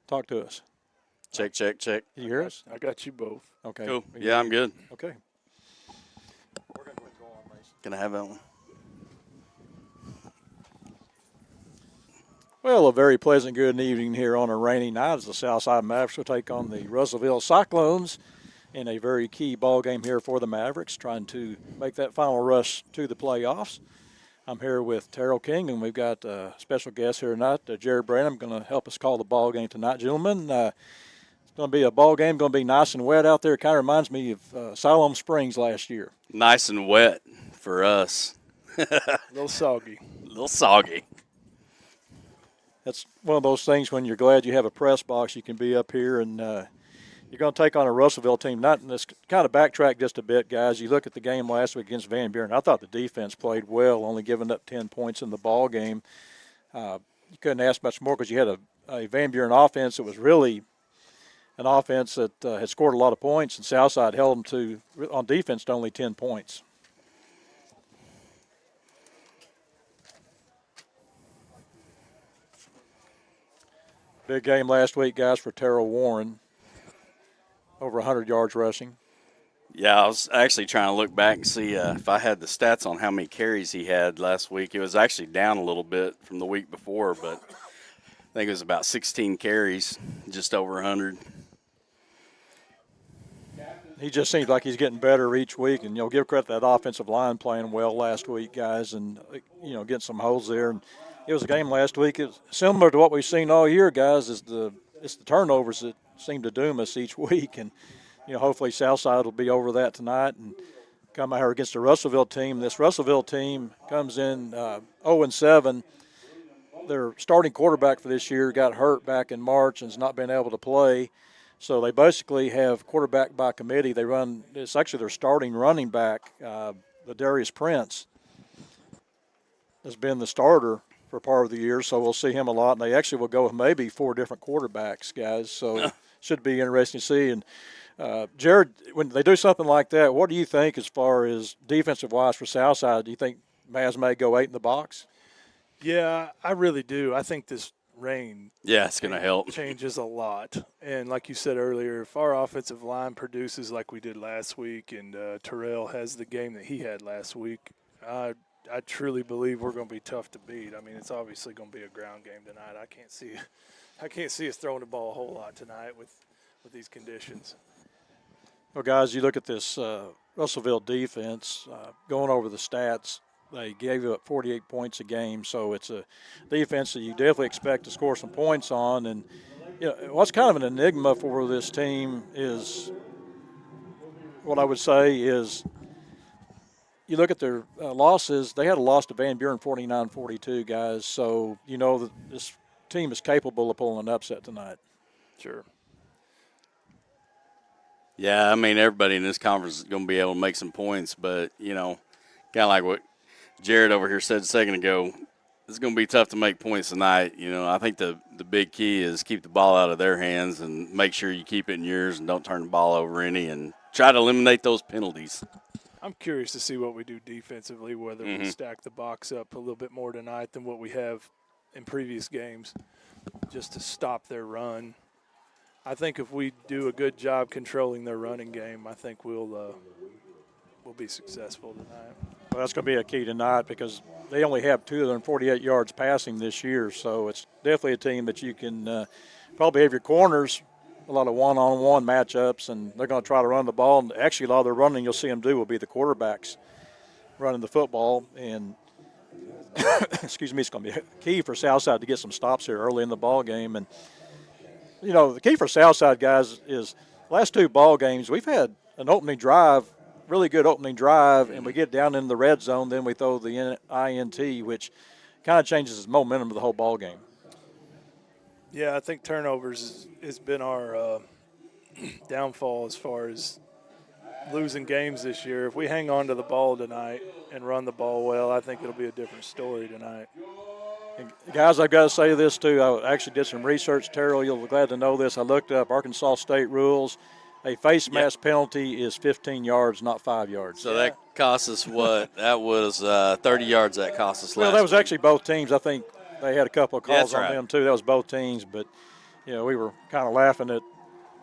Talk to us. Check, check, check. Can you hear us? I got you both. Okay. Cool. Yeah, I'm good. Okay. Can I have that one? Well, a very pleasant good evening here on a rainy night as the Southside Mavericks will take on the Russellville Cyclones in a very key ball game here for the Mavericks, trying to make that final rush to the playoffs. I'm here with Terrell King, and we've got a special guest here tonight, Jared Branham, going to help us call the ball game tonight, gentlemen. It's going to be a ball game, going to be nice and wet out there. Kind of reminds me of Siloam Springs last year. Nice and wet for us. A little soggy. A little soggy. That's one of those things when you're glad you have a press box, you can be up here, and you're going to take on a Russellville team. Let's kind of backtrack just a bit, guys. You look at the game last week against Van Buren. I thought the defense played well, only giving up 10 points in the ball game. You couldn't ask much more because you had a Van Buren offense that was really an offense that had scored a lot of points, and Southside held them on defense to only 10 points. Big game last week, guys, for Terrell Warren. Over 100 yards rushing. Yeah, I was actually trying to look back and see if I had the stats on how many carries he had last week. It was actually down a little bit from the week before, but I think it was about 16 carries, just over 100. He just seems like he's getting better each week, and give credit to that offensive line playing well last week, guys, and getting some holes there. And it was a game last week. It's similar to what we've seen all year, guys. It's the turnovers that seem to doom us each week, and hopefully Southside will be over that tonight and come out here against the Russellville team. This Russellville team comes in 0-7. Their starting quarterback for this year got hurt back in March and has not been able to play. So they basically have quarterback by committee. It's actually their starting running back, the Darius Prince, has been the starter for part of the year, so we'll see him a lot. And they actually will go with maybe 4 different quarterbacks, guys. So should be interesting to see. And Jared, when they do something like that, what do you think as far as defensive-wise for Southside? Do you think Maz may go 8 in the box? Yeah, I really do. I think this rain it's going to help. Changes a lot. And like you said earlier, if our offensive line produces like we did last week and Terrell has the game that he had last week, I truly believe we're going to be tough to beat. I mean, it's obviously going to be a ground game tonight. I can't see us throwing the ball a whole lot tonight with these conditions. Well, guys, you look at this Russellville defense, going over the stats, they gave up 48 points a game, so it's a defense that you definitely expect to score some points on. And what's kind of an enigma for this team is, what I would say is, you look at their losses, they had a loss to Van Buren 49-42, guys, so that this team is capable of pulling an upset tonight. Sure. Yeah, I mean, everybody in this conference is going to be able to make some points, but, kind of like what Jared over here said a second ago, it's going to be tough to make points tonight. I think the big key is keep the ball out of their hands and make sure you keep it in yours and don't turn the ball over any and try to eliminate those penalties. I'm curious to see what we do defensively, whether we stack the box up a little bit more tonight than what we have in previous games, just to stop their run. I think if we do a good job controlling their running game, I think we'll be successful tonight. Well, that's going to be a key tonight because they only have 248 yards passing this year, so it's definitely a team that you can probably have your corners, a lot of one-on-one matchups, and they're going to try to run the ball. And actually, a lot of their running you'll see them do will be the quarterbacks running the football. And, excuse me, it's going to be key for Southside to get some stops here early in the ball game. And, the key for Southside, guys, is last 2 ball games, we've had an opening drive, really good opening drive, and we get down in the red zone, then we throw the INT, which kind of changes the momentum of the whole ball game. Yeah, I think turnovers has been our downfall as far as losing games this year. If we hang on to the ball tonight and run the ball well, I think it'll be a different story tonight. And guys, I've got to say this too. I actually did some research. Terrell, you'll be glad to know this. I looked up Arkansas State rules. A face mask penalty is 15 yards, not 5 yards. So that cost us what? That was 30 yards that cost us last Well, that was week. actually both teams. I think they had a couple of calls That's on right. them too. That was both teams. But we were kind of laughing at.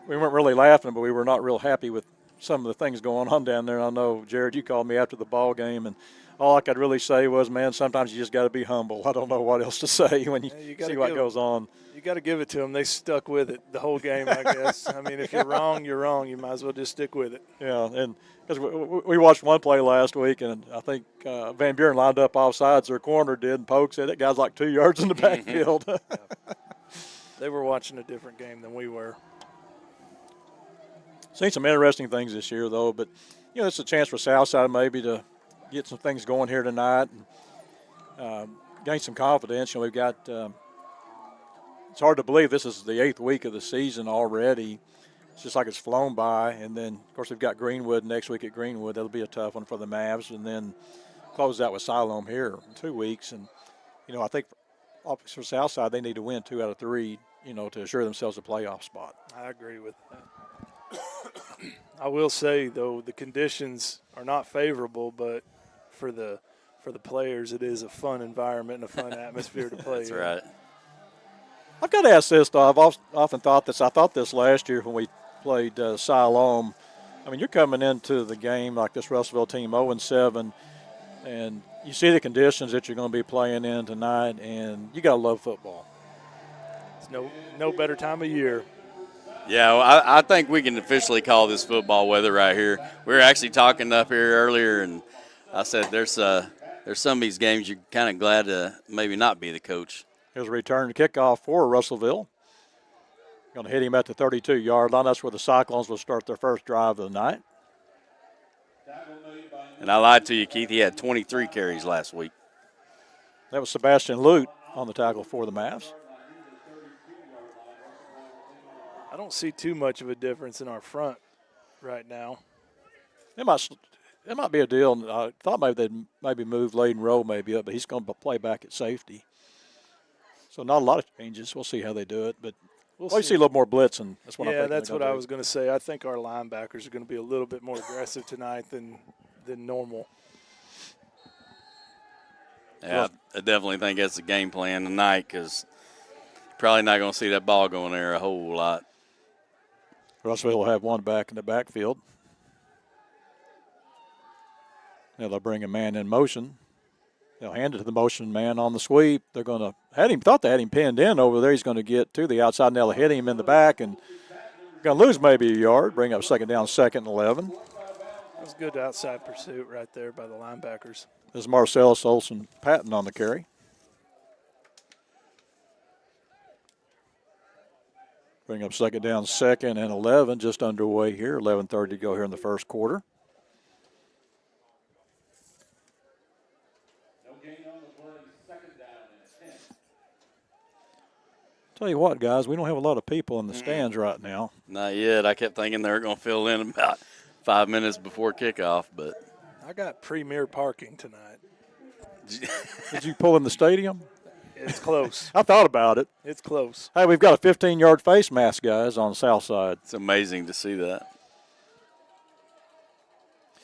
We weren't really laughing, but we were not real happy with some of the things going on down there. I know, Jared, you called me after the ball game, and all I could really say was, man, sometimes you just got to be humble. I don't know what else to say when you see what goes on. You got to give it to them. They stuck with it the whole game, I guess. I mean, if you're wrong, you're wrong. You might as well just stick with it. Yeah, and because we watched one play last week, and I think Van Buren lined up offsides. Their corner did, and Polk said that guy's like 2 yards in the backfield. Yeah. They were watching a different game than we were. Seen some interesting things this year, though, but, it's a chance for Southside maybe to get some things going here tonight and gain some confidence. We've got it's hard to believe this is the 8th week of the season already. It's just like it's flown by. And then, of course, we've got Greenwood next week at Greenwood. That'll be a tough one for the Mavs. And then close out with Siloam here in 2 weeks. And, I think for Southside, they need to win 2 out of 3, to assure themselves a playoff spot. I agree with that. I will say, though, the conditions are not favorable, but for the players, it is a fun environment and a fun atmosphere to play. That's right. I've got to ask this, though. I've often thought this. I thought this last year when we played Siloam. I mean, you're coming into the game like this Russellville team 0-7, and you see the conditions that you're going to be playing in tonight, and you got to love football. It's no better time of year. Yeah, well, I think we can officially call this football weather right here. We were actually talking up here earlier, and I said there's some of these games you're kind of glad to maybe not be the coach. Here's a return kickoff for Russellville. Going to hit him at the 32-yard line. That's where the Cyclones will start their first drive of the night. And I lied to you, Keith. He had 23 carries last week. That was Sebastian Lute on the tackle for the Mavs. I don't see too much of a difference in our front right now. It might be a deal. I thought maybe they'd moved Layden Rowe maybe up, but he's going to play back at safety. So not a lot of changes. We'll see how they do it, but we'll see a little more blitzing. That's what I'm thinking. Yeah, that's what I was going to say. I think our linebackers are going to be a little bit more aggressive tonight than normal. Yeah, I definitely think that's the game plan tonight because probably not going to see that ball going there a whole lot. Russellville will have one back in the backfield. Now they'll bring a man in motion. They'll hand it to the motion man on the sweep. They're going to thought they had him pinned in over there. He's going to get to the outside, and they'll hit him in the back and going to lose maybe a yard, bring up second down, 2nd and 11. That was good outside pursuit right there by the linebackers. This is Marcellus Olson Patton on the carry. Bring up second down, 2nd and 11, just underway here. 11:30 to go here in the first quarter. Tell you what, guys, we don't have a lot of people in the stands right now. Not yet. I kept thinking they were going to fill in about 5 minutes before kickoff, but I got premier parking tonight. Did you pull in the stadium? It's close. I thought about it. It's close. Hey, we've got a 15-yard face mask, guys, on the south side. It's amazing to see that.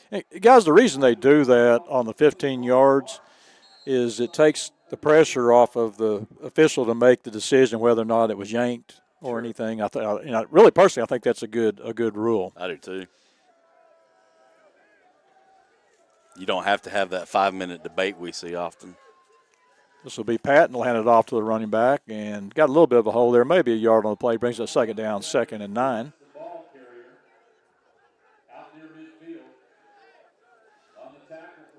Hey, guys, the reason they do that on the 15 yards is it takes the pressure off of the official to make the decision whether or not it was yanked or anything. Really, personally, I think that's a good rule. I do too. You don't have to have that 5-minute debate we see often. This will be Patton. Will hand it off to the running back and got a little bit of a hole there. Maybe a yard on the play. Brings it second down, 2nd and 9.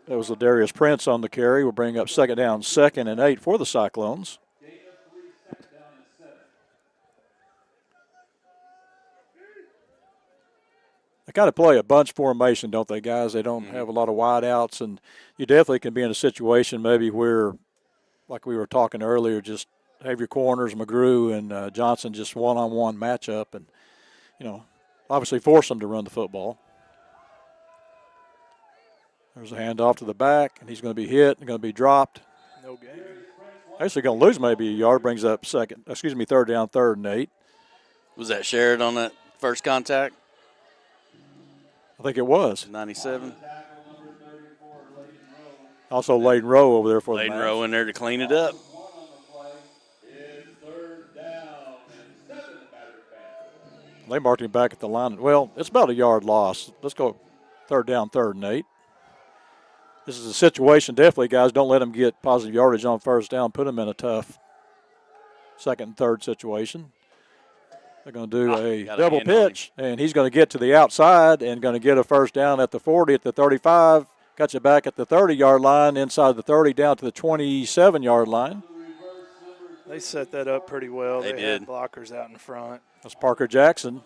That was Ladarius Prince on the carry. We'll bring up second down, 2nd and 8 for the Cyclones. They kind of play a bunch formation, don't they, guys? They don't have a lot of wide outs, and you definitely can be in a situation maybe where, like we were talking earlier, just have your corners, McGrew and Johnson, just one-on-one matchup and, obviously force them to run the football. There's a handoff to the back, and he's going to be hit and going to be dropped. No game. Actually going to lose maybe a yard, brings up 3rd down, 3rd and 8. Was that Sherrod on that first contact? I think it was. 97. Also Layden Rowe over there for the Layden Rowe in there to clean it up. They marked him back at the line. Well, it's about a yard loss. Let's go 3rd down, 3rd and 8. This is a situation, definitely, guys, don't let them get positive yardage on 1st down. Put them in a tough 2nd and 3rd situation. They're going to do a double pitch, and he's going to get to the outside and going to get a 1st down at the 40, at the 35. Cuts it back at the 30-yard line, inside the 30, down to the 27-yard line. They set that up pretty well. They had did. blockers out in front. That's Parker Jackson.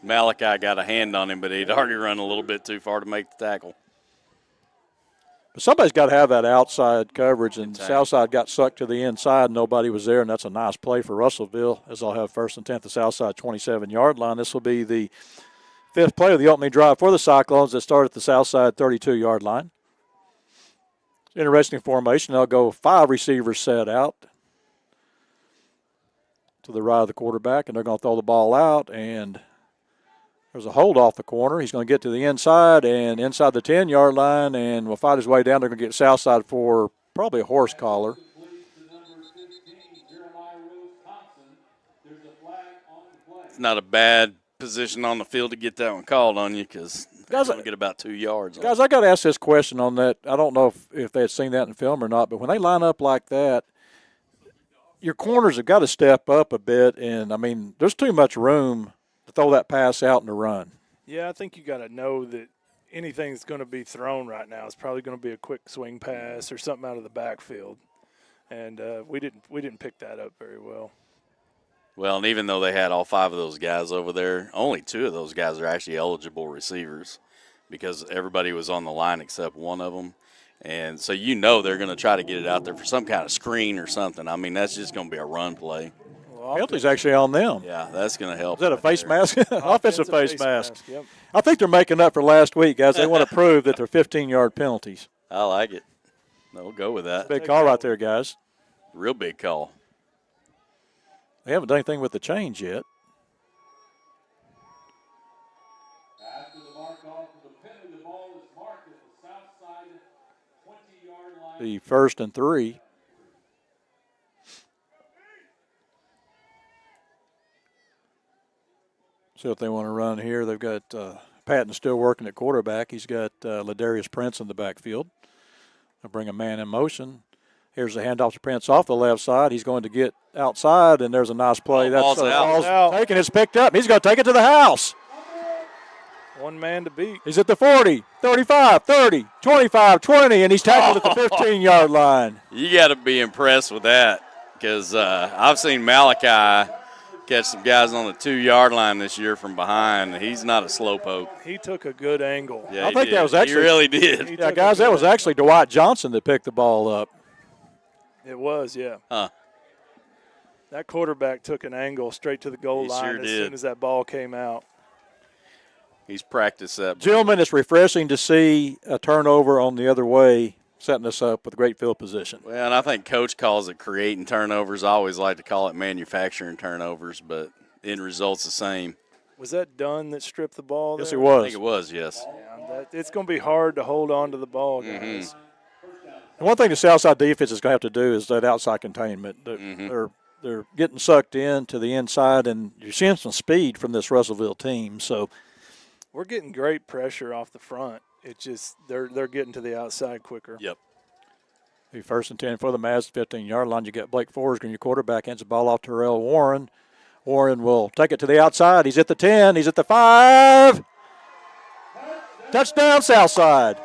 Malachi got a hand on him, but he'd already run a little bit too far to make the tackle. But somebody's got to have that outside coverage, and Southside got sucked to the inside. Nobody was there, and that's a nice play for Russellville, as I'll have 1st and 10 at the Southside 27-yard line. This will be the 5th play of the opening drive for the Cyclones that start at the Southside 32-yard line. Interesting formation. They'll go 5 receivers set out to the right of the quarterback, and they're going to throw the ball out, and there's a hold off the corner. He's going to get to the inside and inside the 10-yard line, and will fight his way down. They're going to get Southside for probably a horse collar. It's not a bad position on the field to get that one called on you because you're going to get about 2 yards. Guys, I got to ask this question on that. I don't know if they had seen that in film or not, but when they line up like that, your corners have got to step up a bit, and, I mean, there's too much room to throw that pass out and to run. Yeah, I think you got to know that anything that's going to be thrown right now is probably going to be a quick swing pass or something out of the backfield, and we didn't pick that up very well. Well, and even though they had all 5 of those guys over there, only 2 of those guys are actually eligible receivers because everybody was on the line except one of them. And so they're going to try to get it out there for some kind of screen or something. I mean, that's just going to be a run play. Well, Penalty's actually on them. Yeah, that's going to help. Is that a face mask? Offensive face mask. Yep. I think they're making up for last week, guys. They want to prove that they're 15-yard penalties. I like it. No, we'll go with that. Big call right there, guys. Real big call. They haven't done anything with the change yet. After the mark off of the penalty, the ball is marked at the south side 20-yard line. The 1st and 3. See what they want to run here. They've got Patton still working at quarterback. He's got Ladarius Prince in the backfield. They'll bring a man in motion. Here's the handoff to Prince off the left side. He's going to get outside, and there's a nice play. Ball's out. Taken. It's picked up. He's going to take it to the house. One man to beat. He's at the 40, 35, 30, 25, 20, and he's tackled at the 15-yard line. You got to be impressed with that because I've seen Malachi catch some guys on the 2-yard line this year from behind. He's not a slowpoke. He took a good angle. Yeah, I think that was actually. He really did. Yeah, guys, that was actually Dwight Johnson that picked the ball up. It was, yeah. Huh. That quarterback took an angle straight to the goal line as soon as that ball came out. He's practiced that. Gentlemen, it's refreshing to see a turnover on the other way, setting us up with great field position. Well, and I think Coach calls it creating turnovers. I always like to call it manufacturing turnovers, but end result's the same. Was that Dunn that stripped the ball there? Yes, it was. I think it was, yes. Yeah, it's going to be hard to hold on to the ball, guys. Mm-hmm. And one thing the Southside defense is going to have to do is that outside containment. They're getting sucked in to the inside, and you're seeing some speed from this Russellville team. So we're getting great pressure off the front. It's just they're getting to the outside quicker. Yep. The 1st and 10 for the Mavs, 15-yard line. You got Blake Forsgren, your quarterback, hands the ball off to Terrell Warren. Warren will take it to the outside. He's at the 10. He's at the 5. Touchdown, Southside.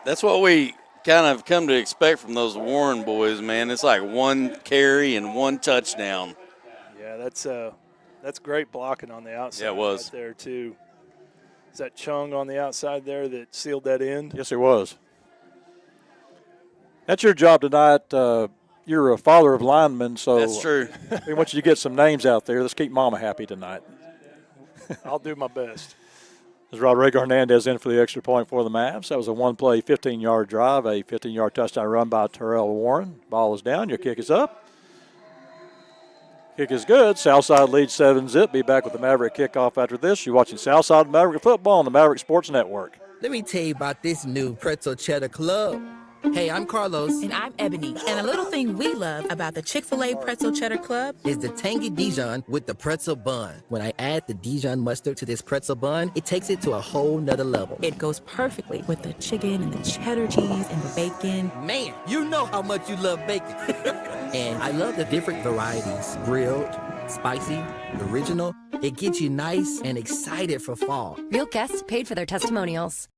That's what we kind of come to expect from those Warren boys, man. It's like one carry and one touchdown. Yeah, that's great blocking on the outside. Yeah, it was. Right there, too. Is that Chung on the outside there that sealed that end? Yes, it was. That's your job tonight. You're a father of linemen, so That's true. we want you to get some names out there. Let's keep Mama happy tonight. I'll do my best. As Rodrigo Hernandez in for the extra point for the Mavs. That was a one-play, 15-yard drive, a 15-yard touchdown run by Terrell Warren. Ball is down. Your kick is up. Kick is good. Southside leads 7-zip. Be back with the Maverick kickoff after this. You're watching Southside Maverick football on the Maverick Sports Network. Let me tell you about this new pretzel cheddar club. Hey, I'm Carlos. And I'm Ebony. And a little thing we love about the Chick-fil-A Pretzel Cheddar Club Is the tangy Dijon with the pretzel bun. When I add the Dijon mustard to this pretzel bun, it takes it to a whole nother level. It goes perfectly with the chicken and the cheddar cheese and the bacon. Man, you know how much you love bacon. And I love the different varieties. Grilled, spicy, original. It gets you nice and excited for fall. Real guests paid for their testimonials.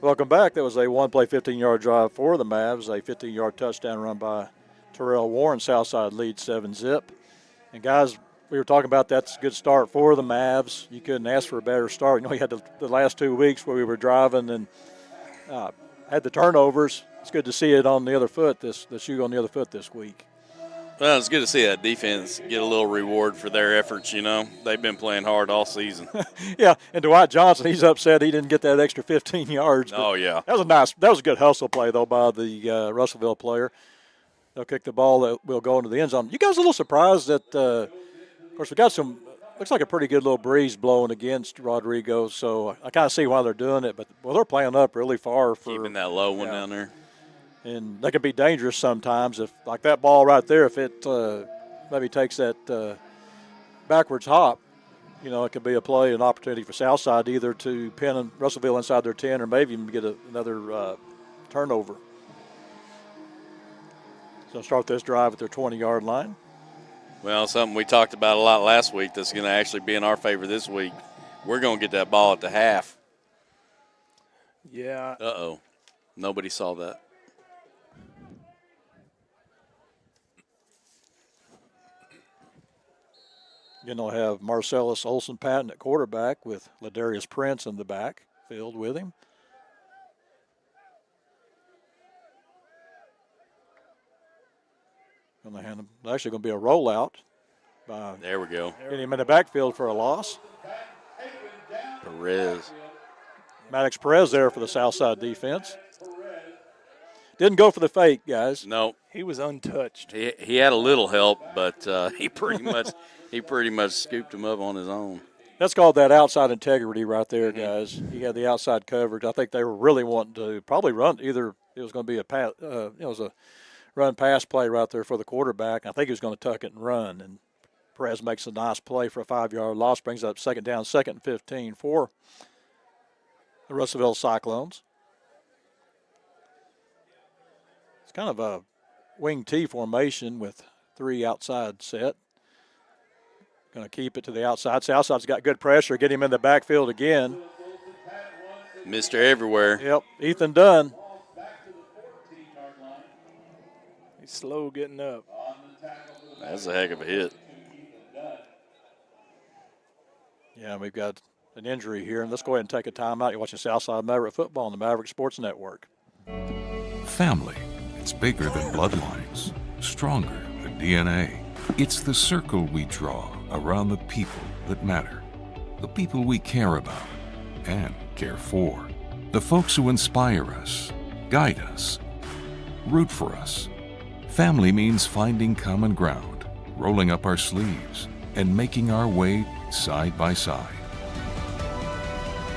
Welcome back. That was a one-play 15-yard drive for the Mavs, a 15-yard touchdown run by Terrell Warren. Southside leads 7-0. And, guys, we were talking about that's a good start for the Mavs. You couldn't ask for a better start. You know, you had the last 2 weeks where we were driving and had the turnovers. It's good to see it on the other foot, the shoe on the other foot this week. Well, it's good to see that defense get a little reward for their efforts, you know. They've been playing hard all season. Yeah, and Dwight Johnson, he's upset he didn't get that extra 15 yards. Oh, yeah. That was a good hustle play, though, by the Russellville player. They'll kick the ball that will go into the end zone. You guys a little surprised that, of course, we got looks like a pretty good little breeze blowing against Rodrigo, so I kind of see why they're doing it. But, well, they're playing up really far. Keeping that low one down there. And they can be dangerous sometimes if, like that ball right there, if it maybe takes that backwards hop, you know, it could be a play, an opportunity for Southside either to pin Russellville inside their 10 or maybe even get another turnover. So start this drive at their 20-yard line. Well, something we talked about a lot last week that's going to actually be in our favor this week. We're going to get that ball at the half. Yeah. Uh-oh. Nobody saw that. You know, have Marcellus Olson Patton at quarterback with Ladarius Prince in the backfield with him. Actually going to be a rollout. There we go. Getting him in the backfield for a loss. Perez. Maddox Perez there for the Southside defense. Didn't go for the fake, guys. No. He was untouched. He had a little help, but he pretty much scooped him up on his own. That's called that outside integrity right there, guys. He had the outside coverage. I think they were really wanting to probably run either. It was going to be it was a run-pass play right there for the quarterback. I think he was going to tuck it and run, and Perez makes a nice play for a 5-yard loss, brings up second down, 2nd and 15 for the Russellville Cyclones. It's kind of a wing T formation with 3 outside set. Going to keep it to the outside. Southside's got good pressure. Get him in the backfield again. Mr. Everywhere. Yep, Ethan Dunn. He's slow getting up. That's a heck of a hit. Yeah, we've got an injury here. And let's go ahead and take a timeout. You're watching Southside Maverick Football on the Maverick Sports Network. Family. It's bigger than bloodlines, stronger than DNA. It's the circle we draw around the people that matter, the people we care about and care for, the folks who inspire us, guide us, root for us. Family means finding common ground, rolling up our sleeves, and making our way side by side.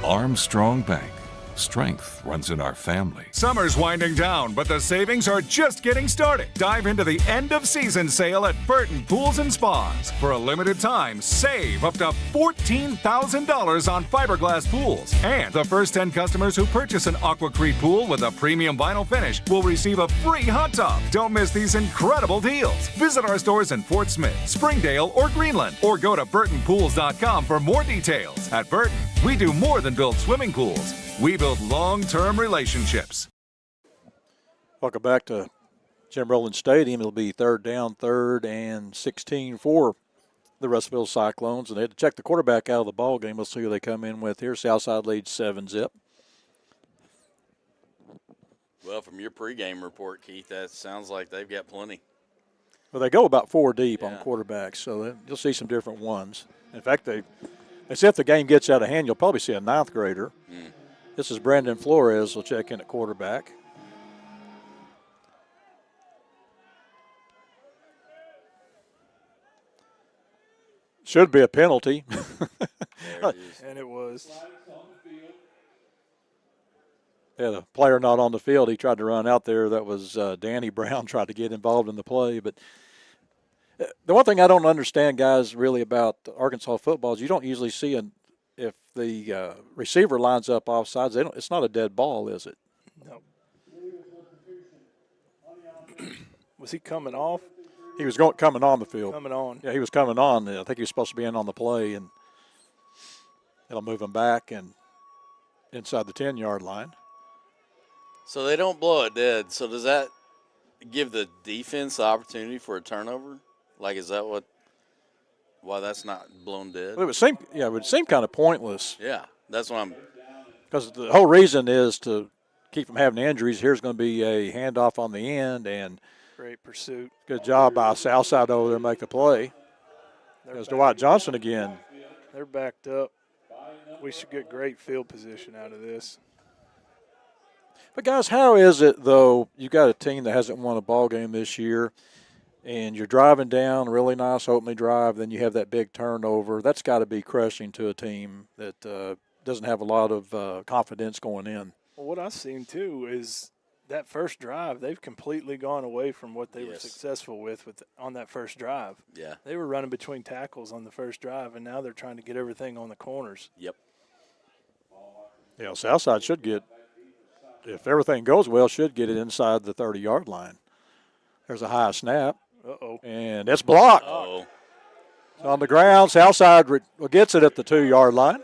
Armstrong Bank. Strength runs in our family. Summer's winding down, but the savings are just getting started. Dive into the end-of-season sale at Burton Pools and Spas. For a limited time, save up to $14,000 on fiberglass pools. And the first 10 customers who purchase an Aquacrete pool with a premium vinyl finish will receive a free hot tub. Don't miss these incredible deals. Visit our stores in Fort Smith, Springdale, or Greenland, or go to BurtonPools.com for more details. At Burton, we do more than build swimming pools. We build long-term relationships. Welcome back to Jim Rowland Stadium. It'll be 3rd down, 3rd and 16 for the Russellville Cyclones. And they had to check the quarterback out of the ball game. Let's see who they come in with here. Southside leads 7-0. Well, from your pregame report, Keith, that sounds like they've got plenty. Well, they go about 4 deep on quarterbacks, so you'll see some different ones. In fact, they say if the game gets out of hand, you'll probably see a 9th grader. This is Brandon Flores will check in at quarterback. Should be a penalty. And it was. Yeah, the player not on the field, he tried to run out there. That was Danny Brown tried to get involved in the play. But the one thing I don't understand, guys, really about Arkansas football is you don't usually see if the receiver lines up offsides, it's not a dead ball, is it? No. Was he coming off? He was coming on the field. Coming on. Yeah, he was coming on. I think he was supposed to be in on the play, and it'll move him back and inside the 10-yard line. So they don't blow it dead. So does that give the defense the opportunity for a turnover? Like, is that why that's not blown dead? Well, it would seem kind of pointless. Yeah, that's what I'm. Because the whole reason is to keep from having injuries. Here's going to be a handoff on the end, and great pursuit. Good job by Southside over there to make the play. There's Dwight Johnson again. They're backed up. We should get great field position out of this. But, guys, how is it, though, you got a team that hasn't won a ball game this year, and you're driving down, really nice opening drive, then you have that big turnover. That's got to be crushing to a team that doesn't have a lot of confidence going in. Well, what I've seen, too, is that first drive, they've completely gone away from what they were successful with on that first drive. Yeah. They were running between tackles on the first drive, and now they're trying to get everything on the corners. Yep. Yeah, Southside should get, if everything goes well, should get it inside the 30-yard line. There's a high snap. Uh-oh. And it's blocked. Uh-oh. It's on the ground. Southside gets it at the 2-yard line.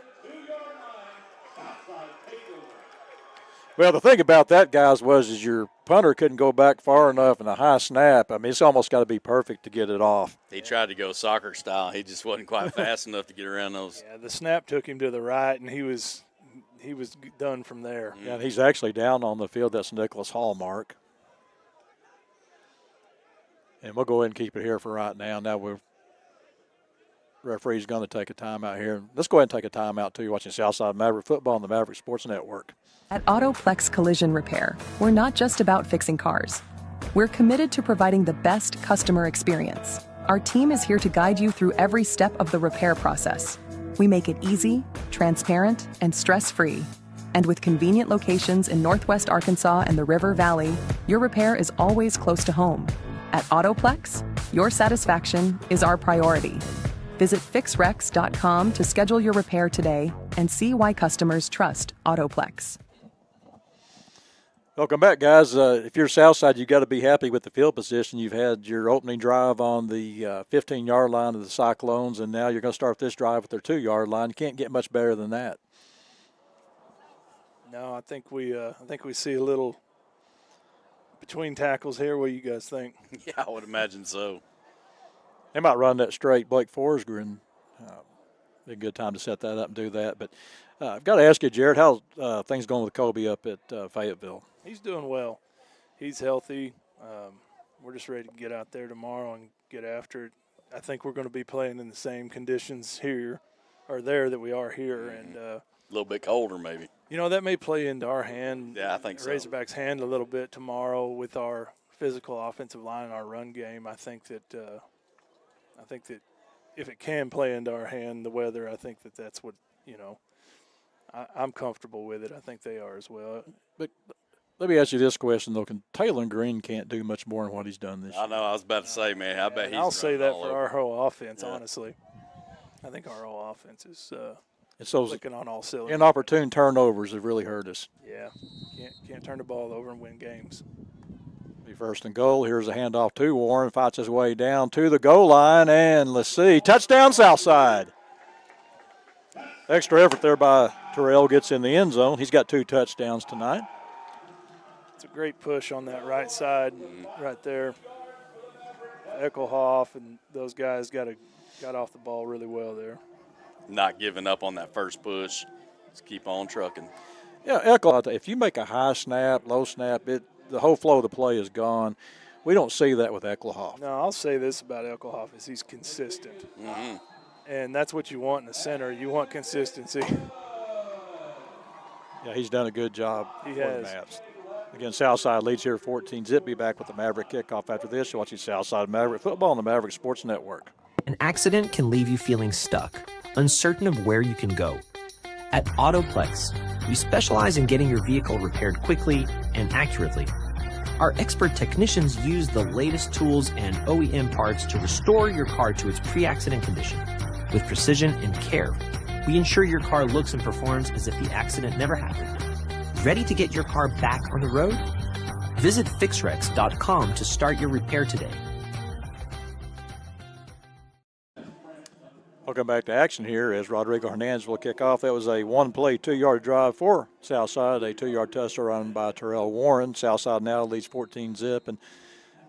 Well, the thing about that, guys, is your punter couldn't go back far enough in a high snap. I mean, it's almost got to be perfect to get it off. He tried to go soccer style. He just wasn't quite fast enough to get around those. Yeah, the snap took him to the right, and he was done from there. Yeah, and he's actually down on the field. That's Nicholas Hallmark. And we'll go ahead and keep it here for right now. Now referee's going to take a timeout here. Let's go ahead and take a timeout, too. You're watching Southside Maverick Football on the Maverick Sports Network. At Autoplex Collision Repair, we're not just about fixing cars. We're committed to providing the best customer experience. Our team is here to guide you through every step of the repair process. We make it easy, transparent, and stress-free. And with convenient locations in Northwest Arkansas and the River Valley, your repair is always close to home. At Autoplex, your satisfaction is our priority. Visit fixrex.com to schedule your repair today and see why customers trust Autoplex. Welcome back, guys. If you're Southside, you've got to be happy with the field position. You've had your opening drive on the 15-yard line of the Cyclones, and now you're going to start this drive with their 2-yard line. You can't get much better than that. No, I think we see a little between tackles here. What do you guys think? Yeah, I would imagine so. They might run that straight Blake Forsgren. Be a good time to set that up and do that. But I've got to ask you, Jared, how's things going with Kobe up at Fayetteville? He's doing well. He's healthy. We're just ready to get out there tomorrow and get after it. I think we're going to be playing in the same conditions here or there that we are here. And a little bit colder maybe. You know, that may play into our hand. Yeah, I think so. Razorbacks' hand a little bit tomorrow with our physical offensive line and our run game. I think that if it can play into our hand, the weather, I think that's what, I'm comfortable with it. I think they are as well. But let me ask you this question, though. Taylor Green can't do much more than what he's done this year. I know. I was about to say, man, I bet he's I'll say that for over. our whole offense, honestly. I think our whole offense is clicking on all cylinders. Inopportune turnovers have really hurt us. Yeah. Can't turn the ball over and win games. Be first and goal. Here's a handoff to Warren. Fights his way down to the goal line, and let's see. Touchdown, Southside. Extra effort there by Terrell, gets in the end zone. He's got 2 touchdowns tonight. It's a great push on that right side right there. Eckelhoff and those guys got off the ball really well there. Not giving up on that first push. Just keep on trucking. Yeah, Eckelhoff, if you make a high snap, low snap, the whole flow of the play is gone. We don't see that with Eckelhoff. No, I'll say this about Eckelhoff is he's consistent. Mm-hmm. And that's what you want in the center. You want consistency. Yeah, he's done a good job. He for has. the Mavs. Again, Southside leads here 14-zip. Be back with the Maverick kickoff after this. You're watching Southside Maverick Football on the Maverick Sports Network. An accident can leave you feeling stuck, uncertain of where you can go. At Autoplex, we specialize in getting your vehicle repaired quickly and accurately. Our expert technicians use the latest tools and OEM parts to restore your car to its pre-accident condition. With precision and care, we ensure your car looks and performs as if the accident never happened. Ready to get your car back on the road? Visit fixrex.com to start your repair today. Welcome back to action here as Rodrigo Hernandez will kick off. That was a one-play, 2-yard drive for Southside, a 2-yard touchdown by Terrell Warren. Southside now leads 14-zip. And,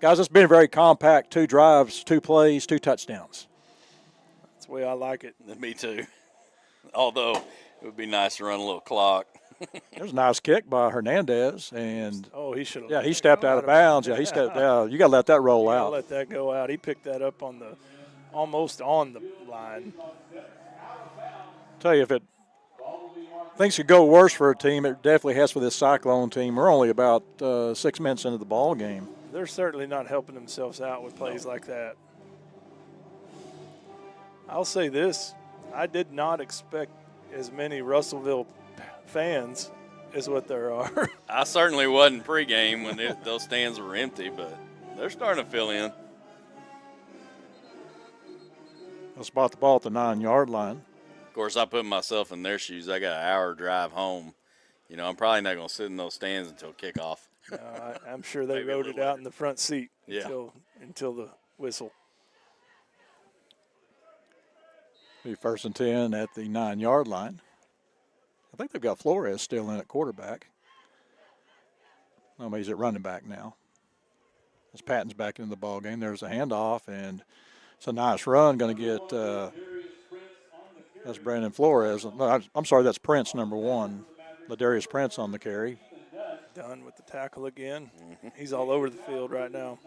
guys, it's been very compact, 2 drives, 2 plays, 2 touchdowns. That's the way I like it. Me too. Although it would be nice to run a little clock. There's a nice kick by Hernandez. And he should have. Yeah, he stepped out of bounds. Yeah, he stepped out. You got to let that roll out. Let that go out. He picked that up on almost on the line. Tell you, if things could go worse for a team, it definitely has for this Cyclone team. We're only about 6 minutes into the ball game. They're certainly not helping themselves out with plays like that. I'll say this. I did not expect as many Russellville fans as what there are. I certainly wasn't pregame when those stands were empty, but they're starting to fill in. They'll spot the ball at the 9-yard line. Of course, I put myself in their shoes. I got an hour drive home. You know, I'm probably not going to sit in those stands until kickoff. I'm sure they wrote it out in the front seat until the whistle. Be 1st and 10 at the 9-yard line. I think they've got Flores still in at quarterback. No, he's at running back now. As Patton's back into the ball game, there's a handoff, and it's a nice run. Going to get that's Brandon Flores. No, I'm sorry, that's Prince, number 1. Ladarius Prince on the carry. Done with the tackle again. He's all over the field right now.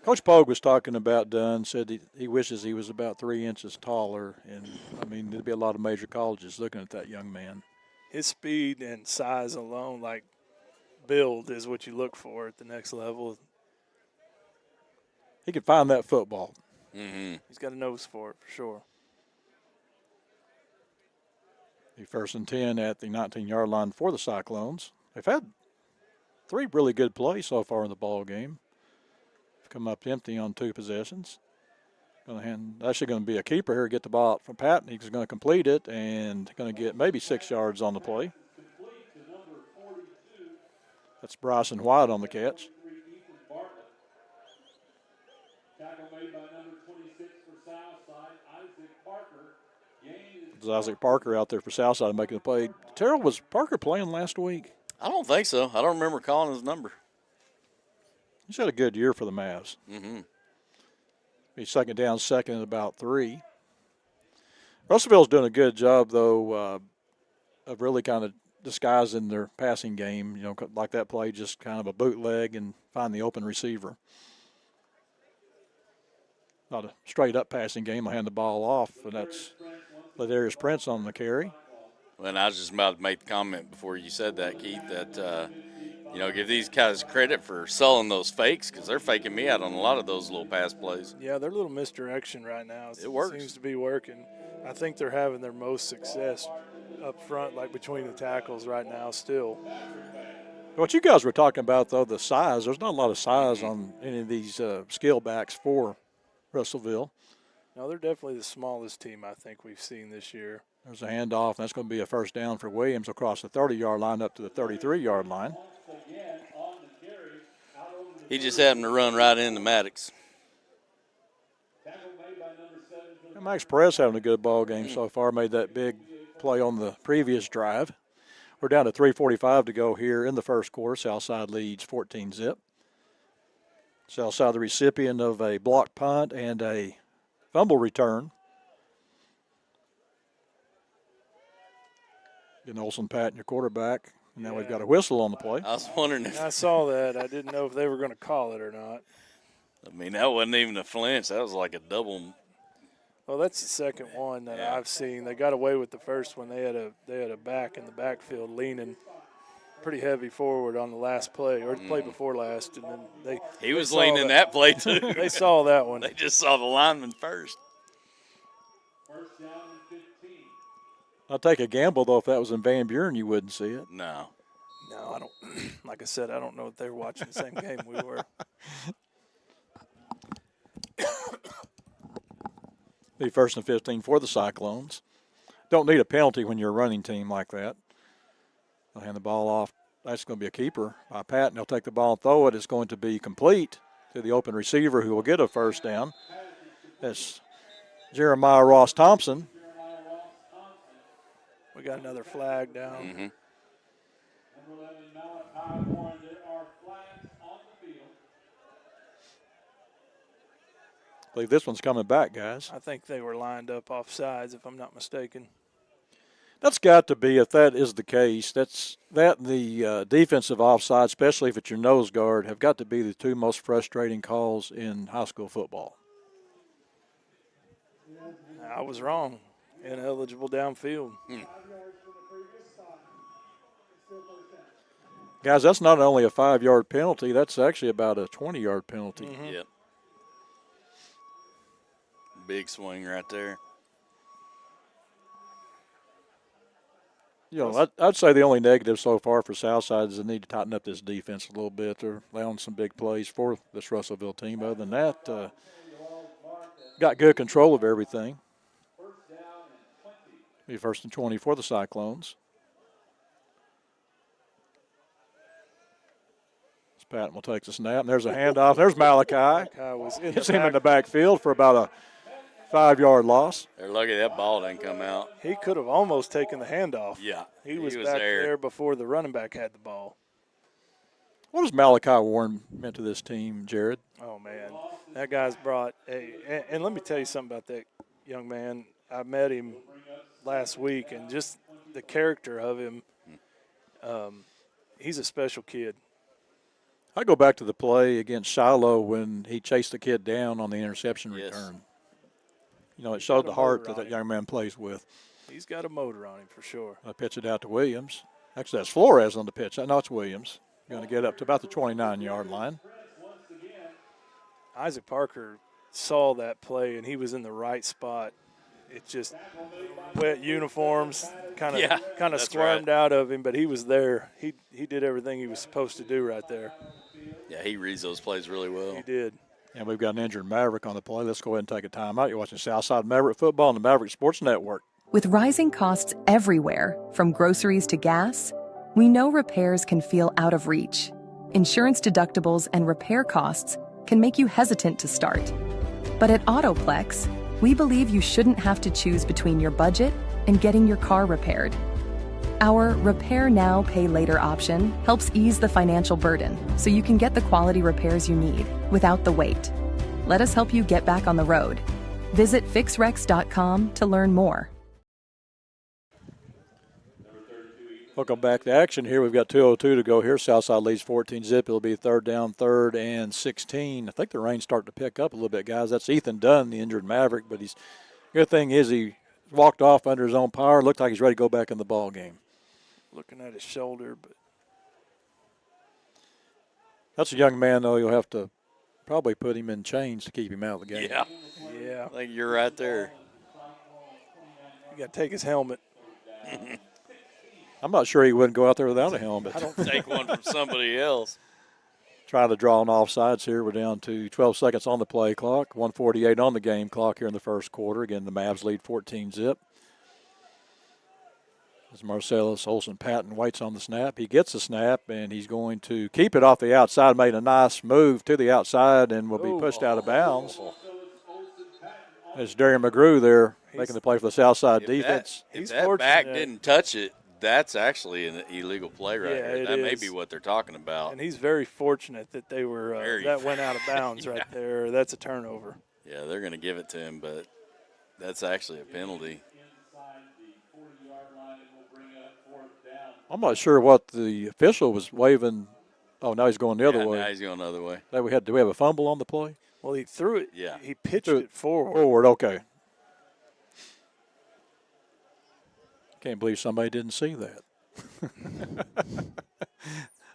Coach Pogue was talking about Dunn, said he wishes he was about 3 inches taller. And, I mean, there'd be a lot of major colleges looking at that young man. His speed and size alone, like build, is what you look for at the next level. He could find that football. Mm-hmm. He's got a nose for it, for sure. The 1st and 10 at the 19-yard line for the Cyclones. They've had 3 really good plays so far in the ball game. Come up empty on 2 possessions. Actually going to be a keeper here. Get the ball from Patton. He's going to complete it and going to get maybe 6 yards on the play. That's Bryson White on the catch. It's Isaac Parker out there for Southside making the play. Terrell, was Parker playing last week? I don't think so. I don't remember calling his number. He's had a good year for the Mavs. Mm-hmm. He's second down, second and about 3. Russellville's doing a good job, though, of really kind of disguising their passing game. You know, like that play, just kind of a bootleg and find the open receiver. Not a straight-up passing game. I hand the ball off, and that's Ladarius Prince on the carry. Well, and I was just about to make the comment before you said that, Keith, that you know, give these guys credit for selling those fakes because they're faking me out on a lot of those little pass plays. Yeah, their little misdirection right now it works. Seems to be working. I think they're having their most success up front, like between the tackles right now still. What you guys were talking about, though, the size, there's not a lot of size on any of these skill backs for Russellville. No, they're definitely the smallest team I think we've seen this year. There's a handoff, and that's going to be a first down for Williams across the 30-yard line up to the 33-yard line. He just happened to run right into Maddox. And Max Perez having a good ball game so far, made that big play on the previous drive. We're down to 3:45 to go here in the first quarter. Southside leads 14-zip. Southside the recipient of a blocked punt and a fumble return. Getting Olson Patton, your quarterback. And now we've got a whistle on the play. I was wondering if I saw that. I didn't know if they were going to call it or not. I mean, that wasn't even a flinch. That was like a double. Well, that's the second one that I've seen. They got away with the first one. They had a back in the backfield leaning pretty heavy forward on the last play, or the play before last, and then he was leaning that play too. They saw that one. They just saw the lineman first. First down and 15. I'll take a gamble, though, if that was in Van Buren, you wouldn't see it. No. No, I don't. Like I said, I don't know if they were watching the same game we were. Be 1st and 15 for the Cyclones. Don't need a penalty when you're a running team like that. They'll hand the ball off. That's going to be a keeper by Patton. He'll take the ball and throw it. It's going to be complete to the open receiver who will get a first down. That's Jeremiah Ross Thompson. We got another flag down. Mm-hmm. I believe this one's coming back, guys. I think they were lined up off sides, if I'm not mistaken. That's got to be, if that is the case, that and the defensive offside, especially if it's your nose guard, have got to be the two most frustrating calls in high school football. I was wrong. Ineligible downfield. Guys, that's not only a 5-yard penalty, that's actually about a 20-yard penalty. Mm-hmm. Yep. Big swing right there. You know, I'd say the only negative so far for Southside is they need to tighten up this defense a little bit. They're allowing some big plays for this Russellville team. Other than that, got good control of everything. Be 1st and 20 for the Cyclones. Patton will take the snap. And there's a handoff. There's Malachi. It's him in the backfield for about a 5-yard loss. They're lucky that ball didn't come out. He could have almost taken the handoff. Yeah. He was back there before the running back had the ball. What has Malachi Warren meant to this team, Jared? Oh, man. That guy's brought and let me tell you something about that young man. I met him last week, and just the character of him, he's a special kid. I go back to the play against Shiloh when he chased the kid down on the interception return. You know, it showed the heart that young man plays with. He's got a motor on him for sure. I pitch it out to Williams. Actually, that's Flores on the pitch. I know it's Williams. Going to get up to about the 29-yard line. Isaac Parker saw that play, and he was in the right spot. It just wet uniforms kind of squirmed out of him, but he was there. He did everything he was supposed to do right there. Yeah, he reads those plays really well. He did. And we've got an injured Maverick on the play. Let's go ahead and take a timeout. You're watching Southside Maverick football on the Maverick Sports Network. With rising costs everywhere, from groceries to gas, we know repairs can feel out of reach. Insurance deductibles and repair costs can make you hesitant to start. But at Autoplex, we believe you shouldn't have to choose between your budget and getting your car repaired. Our Repair Now, Pay Later option helps ease the financial burden so you can get the quality repairs you need without the wait. Let us help you get back on the road. Visit fixrex.com to learn more. Welcome back to action here. We've got 2:02 to go here. Southside leads 14-zip. It'll be 3rd down, 3rd and 16. I think the rain's starting to pick up a little bit, guys. That's Ethan Dunn, the injured Maverick. But good thing is he walked off under his own power. Looked like he's ready to go back in the ball game. Looking at his shoulder, but that's a young man, though. You'll have to probably put him in chains to keep him out of the game. Yeah. I think you're right there. You got to take his helmet. I'm not sure he wouldn't go out there without a helmet. I don't take one from somebody else. Trying to draw an offsides here. We're down to 12 seconds on the play clock, 1:48 on the game clock here in the first quarter. Again, the Mavs lead 14-zip. As Marcellus Olsen Patton waits on the snap. He gets the snap, and he's going to keep it off the outside. Made a nice move to the outside and will be pushed out of bounds. There's Darian McGrew there making the play for the Southside defense. If that back didn't touch it, that's actually an illegal play right here. That may be what they're talking about. And he's very fortunate that they were that went out of bounds right there. That's a turnover. Yeah, they're going to give it to him, but that's actually a penalty. I'm not sure what the official was waving. Oh, now he's going the other way. Now he's going the other way. Do we have a fumble on the play? Well, he threw it. Yeah. He pitched it forward. Forward, okay. Can't believe somebody didn't see that.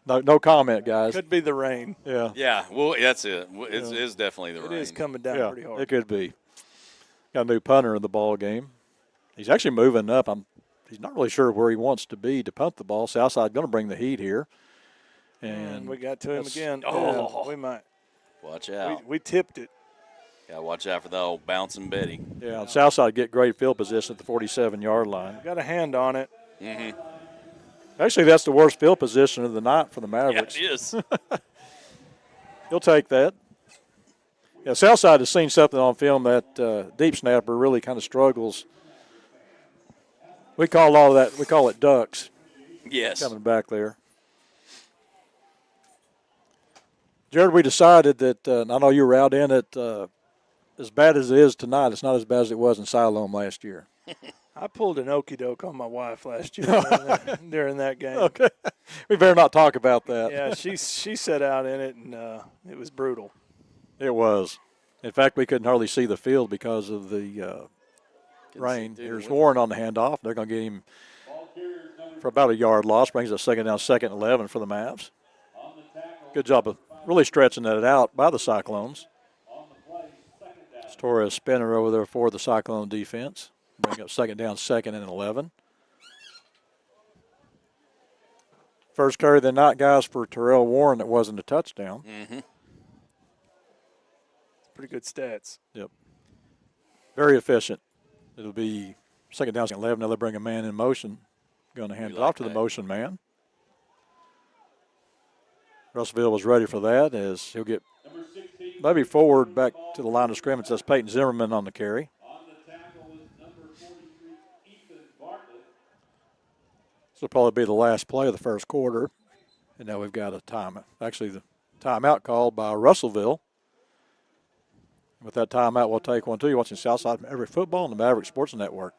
No comment, guys. Could be the rain. Yeah. Yeah, well, that's it. It's definitely the rain. It is coming down pretty hard. It could be. Got a new punter in the ball game. He's actually moving up. I'm he's not really sure where he wants to be to punt the ball. Southside going to bring the heat here. And we got to him again. Oh. We might. Watch out. We tipped it. Got to watch out for the old bouncing Betty. Yeah, and Southside get great field position at the 47-yard line. Got a hand on it. Mm-hmm. Actually, that's the worst field position of the night for the Mavericks. Yeah, it is. He'll take that. Yeah, Southside has seen something on film that deep snapper really kind of struggles. We call all that, we call it ducks. Yes. Coming back there. Jared, we decided that, I know you were out in it, as bad as it is tonight, it's not as bad as it was in Siloam last year. I pulled an okey doke on my wife last year during that game. Okay. We better not talk about that. Yeah, she sat out in it, and it was brutal. It was. In fact, we couldn't hardly see the field because of the rain. There's Warren on the handoff. They're going to get him for about a yard loss. Brings us second down, 2nd and 11 for the Mavs. Good job of really stretching that out by the Cyclones. It's Torres spinner over there for the Cyclone defense. Bring up 2nd down, 2nd and 11. First carry of the night, guys, for Terrell Warren that wasn't a touchdown. Mm-hmm. Pretty good stats. Yep. Very efficient. It'll be 2nd down, 11. Now they bring a man in motion. Going to hand it off to the motion man. Russellville was ready for that as he'll get maybe forward back to the line of scrimmage. That's Peyton Zimmerman on the carry. This will probably be the last play of the first quarter. And now we've got a time. Actually, the timeout called by Russellville. With that timeout, we'll take one, too. You're watching Southside Maverick Football on the Maverick Sports Network.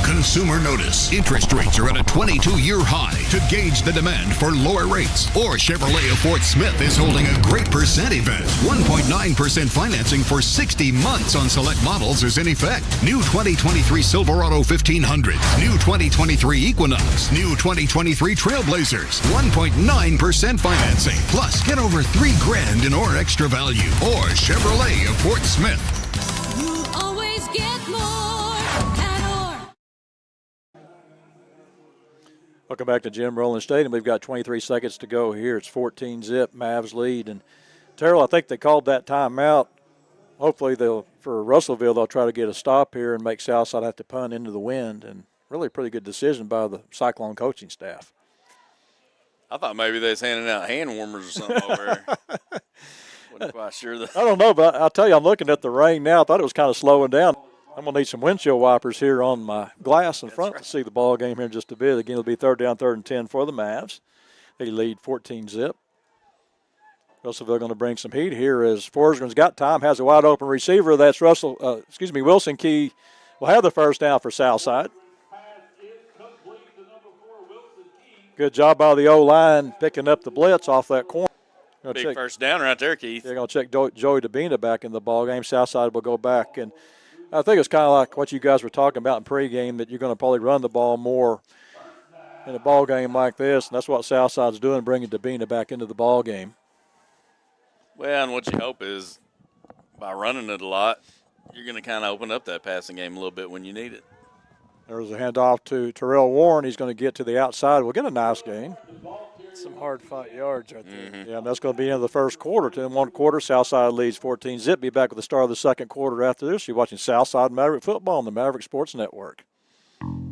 Consumer notice. Interest rates are at a 22-year high. To gauge the demand for lower rates, or Chevrolet of Fort Smith is holding a great percent event. 1.9% financing for 60 months on select models is in effect. New 2023 Silverado 1500, new 2023 Equinox, new 2023 Trailblazers. 1.9% financing. Plus, get over $3,000 in or extra value. Or Chevrolet of Fort Smith. You always get more. Welcome back to Jim Rowland Stadium. We've got 23 seconds to go here. It's 14-zip, Mavs lead. And Terrell, I think they called that timeout. Hopefully for Russellville, they'll try to get a stop here and make Southside have to punt into the wind. And really a pretty good decision by the Cyclone coaching staff. I thought maybe they was handing out hand warmers or something over there. Wasn't quite sure. I don't know, but I'll tell you, I'm looking at the rain now. I thought it was kind of slowing down. I'm going to need some windshield wipers here on my glass in front to see the ball game here in just a bit. Again, it'll be 3rd down, 3rd and 10 for the Mavs. They lead 14-zip. Russellville going to bring some heat here as Forsgren's got time, has a wide open receiver. That's Wilson Key will have the first down for Southside. Good job by the O-line picking up the blitz off that corner. Big first down right there, Keith. They're going to check Joey Dabina back in the ball game. Southside will go back, and I think it's kind of like what you guys were talking about in pregame, that you're going to probably run the ball more in a ball game like this, and that's what Southside's doing, bringing Dabina back into the ball game. Well, and what you hope is by running it a lot, you're going to kind of open up that passing game a little bit when you need it. There's a handoff to Terrell Warren. He's going to get to the outside. We'll get a nice gain. Some hard-fought yards right there. Mm-hmm. Yeah, and that's going to be in the first quarter. 10-1 quarter, Southside leads 14-zip. Be back with the start of the second quarter after this. You're watching Southside Maverick Football on the Maverick Sports Network.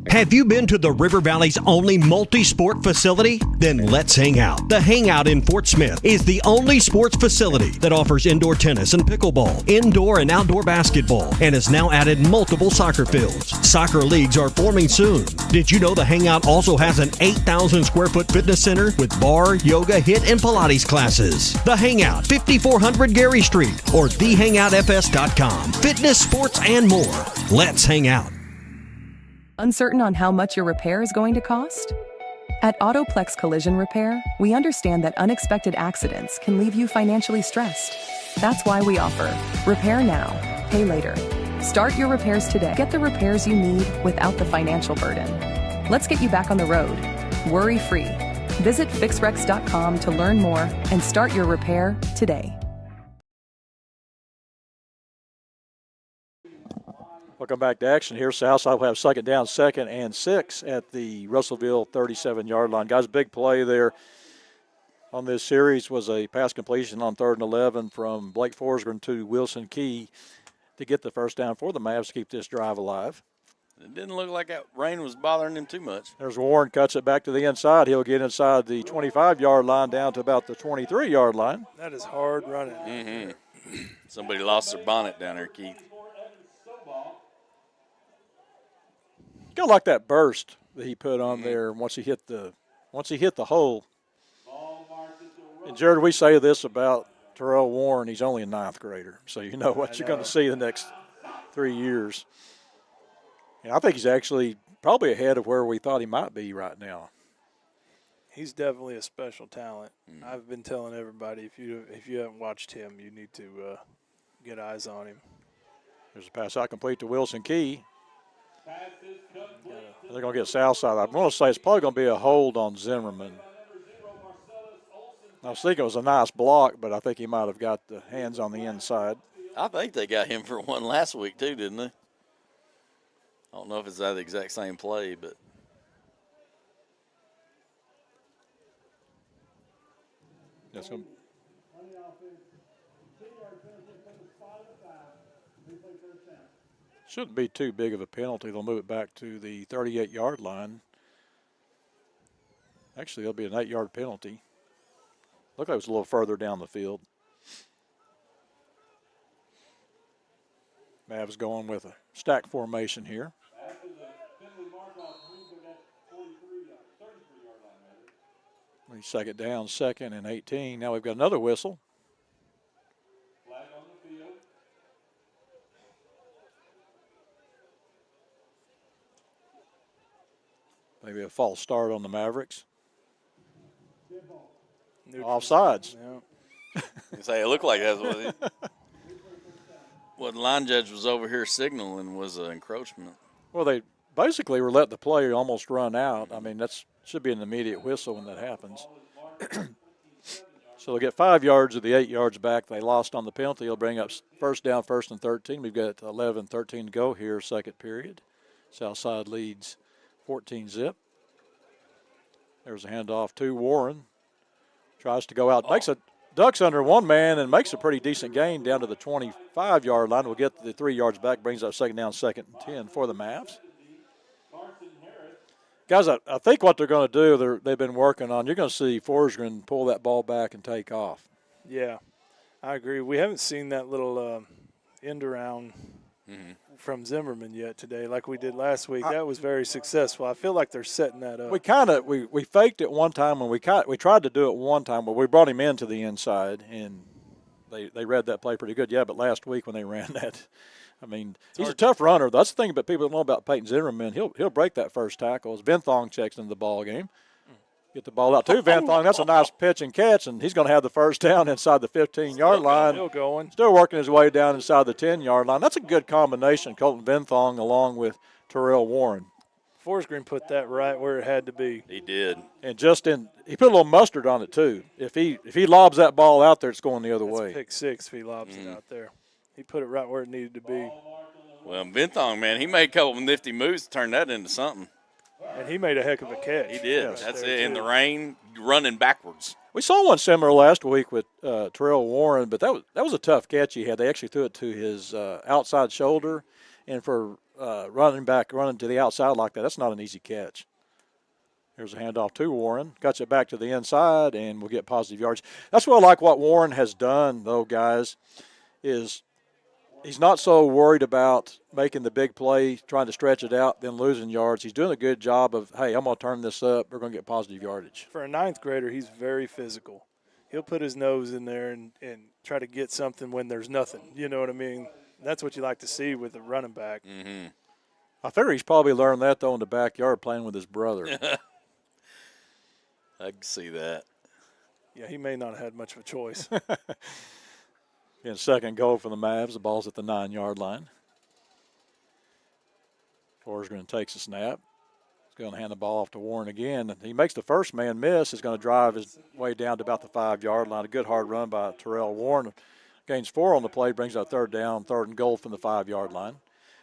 Have you been to the River Valley's only multi-sport facility? Then let's hang out. The Hangout in Fort Smith is the only sports facility that offers indoor tennis and pickleball, indoor and outdoor basketball, and has now added multiple soccer fields. Soccer leagues are forming soon. Did you know the Hangout also has an 8,000 square foot fitness center with bar, yoga, HIIT, and Pilates classes? The Hangout, 5400 Gary Street, or thehangoutfs.com. Fitness, sports, and more. Let's hang out. Uncertain on how much your repair is going to cost? At Autoplex Collision Repair, we understand that unexpected accidents can leave you financially stressed. That's why we offer Repair Now, Pay Later. Start your repairs today. Get the repairs you need without the financial burden. Let's get you back on the road, worry-free. Visit fixrex.com to learn more and start your repair today. Welcome back to action here. Southside will have second down, 2nd and 6 at the Russellville 37-yard line. Guys, big play there on this series was a pass completion on 3rd and 11 from Blake Forsgren to Wilson Key to get the first down for the Mavs to keep this drive alive. It didn't look like that rain was bothering him too much. There's Warren, cuts it back to the inside. He'll get inside the 25-yard line down to about the 23-yard line. That is hard running. Mm-hmm. Somebody lost their bonnet down there, Keith. Kind of like that burst that he put on there once he hit the hole. And Jared, we say this about Terrell Warren, he's only a 9th grader, so you know what you're going to see the next 3 years. And I think he's actually probably ahead of where we thought he might be right now. He's definitely a special talent. I've been telling everybody, if you haven't watched him, you need to get eyes on him. There's a pass out complete to Wilson Key. They're going to get Southside. I'm going to say it's probably going to be a hold on Zimmerman. I was thinking it was a nice block, but I think he might have got the hands on the inside. I think they got him for one last week too, didn't they? I don't know if it's that exact same play, but. That's him. Shouldn't be too big of a penalty. They'll move it back to the 38-yard line. Actually, it'll be an 8-yard penalty. Looked like it was a little further down the field. Mavs going with a stack formation here. 2nd down, 2nd and 18. Now we've got another whistle. Maybe a false start on the Mavericks. Offsides. Yeah. Say it looked like that's what the line judge was over here signaling was an encroachment. Well, they basically were letting the player almost run out. I mean, that should be an immediate whistle when that happens. So they'll get 5 yards of the 8 yards back. They lost on the penalty. He'll bring up first down, 1st and 13. We've got 11-13 to go here, 2nd period. Southside leads 14-zip. There's a handoff to Warren. Tries to go out, ducks under one man and makes a pretty decent gain down to the 25-yard line. We'll get the 3 yards back, brings up 2nd down, 2nd and 10 for the Mavs. Guys, I think what they're going to do, they've been working on, you're going to see Forsgren pull that ball back and take off. Yeah, I agree. We haven't seen that little end around from Zimmerman yet today like we did last week. That was very successful. I feel like they're setting that up. We we faked it one time, and we tried to do it one time, but we brought him into the inside, and they read that play pretty good. Yeah, but last week when they ran that, I mean, he's a tough runner. That's the thing about people don't know about Peyton Zimmerman. He'll break that first tackle. As Venthong checks into the ball game. Get the ball out to Venthong. That's a nice pitch and catch, and he's going to have the first down inside the 15-yard line. Still going. Still working his way down inside the 10-yard line. That's a good combination, Colton Venthong along with Terrell Warren. Forsgren put that right where it had to be. He did. And he put a little mustard on it, too. If he lobs that ball out there, it's going the other way. Pick 6 if he lobs it out there. He put it right where it needed to be. Well, Venthong, man, he made a couple of nifty moves to turn that into something. And he made a heck of a catch. He did. Yes, That's it. In the rain, running backwards. We saw one similar last week with Terrell Warren, but that was a tough catch he had. They actually threw it to his outside shoulder, and for running to the outside like that, that's not an easy catch. Here's a handoff to Warren. Cuts it back to the inside, and we'll get positive yards. That's what I like what Warren has done, though, guys, is he's not so worried about making the big play, trying to stretch it out, then losing yards. He's doing a good job of, hey, I'm going to turn this up. We're going to get positive yardage. For a 9th grader, he's very physical. He'll put his nose in there and try to get something when there's nothing. You know what I mean? That's what you like to see with a running back. Mm-hmm. I figure he's probably learned that, though, in the backyard playing with his brother. I can see that. Yeah, he may not have had much of a choice. Again, 2nd goal for the Mavs. The ball's at the 9-yard line. Forsgren takes a snap. He's going to hand the ball off to Warren again. He makes the first man miss. He's going to drive his way down to about the 5-yard line. A good hard run by Terrell Warren. Gains 4 on the play, brings out 3rd down, 3rd and goal from the 5-yard line.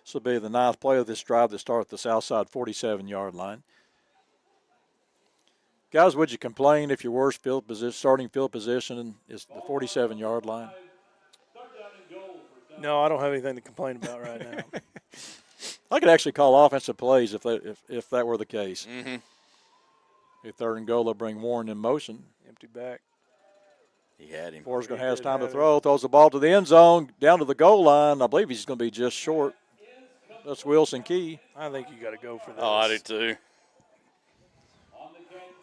This will be the 9th play of this drive that starts at the south side 47-yard line. Guys, would you complain if your worst starting field position is the 47-yard line? No, I don't have anything to complain about right now. I could actually call offensive plays if that were the case. Mm-hmm. A 3rd and goal, they'll bring Warren in motion. Empty back. He had him. Forrest going to have time to throw. Throws the ball to the end zone, down to the goal line. I believe he's going to be just short. That's Wilson Key. I think you got to go for this. Oh, I do too.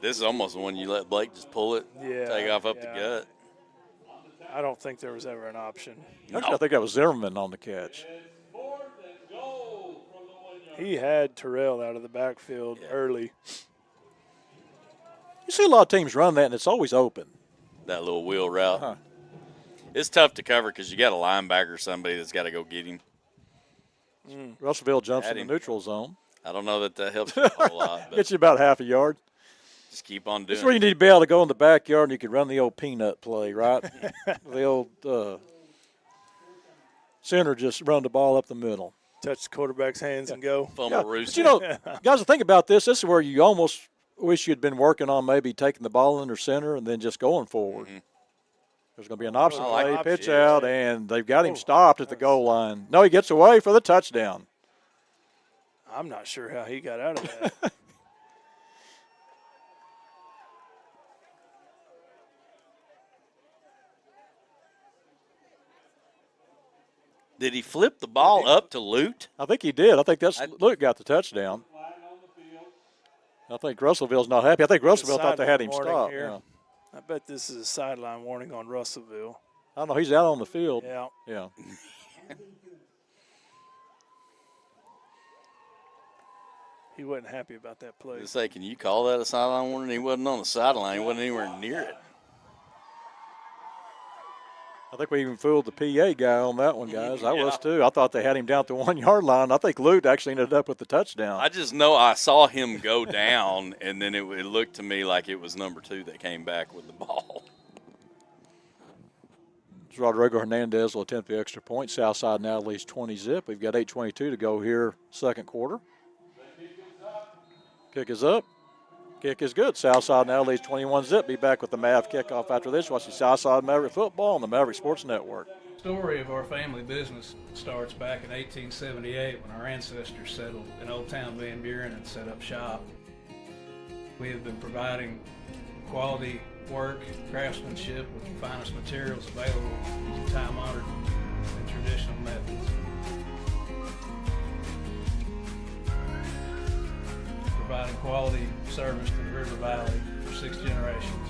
This is almost the one you let Blake just pull it, take off up the gut. I don't think there was ever an option. Actually, I think that was Zimmerman on the catch. He had Terrell out of the backfield early. You see a lot of teams run that, and it's always open. That little wheel route. It's tough to cover because you got a linebacker or somebody that's got to go get him. Russellville jumps in the neutral zone. I don't know that helps you a whole lot. But gets you about half a yard. Just keep on doing it. This is where you need to be able to go in the backyard and you can run the old peanut play, right? The old center just run the ball up the middle. Touch the quarterback's hands and go. Fumble rooster. But, guys, the thing about this is where you almost wish you'd been working on maybe taking the ball under center and then just going forward. Mm-hmm. There's going to be an option play, pitch out, and they've got him stopped at the goal line. No, he gets away for the touchdown. I'm not sure how he got out of that. Did he flip the ball up to Lute? I think he did. I think Luke got the touchdown. I think Russellville's not happy. I think Russellville thought they had him stopped. Yeah. I bet this is a sideline warning on Russellville. I don't know. He's out on the field. Yeah. He wasn't happy about that play. Just say, can you call that a sideline warning? He wasn't on the sideline. He wasn't anywhere near it. I think we even fooled the PA guy on that one, guys. I was too. I thought they had him down at the 1 yard line. I think Lute actually ended up with the touchdown. I just know I saw him go down, and then it looked to me like it was number 2 that came back with the ball. Rodrigo Hernandez will attempt the extra point. Southside now leads 20-zip. We've got 8:22 to go here, second quarter. Kick is up. Kick is good. Southside now leads 21-zip. Be back with the Mav kickoff after this. Watch the Southside Maverick football on the Maverick Sports Network. The story of our family business starts back in 1878 when our ancestors settled in Old Town Van Buren and set up shop. We have been providing quality work, craftsmanship with the finest materials available using time-honored and traditional methods. Providing quality service to the River Valley for 6 generations.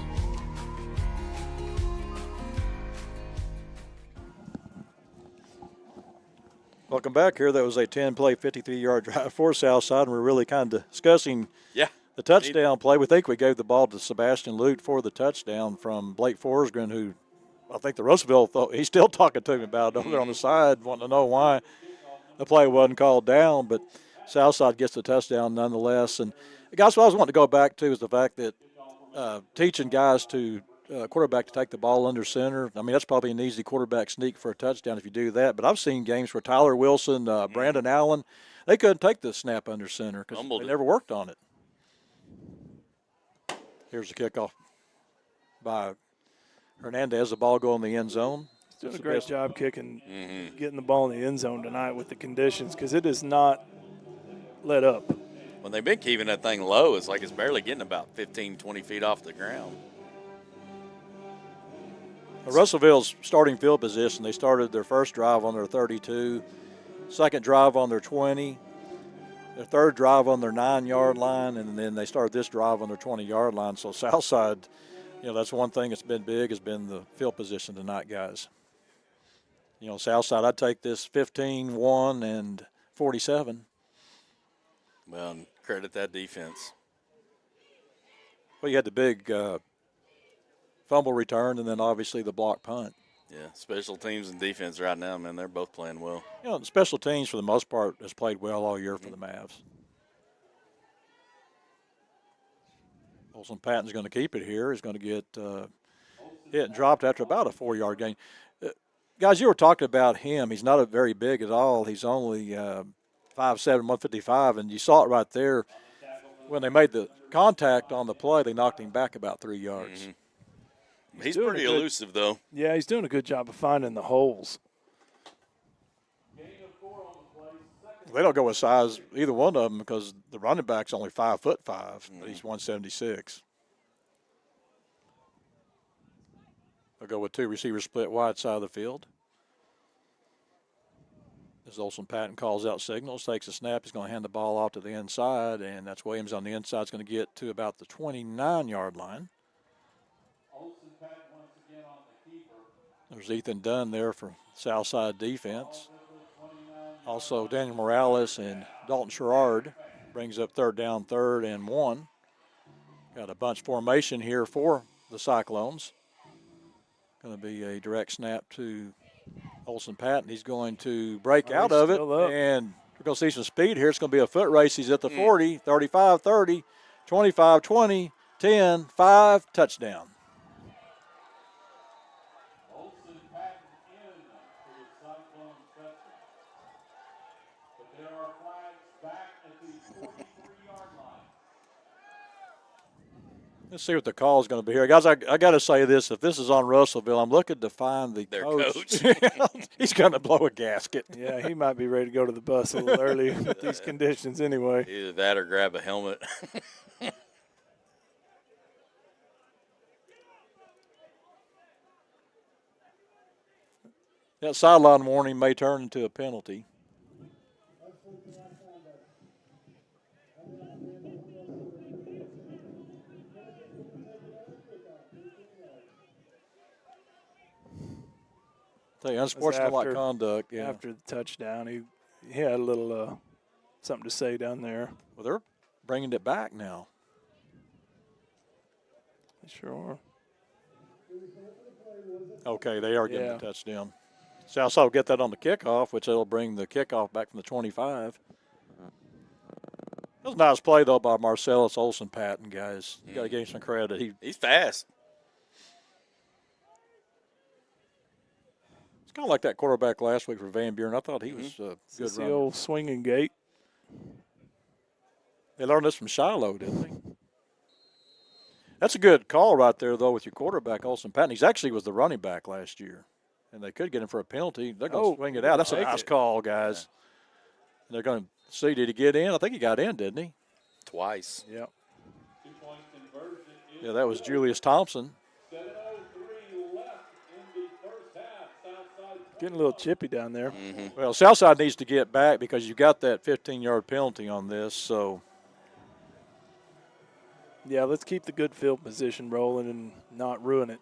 Welcome back here. That was a 10-play, 53-yard drive for Southside, and we're really kind of discussing the touchdown play. We think we gave the ball to Sebastian Lute for the touchdown from Blake Forsgren, who I think the Russellville thought he's still talking to him about it over there on the side, wanting to know why the play wasn't called down, but Southside gets the touchdown nonetheless. And guys, what I was wanting to go back to is the fact that teaching guys to quarterback to take the ball under center. I mean, that's probably an easy quarterback sneak for a touchdown if you do that. But I've seen games where Tyler Wilson, Brandon Allen, they couldn't take the snap under center because they never worked on it. Here's the kickoff by Hernandez. The ball go in the end zone. He's doing a great job kicking, getting the ball in the end zone tonight with the conditions because it is not let up. When they've been keeping that thing low, it's like it's barely getting about 15, 20 feet off the ground. Russellville's starting field position, they started their first drive on their 32, second drive on their 20, their third drive on their 9-yard line, and then they started this drive on their 20-yard line. So Southside, that's one thing that's been big has been the field position tonight, guys. Southside, I'd take this 15, 1, and 47. Well, credit that defense. Well, you had the big fumble return and then obviously the block punt. Yeah, special teams and defense right now, man, they're both playing well. The special teams for the most part has played well all year for the Mavs. Olson Patton's going to keep it here. He's going to get hit and dropped after about a 4-yard gain. Guys, you were talking about him. He's not very big at all. He's only 5'7", 155, and you saw it right there. When they made the contact on the play, they knocked him back about 3 yards. Mm-hmm. He's pretty elusive, though. Yeah, he's doing a good job of finding the holes. They don't go with size, either one of them, because the running back's only 5'5", but he's 176. They'll go with 2 receivers split wide side of the field. As Olson Patton calls out signals, takes a snap, he's going to hand the ball off to the inside, and that's Williams on the inside. Is going to get to about the 29-yard line. There's Ethan Dunn there for Southside defense. Also, Daniel Morales and Dalton Sherrard brings up 3rd down, 3rd and 1. Got a bunch formation here for the Cyclones. Going to be a direct snap to Olson Patton. He's going to break out of it, and we're going to see some speed here. It's going to be a foot race. He's at the 40, 35, 30, 25, 20, 10, 5, touchdown. Let's see what the call is going to be here. Guys, I got to say this. If this is on Russellville, I'm looking to find their coach. He's going to blow a gasket. Yeah, he might be ready to go to the bus a little early with these conditions anyway. Either that or grab a helmet. That sideline warning may turn into a penalty. Unsportsmanlike conduct. Yeah. After the touchdown, he had a little something to say down there. Well, they're bringing it back now. They sure are. Okay, they are getting the touchdown. Southside will get that on the kickoff, which it'll bring the kickoff back from the 25. That was a nice play, though, by Marcellus Olson Patton, guys. You got to give him some credit. He's fast. Kind of like that quarterback last week for Van Buren. I thought he was a good runner. The old swinging gate. They learned this from Shiloh, didn't they? That's a good call right there, though, with your quarterback, Olson Patton. He actually was the running back last year, and they could get him for a penalty. They're going to swing it out. That's a nice call, guys. And they're going to see, did he get in? I think he got in, didn't he? Twice. Yep. Yeah, that was Julius Thompson. Getting a little chippy down there. Mm-hmm. Well, Southside needs to get back because you got that 15-yard penalty on this. So, yeah, let's keep the good field position rolling and not ruin it.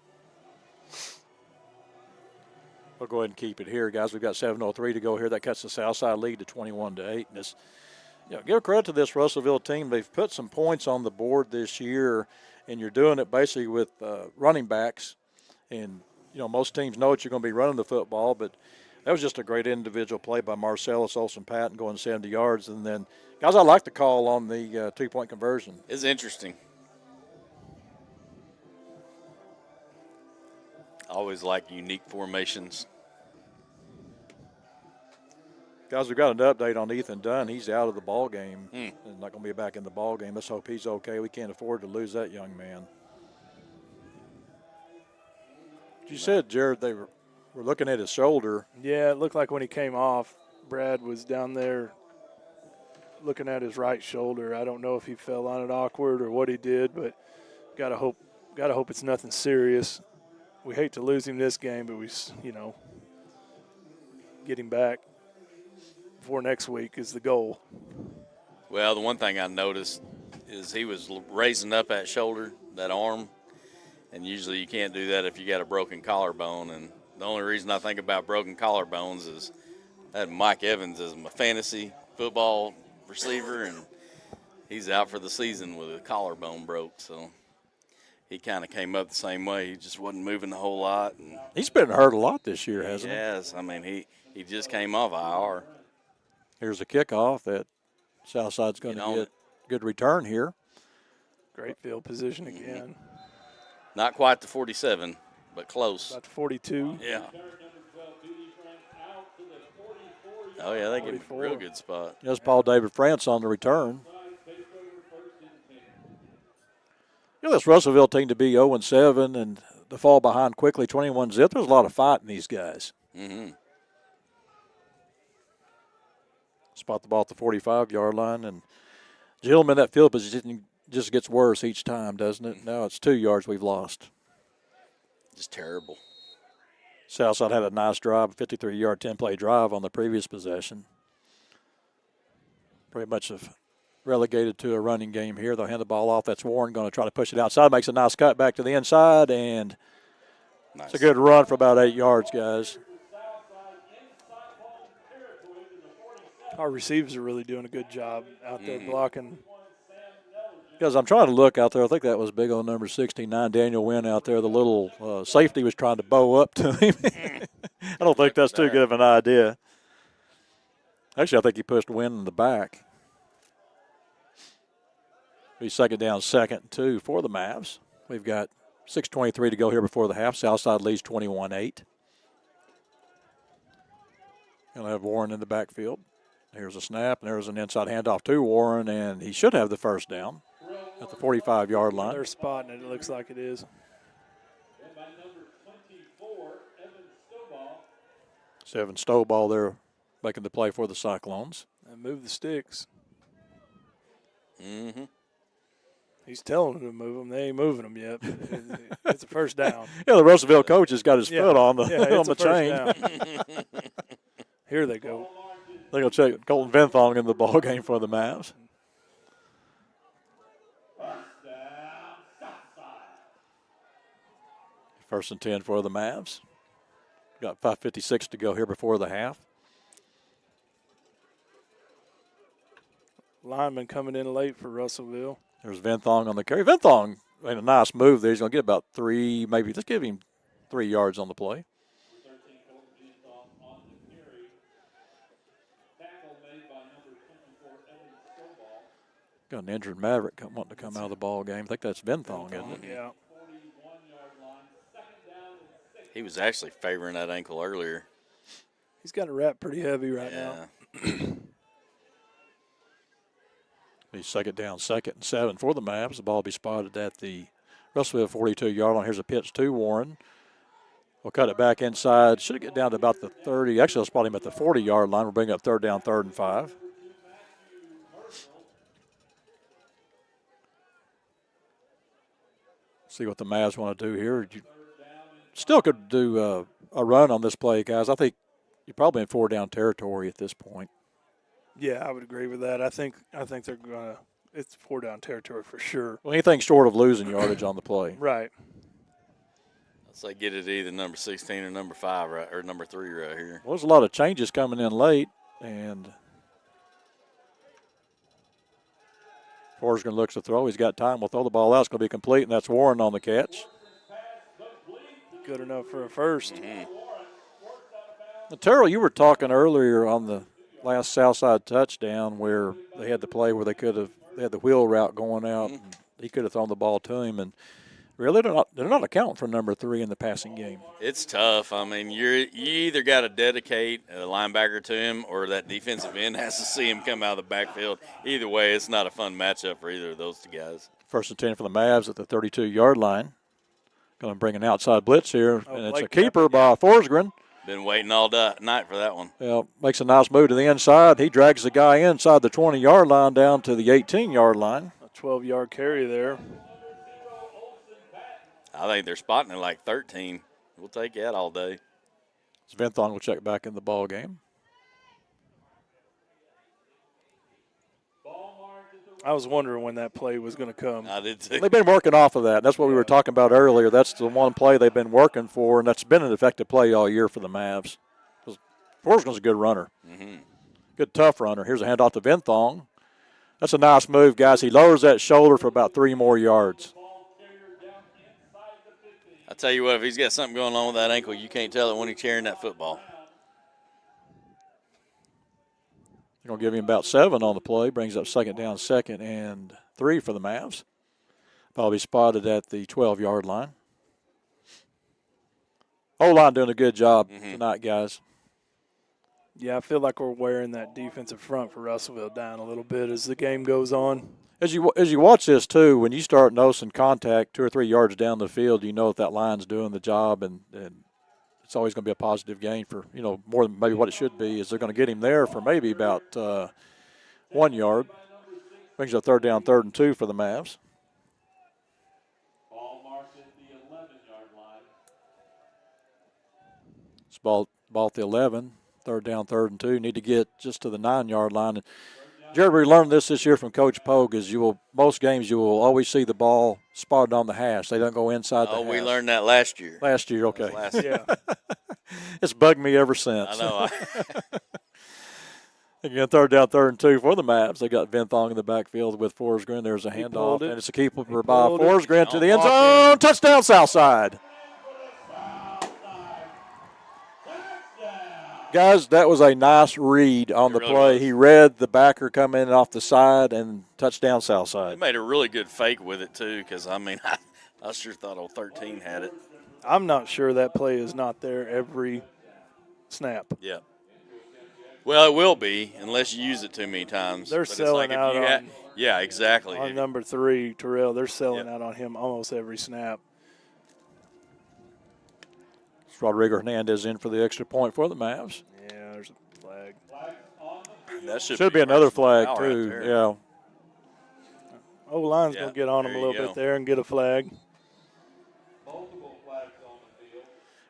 We'll go ahead and keep it here, guys. We've got 7:03 to go here. That cuts the Southside lead to 21-8. And it's, give credit to this Russellville team. They've put some points on the board this year, and you're doing it basically with running backs. And most teams know that you're going to be running the football, but that was just a great individual play by Marcellus Olson Patton going 70 yards. And then, guys, I like the call on the two-point conversion. It's interesting. I always like unique formations. Guys, we've got an update on Ethan Dunn. He's out of the ball game. He's not going to be back in the ball game. Let's hope he's okay. We can't afford to lose that young man. You said, Jared, they were looking at his shoulder. Yeah, it looked like when he came off, Brad was down there looking at his right shoulder. I don't know if he fell on it awkward or what he did, but gotta hope it's nothing serious. We hate to lose him this game, but we get him back before next week is the goal. Well, the one thing I noticed is he was raising up that shoulder, that arm. And usually you can't do that if you got a broken collarbone. And the only reason I think about broken collarbones is that Mike Evans is my fantasy football receiver, and he's out for the season with a collarbone broke. So he kind of came up the same way. He just wasn't moving a whole lot. And he's been hurt a lot this year, hasn't he? Yes. I mean, he just came off IR. Here's a kickoff that Southside's going to get good return here. Great field position again. Not quite the 47, but close. About 42. Yeah. Oh, yeah, they give him a real good spot. There's Paul David France on the return. You know, this Russellville team to be 0-7 and to fall behind quickly, 21-0. There's a lot of fight in these guys. Mm-hmm. Spot the ball at the 45-yard line, and gentlemen, that field position just gets worse each time, doesn't it? Now it's 2 yards we've lost. Just terrible. Southside had a nice drive, a 53-yard, 10-play drive on the previous possession. Pretty much have relegated to a running game here. They'll hand the ball off. That's Warren going to try to push it outside. Makes a nice cut back to the inside, and it's a good run for about 8 yards, guys. Our receivers are really doing a good job out there blocking. Because I'm trying to look out there. I think that was big on number 69, Daniel Wynn out there. The little safety was trying to bow up to him. I don't think that's too good of an idea. Actually, I think he pushed Wynn in the back. Be second down, 2nd and 2 for the Mavs. We've got 6:23 to go here before the half. Southside leads 21-8. Going to have Warren in the backfield. Here's a snap, and there's an inside handoff to Warren, and he should have the first down at the 45-yard line. They're spotting it. It looks like it is. Evan Stovall there making the play for the Cyclones. And move the sticks. Mm-hmm. He's telling them to move them. They ain't moving them yet. It's a first down. Yeah, the Russellville coach has got his foot on the on the chain. Here they go. They're going to check Colton Venthong in the ball game for the Mavs. First and 10 for the Mavs. Got 5:56 to go here before the half. Lineman coming in late for Russellville. There's Venthong on the carry. Venthong made a nice move there. He's going to get about 3, maybe. Let's give him 3 yards on the play. Got an injured Maverick wanting to come out of the ball game. I think that's Venthong, isn't it? Yeah. He was actually favoring that ankle earlier. He's got it wrapped pretty heavy right now. He's second down, 2nd and 7 for the Mavs. The ball will be spotted at the Russellville 42-yard line. Here's a pitch to Warren. We'll cut it back inside. Should get down to about the 30. Actually, I'll spot him at the 40-yard line. We'll bring up 3rd down, 3rd and 5. See what the Mavs want to do here. You still could do a run on this play, guys. I think you're probably in 4-down territory at this point. Yeah, I would agree with that. I think they're gonna. It's 4-down territory for sure. Well, anything short of losing yardage on the play. Right. I'd say get it either number 16 or number 5, right, or number 3 right here. Well, there's a lot of changes coming in late, and Forsgren looks to throw. He's got time. We'll throw the ball out. It's going to be complete, and that's Warren on the catch. Good enough for a first. Now, Terrell, you were talking earlier on the last Southside touchdown where they had the play where they had the wheel route going out, and he could have thrown the ball to him, and really they're not accounting for number 3 in the passing game. It's tough. I mean, you either got to dedicate a linebacker to him or that defensive end has to see him come out of the backfield. Either way, it's not a fun matchup for either of those two guys. 1st and 10 for the Mavs at the 32-yard line. Going to bring an outside blitz here, and it's a keeper by Forsgren. Been waiting all night for that one. Yeah, makes a nice move to the inside. He drags the guy inside the 20-yard line down to the 18-yard line. A 12-yard carry there. I think they're spotting it like 13. We'll take that all day. Venthong will check back in the ball game. I was wondering when that play was going to come. I did too. They've been working off of that. That's what we were talking about earlier. That's the one play they've been working for, and that's been an effective play all year for the Mavs. Forsgren's a good runner. Good tough runner. Here's a handoff to Venthong. That's a nice move, guys. He lowers that shoulder for about 3 more yards. I tell you what, if he's got something going on with that ankle, you can't tell it when he's carrying that football. They're going to give him about 7 on the play. Brings up 2nd down, 2nd and 3 for the Mavs. Ball be spotted at the 12-yard line. O-line doing a good job tonight, guys. Yeah, I feel like we're wearing that defensive front for Russellville down a little bit as the game goes on. As you watch this too, when you start noticing contact 2 or 3 yards down the field, you know that line's doing the job, and it's always going to be a positive gain for, more than maybe what it should be. Is they're going to get him there for maybe about 1 yard. Brings up 3rd down, 3rd and 2 for the Mavs. Ball marked at the 11-yard line. It's ball at the 11, 3rd down, 3rd and 2. Need to get just to the 9-yard line. And Jared, we learned this year from Coach Pogue is most games you will always see the ball spotted on the hash. They don't go inside the hash. We learned that last year. Last year, okay. Yeah. It's bugged me ever since. I know. Again, 3rd down, 3rd and 2 for the Mavs. They got Vinthong in the backfield with Forsgren. There's a handoff, and it's a keeper by Forsgren to the end zone. Touchdown, Southside. Guys, that was a nice read on the play. He read the backer come in off the side and touchdown Southside. He made a really good fake with it, too, because, I sure thought old 13 had it. I'm not sure that play is not there every snap. Yeah. Well, it will be unless you use it too many times. They're selling out on. Yeah, exactly. On number 3, Terrell, they're selling out on him almost every snap. Rodrigo Hernandez in for the extra point for the Mavs. Yeah, there's a flag. That should be another flag, too. Right, yeah. O-line's going to get on him a little bit there and get a flag.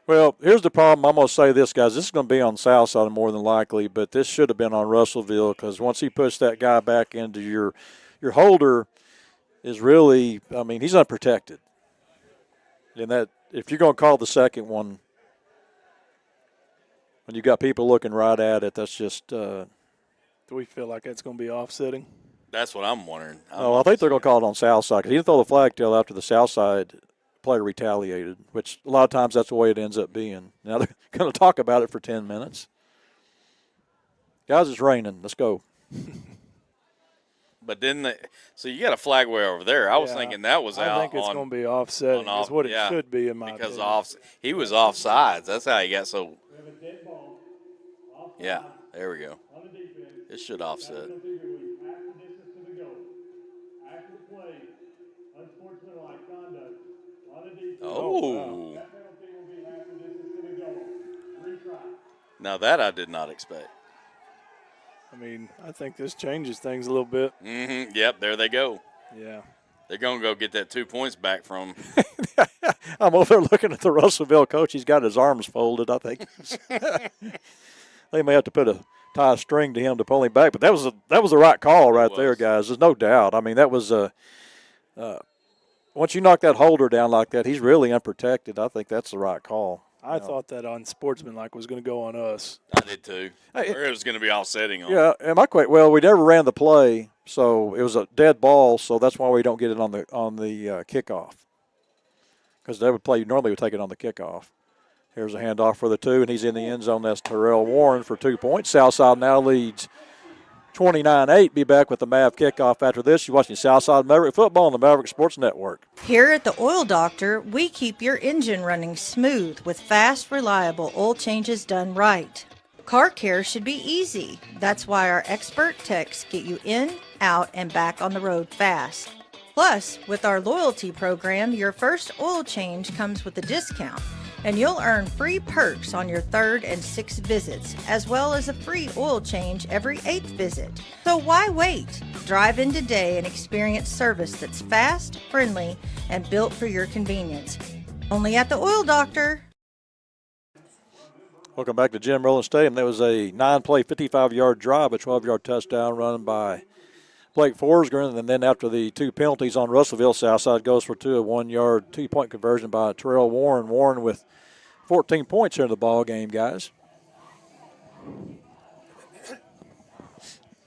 Well, here's the problem. I'm going to say this, guys. This is going to be on Southside more than likely, but this should have been on Russellville because once he pushed that guy back into your holder is really, he's unprotected. And that if you're going to call the second one, when you got people looking right at it, that's just. Do we feel like that's going to be offsetting? That's what I'm wondering. I think they're going to call it on Southside because he didn't throw the flag till after the Southside player retaliated, which a lot of times that's the way it ends up being. Now they're going to talk about it for 10 minutes. Guys, it's raining. Let's go. But then, so you got a flag way over there. I was thinking that was out. I think it's going to be offsetting. Is what it should be in my opinion. Because he was offsides. That's how he got so. Yeah, there we go. It should offset. Oh. Now that I did not expect. I think this changes things a little bit. Mm-hmm. Yep, there they go. Yeah. They're going to go get that 2 points back from. I'm over there looking at the Russellville coach. He's got his arms folded, I think. They may have to tie a string to him to pull him back. But that was the right call right there, guys. There's no doubt. That was once you knock that holder down like that, he's really unprotected. I think that's the right call. I thought that unsportsmanlike was going to go on us. I did too. Or it was going to be offsetting on. Yeah, am I quite well? We never ran the play, so it was a dead ball. So that's why we don't get it on the kickoff, because they would play. You normally would take it on the kickoff. Here's a handoff for the 2, and he's in the end zone. That's Terrell Warren for 2 points. Southside now leads 29-8. Be back with the Mav kickoff after this. You're watching Southside Maverick Football on the Maverick Sports Network. Here at the Oil Doctor, we keep your engine running smooth with fast, reliable oil changes done right. Car care should be easy. That's why our expert techs get you in, out, and back on the road fast. Plus, with our loyalty program, your first oil change comes with a discount, and you'll earn free perks on your 3rd and 6th visits, as well as a free oil change every 8th visit. So why wait? Drive in today and experience service that's fast, friendly, and built for your convenience. Only at the Oil Doctor. Welcome back to Jim Rowland Stadium. There was a 9-play, 55-yard drive, a 12-yard touchdown run by Blake Forsgren, and then after the 2 penalties on Russellville, Southside goes for 2, a 1-yard, 2-point conversion by Terrell Warren. Warren with 14 points here in the ball game, guys.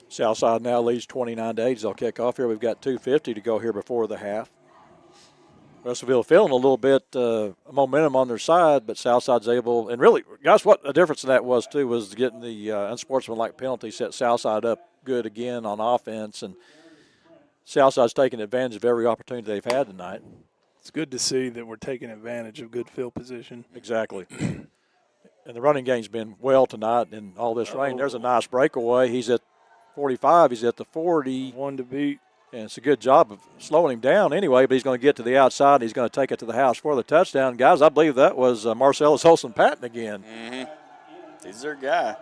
Southside now leads 29-8. They'll kick off here. We've got 2:50 to go here before the half. Russellville feeling a little bit momentum on their side, but Southside's able, and really, guys, what a difference in that was, too, was getting the unsportsmanlike penalty set Southside up good again on offense, and Southside's taking advantage of every opportunity they've had tonight. It's good to see that we're taking advantage of good field position. Exactly. And the running game's been well tonight in all this rain. There's a nice breakaway. He's at 45. He's at the 40. One to beat. And it's a good job of slowing him down anyway, but he's going to get to the outside. He's going to take it to the house for the touchdown. Guys, I believe that was Marcellus Olsen-Patton again. Mm-hmm. He's their guy.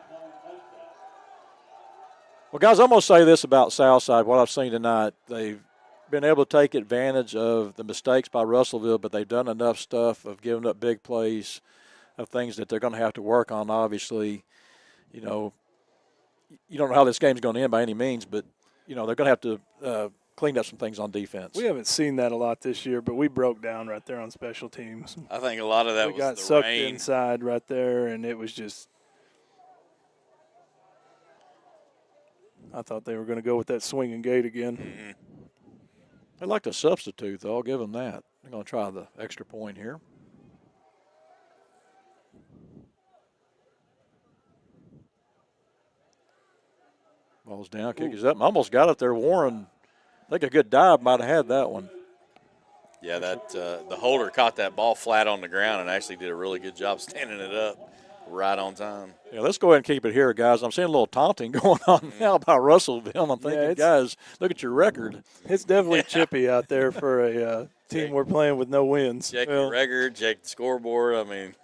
Well, guys, I'm going to say this about Southside, what I've seen tonight. They've been able to take advantage of the mistakes by Russellville, but they've done enough stuff of giving up big plays, of things that they're going to have to work on, obviously. You know, you don't know how this game's going to end by any means, but, you know, they're going to have to clean up some things on defense. We haven't seen that a lot this year, but we broke down right there on special teams. I think a lot of that we was got the sucked rain. inside right there, and it was just – I thought they were going to go with that swinging gate again. Mm-hmm. I'd like to substitute, though. I'll give them that. They're going to try the extra point here. Ball's down, kick is up. Almost got it there. Warren, I think a good dive might have had that one. Yeah, that the holder caught that ball flat on the ground and actually did a really good job standing it up right on time. Yeah, let's go ahead and keep it here, guys. I'm seeing a little taunting going on now about Russellville. I'm thinking, guys, look at your record. It's definitely chippy out there for a team we're playing with no wins. Check your record, check the scoreboard. I mean.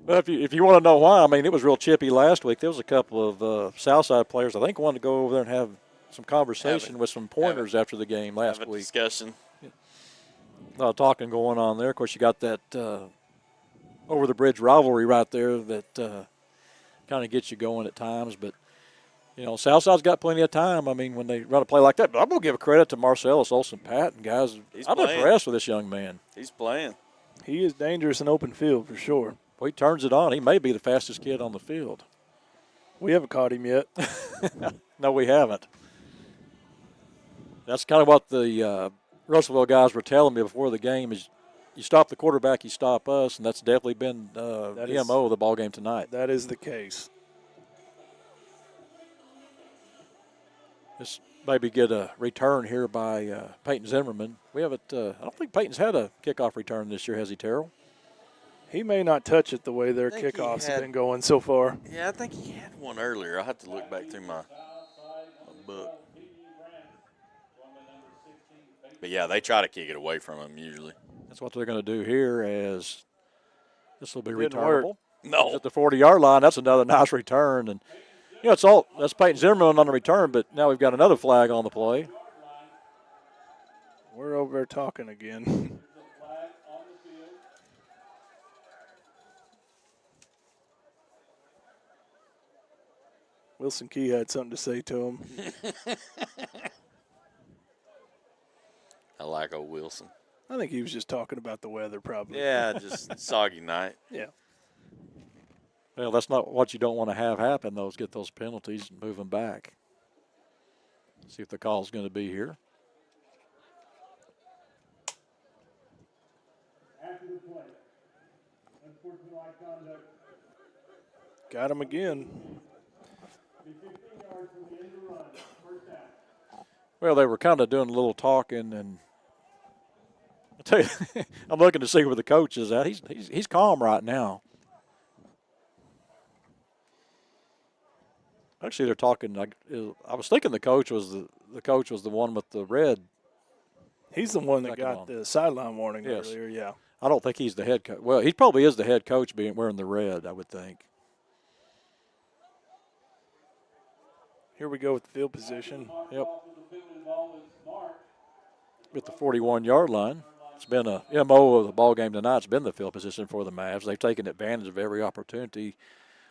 Well, if you want to know why, I mean, it was real chippy last week. There was a couple of Southside players, I think, wanted to go over there and have some conversation with some pointers after the game last week. Discussion. A lot of talking going on there. Of course, you got that over-the-bridge rivalry right there that kind of gets you going at times. But, you know, Southside's got plenty of time. I mean, when they run a play like that. But I'm going to give credit to Marcellus Olsen-Patton, guys. I'm impressed with this young man. He's playing. He is dangerous in open field for sure. Well, he turns it on. He may be the fastest kid on the field. We haven't caught him yet. No, we haven't. That's kind of what the Russellville guys were telling me before the game is you stop the quarterback, you stop us, and that's definitely been the MO of the ball game tonight. That is the case. This maybe get a return here by Peyton Zimmerman. We haven't. I don't think Peyton's had a kickoff return this year, has he, Terrell? He may not touch it the way their kickoffs have been going so far. Yeah, I think he had one earlier. I'll have to look back through my book. But, yeah, they try to kick it away from him usually. That's what they're going to do here as this will be Didn't returnable. work. No. He's at the 40-yard line. That's another nice return. And, you know, that's Peyton Zimmerman on the return, but now we've got another flag on the play. We're over there talking again. Wilson Key had something to say to him. I like old Wilson. I think he was just talking about the weather probably. Yeah, just soggy night. Yeah. Well, that's not what you don't want to have happen, though, is get those penalties and move them back. See if the call's going to be here. After the play, unsportsmanlike conduct. Got him again. 15 yards from the end of the run. First down. Well, they were kind of doing a little talking, and I tell you, I'm looking to see where the coach is at. He's calm right now. Actually, they're talking. I was thinking the coach was the one with the red. He's the one that got the sideline warning earlier. Yeah. I don't think he's the head coach. Well, he probably is the head coach, wearing the red, I would think. Here we go with the field position. Yep. At the 41-yard line. It's been a MO of the ball game tonight. It's been the field position for the Mavs. They've taken advantage of every opportunity.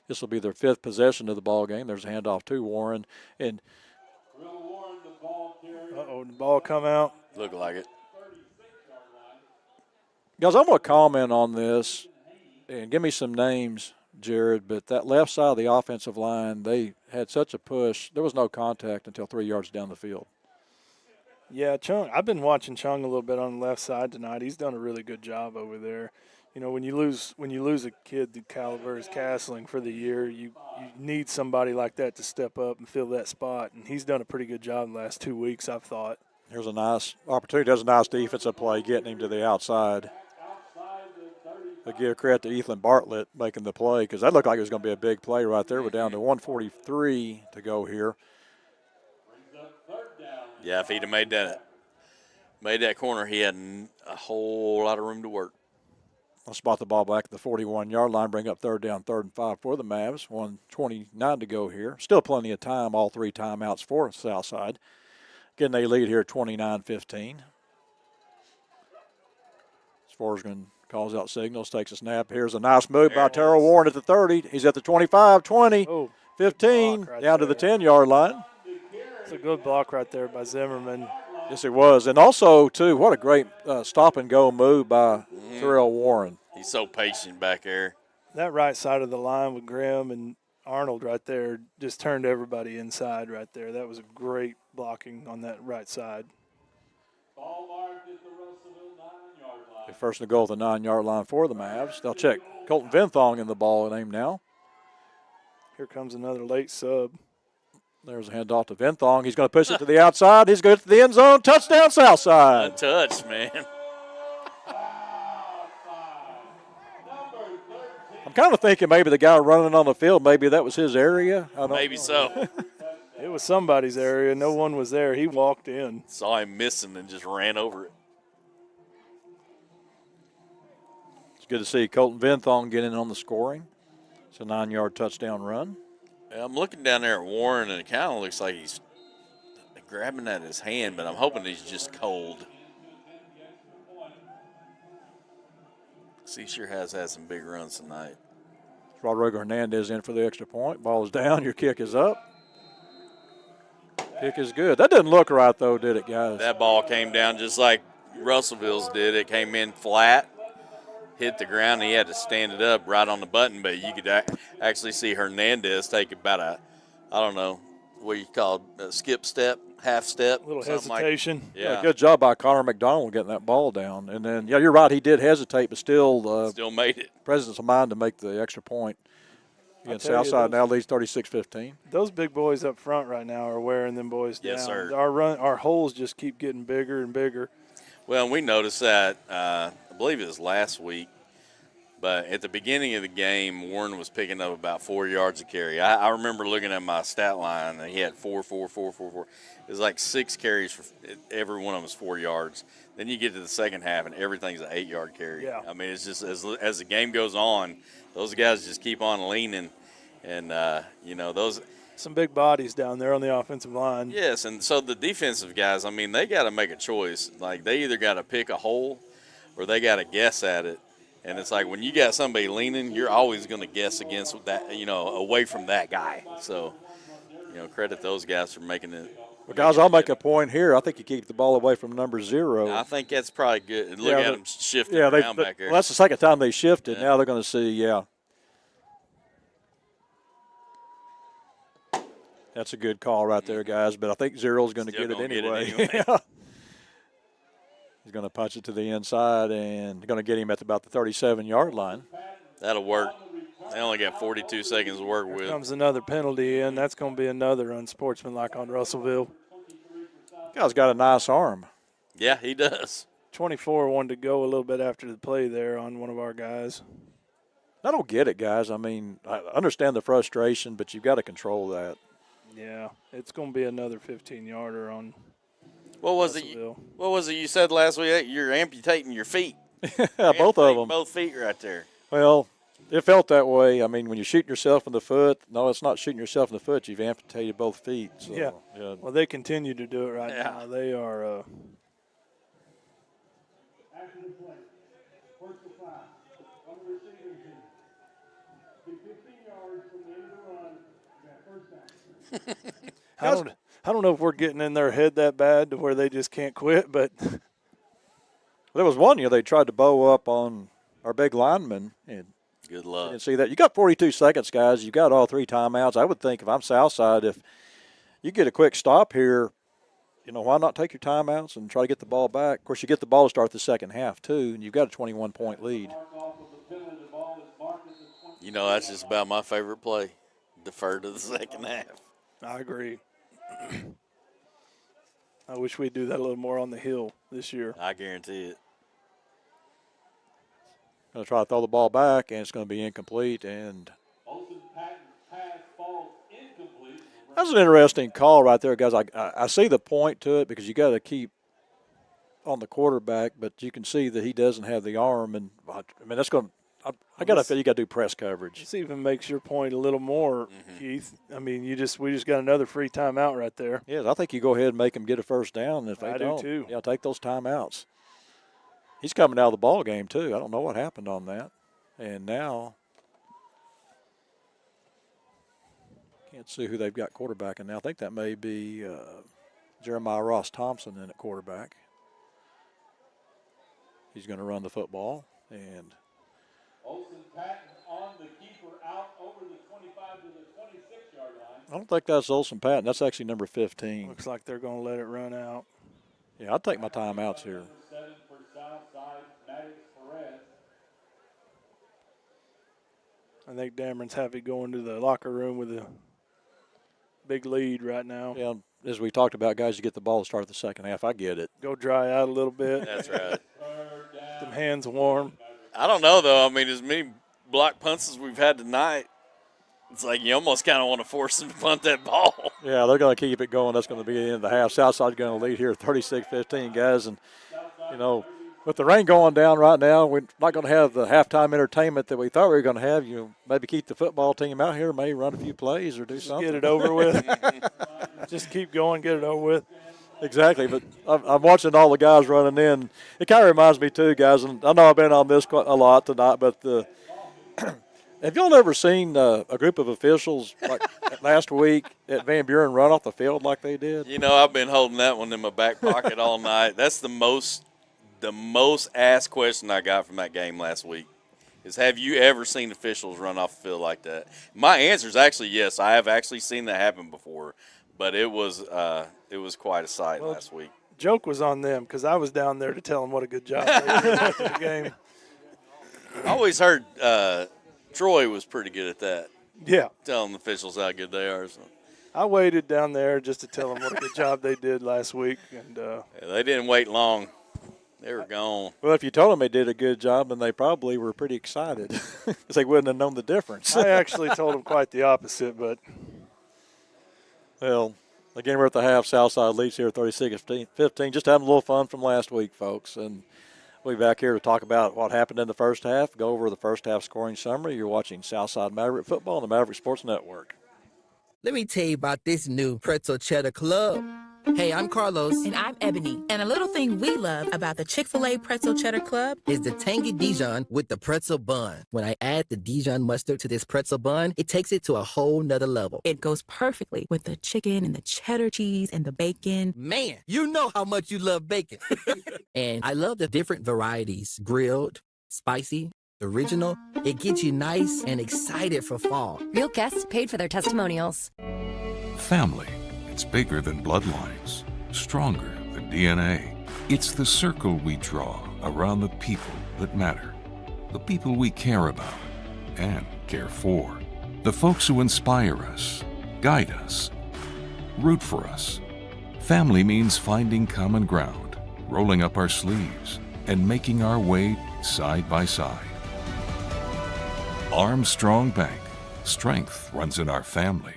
This will be their 5th possession of the ball game. There's a handoff to Warren. And the ball come out. Look like it. Guys, I'm going to comment on this and give me some names, Jared, but that left side of the offensive line, they had such a push. There was no contact until 3 yards down the field. Yeah, Chung. I've been watching Chung a little bit on the left side tonight. He's done a really good job over there. You know, when you lose a kid the caliber as Castling for the year, you need somebody like that to step up and fill that spot. And he's done a pretty good job the last 2 weeks, I've thought. There's a nice opportunity. There's a nice defensive play getting him to the outside. I give credit to Ethan Bartlett making the play because that looked like it was going to be a big play right there. We're down to 1:43 to go here. Yeah, if he'd have made that corner, he had a whole lot of room to work. I'll spot the ball back at the 41-yard line, bring up third down, 3rd and 5 for the Mavs. 1:29 to go here. Still plenty of time, all 3 timeouts for Southside. Again, they lead here 29-15. Forsgren calls out signals, takes a snap. Here's a nice move by Terrell Warren at the 30. He's at the 25, 20, 15, down to the 10-yard line. It's a good block right there by Zimmerman. Yes, it was. And also, too, what a great stop-and-go move by Terrell Warren. He's so patient back there. That right side of the line with Graham and Arnold right there just turned everybody inside right there. That was a great blocking on that right side. Ball marked at the Russellville 9-yard line. First and goal at the 9-yard line for the Mavs. They'll check Colton Vinthong in the ball aim now. Here comes another late sub. There's a handoff to Vinthong. He's going to push it to the outside. He's going to the end zone. Touchdown, Southside. Untouched, man. I'm kind of thinking maybe the guy running on the field, maybe that was his area. I don't Maybe know. so. It was somebody's area. No one was there. He walked in. Saw him missing and just ran over it. It's good to see Colton Vinthong get in on the scoring. It's a 9-yard touchdown run. I'm looking down there at Warren, and it kind of looks like he's grabbing at his hand, but I'm hoping he's just cold. He sure has had some big runs tonight. Rodrigo Hernandez in for the extra point. Ball is down. Your kick is up. Kick is good. That didn't look right, though, did it, guys? That ball came down just like Russellville's did. It came in flat, hit the ground, and he had to stand it up right on the button, but you could actually see Hernandez take about I don't know, what you call a skip step, half step. A little something hesitation. Like, yeah. Good job by Connor McDonald getting that ball down. And then, yeah, you're right, he did hesitate, but still made it. Presence of mind to make the extra point. Again, Southside now leads 36-15. Those big boys up front right now are wearing them boys down. Yes, sir. Our holes just keep getting bigger and bigger. Well, we noticed that, I believe it was last week, but at the beginning of the game, Warren was picking up about 4 yards a carry. I remember looking at my stat line, and he had 4. It was like 6 carries for every one of them was 4 yards. Then you get to the second half, and everything's an 8-yard carry. Yeah. I mean, it's just as the game goes on, those guys just keep on leaning, and those. Some big bodies down there on the offensive line. Yes, and so the defensive guys, I mean, they got to make a choice. Like, they either got to pick a hole or they got to guess at it. And it's like when you got somebody leaning, you're always going to guess against that, away from that guy. So, credit those guys for making it. Well, guys, I'll make a point here. I think you keep the ball away from number 0. I think that's probably good. Look at them shifting around back there. Well, that's the second time they shifted. Yeah. Now they're going to see, That's a good call right there, guys. But I think 0's going to get it anyway. He's going to punch it to the inside and going to get him at about the 37-yard line. That'll work. They only got 42 seconds to work with. Here comes another penalty in. That's going to be another unsportsmanlike on Russellville. Guy's got a nice arm. Yeah, he does. 24 wanted to go a little bit after the play there on one of our guys. I don't get it, guys. I mean, I understand the frustration, but you've got to control that. Yeah, it's going to be another 15-yarder on What was it you said last week? You're amputating your feet. Yeah, both of them. Both feet right there. Well, it felt that way. I mean, when you're shooting yourself in the foot, no, it's not shooting yourself in the foot. You've amputated both feet. So, yeah. Well, they continue to do it right now. They are After the play, first and 5, on the receiving team. Get 15 yards from the end of the run, you got first down. I don't know if we're getting in their head that bad to where they just can't quit, but there was one year they tried to bow up on our big lineman. And good luck. You didn't see that. You got 42 seconds, guys. You got all 3 timeouts. I would think if I'm Southside, if you get a quick stop here, why not take your timeouts and try to get the ball back? Of course, you get the ball to start the second half, too, and you've got a 21-point lead. That's just about my favorite play. Defer to the second half. I agree. I wish we'd do that a little more on the hill this year. I guarantee it. Going to try to throw the ball back, and it's going to be incomplete. And that's an interesting call right there, guys. I see the point to it because you got to keep on the quarterback, but you can see that he doesn't have the arm. And I mean, that's going to. I got to feel you got to do press coverage. This even makes your point a little more, Keith. I mean, we just got another free timeout right there. Yeah, I think you go ahead and make them get a first down. If they I don't, do too. Yeah, take those timeouts. He's coming out of the ball game too. I don't know what happened on that, and now can't see who they've got quarterbacking now. I think that may be Jeremiah Ross Thompson in at quarterback. He's going to run the football and. Olsen Patton on the keeper out over the 25 to the 26-yard line. I don't think that's Olsen Patton. That's actually number 15. Looks like they're going to let it run out. Yeah, I'd take my timeouts here. 7 for Southside, Maddox Perez. I think Dameron's happy going to the locker room with a big lead right now. Yeah, as we talked about, guys, you get the ball to start the second half. I get it. Go dry out a little bit. That's right. Get them hands warm. I don't know, though. I mean, as many block punts as we've had tonight, it's like you almost kind of want to force them to punt that ball. Yeah, they're going to keep it going. That's going to be the end of the half. Southside's going to lead here 36-15, guys. And, you know, with the rain going down right now, we're not going to have the halftime entertainment that we thought we were going to have. You maybe keep the football team out here, maybe run a few plays or do something. Get it over with. Just keep going, get it over with. Exactly, but I'm watching all the guys running in. It kind of reminds me, too, guys, and I know I've been on this quite a lot tonight, but have y'all ever seen a group of officials like last week at Van Buren run off the field like they did? You know, I've been holding that one in my back pocket all night. That's the most asked question I got from that game last week is, have you ever seen officials run off the field like that? My answer is actually yes. I have actually seen that happen before, but it was quite a sight last week. Joke was on them because I was down there to tell them what a good job they did after the game. I always heard Troy was pretty good at that. Yeah. Telling the officials how good they are. So. I waited down there just to tell them what a good job they did last week. And they didn't wait long. They were gone. Well, if you told them they did a good job, then they probably were pretty excited because they wouldn't have known the difference. I actually told them quite the opposite, but. Well, again, we're at the half. Southside leads here 36-15. Just having a little fun from last week, folks. And we'll be back here to talk about what happened in the first half, go over the first half scoring summary. You're watching Southside Maverick Football on the Maverick Sports Network. Let me tell you about this new pretzel cheddar club. Hey, I'm Carlos. And I'm Ebony. And a little thing we love about the Chick-fil-A Pretzel Cheddar Club is the tangy Dijon with the pretzel bun. When I add the Dijon mustard to this pretzel bun, it takes it to a whole nother level. It goes perfectly with the chicken and the cheddar cheese and the bacon. Man, you know how much you love bacon. And I love the different varieties. Grilled, spicy, original. It gets you nice and excited for fall. Real guests paid for their testimonials. Family. It's bigger than bloodlines, stronger than DNA. It's the circle we draw around the people that matter, the people we care about and care for, the folks who inspire us, guide us, root for us. Family means finding common ground, rolling up our sleeves, and making our way side by side. Armstrong Bank. Strength runs in our family.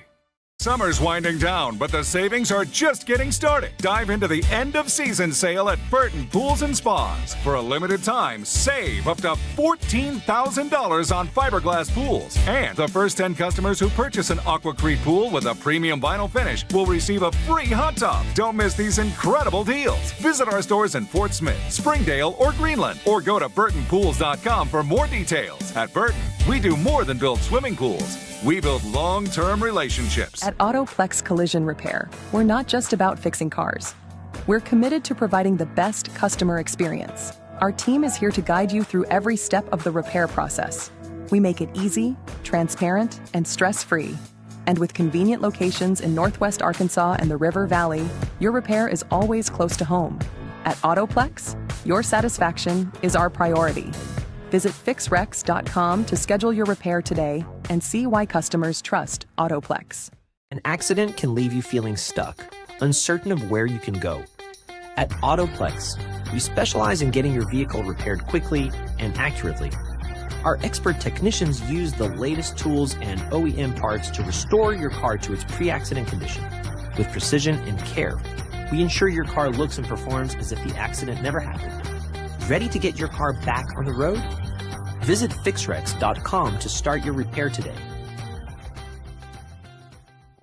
Summer's winding down, but the savings are just getting started. Dive into the end-of-season sale at Burton Pools and Spas. For a limited time, save up to $14,000 on fiberglass pools. And the first 10 customers who purchase an Aquacrete pool with a premium vinyl finish will receive a free hot tub. Don't miss these incredible deals. Visit our stores in Fort Smith, Springdale, or Greenland, or go to BurtonPools.com for more details. At Burton, we do more than build swimming pools. We build long-term relationships. At Autoplex Collision Repair, we're not just about fixing cars. We're committed to providing the best customer experience. Our team is here to guide you through every step of the repair process. We make it easy, transparent, and stress-free. And with convenient locations in Northwest Arkansas and the River Valley, your repair is always close to home. At Autoplex, your satisfaction is our priority. Visit fixrex.com to schedule your repair today and see why customers trust Autoplex. An accident can leave you feeling stuck, uncertain of where you can go. At Autoplex, we specialize in getting your vehicle repaired quickly and accurately. Our expert technicians use the latest tools and OEM parts to restore your car to its pre-accident condition. With precision and care, we ensure your car looks and performs as if the accident never happened. Ready to get your car back on the road? Visit fixrex.com to start your repair today.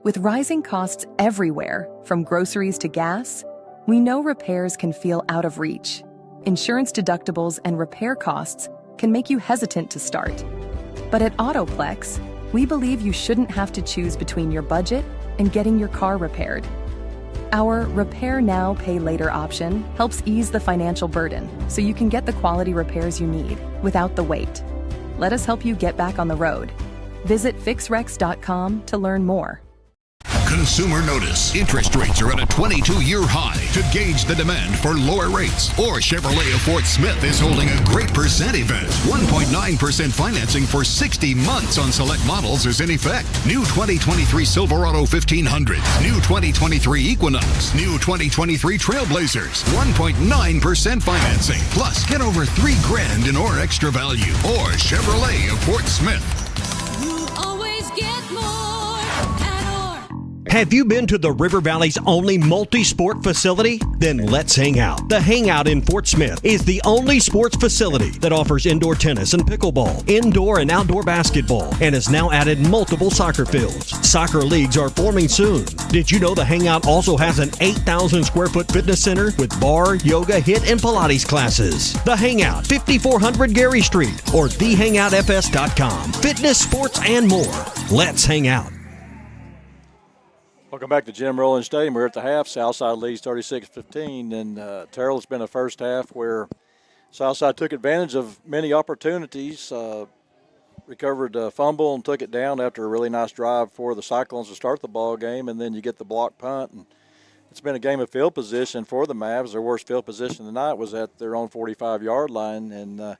With rising costs everywhere, from groceries to gas, we know repairs can feel out of reach. Insurance deductibles and repair costs can make you hesitant to start. But at Autoplex, we believe you shouldn't have to choose between your budget and getting your car repaired. Our Repair Now, Pay Later option helps ease the financial burden so you can get the quality repairs you need without the wait. Let us help you get back on the road. Visit fixrex.com to learn more. Consumer notice. Interest rates are at a 22-year high. To gauge the demand for lower rates, or Chevrolet of Fort Smith is holding a great percent event. 1.9% financing for 60 months on select models is in effect. New 2023 Silverado 1500, new 2023 Equinox, new 2023 Trailblazers. 1.9% financing. Plus, get over $3,000 in or extra value. Or Chevrolet of Fort Smith. You always get more. Have you been to the River Valley's only multi-sport facility? Then let's hang out. The Hangout in Fort Smith is the only sports facility that offers indoor tennis and pickleball, indoor and outdoor basketball, and has now added multiple soccer fields. Soccer leagues are forming soon. Did you know the Hangout also has an 8,000 square foot fitness center with bar, yoga, HIIT, and Pilates classes? The Hangout, 5400 Gary Street, or thehangoutfs.com. Fitness, sports, and more. Let's hang out. Welcome back to Jim Rowland Stadium. We're at the half. Southside leads 36-15. And Terrell, it's been a first half where Southside took advantage of many opportunities, recovered a fumble and took it down after a really nice drive for the Cyclones to start the ball game, and then you get the block punt. And it's been a game of field position for the Mavs. Their worst field position tonight was at their own 45-yard line. And,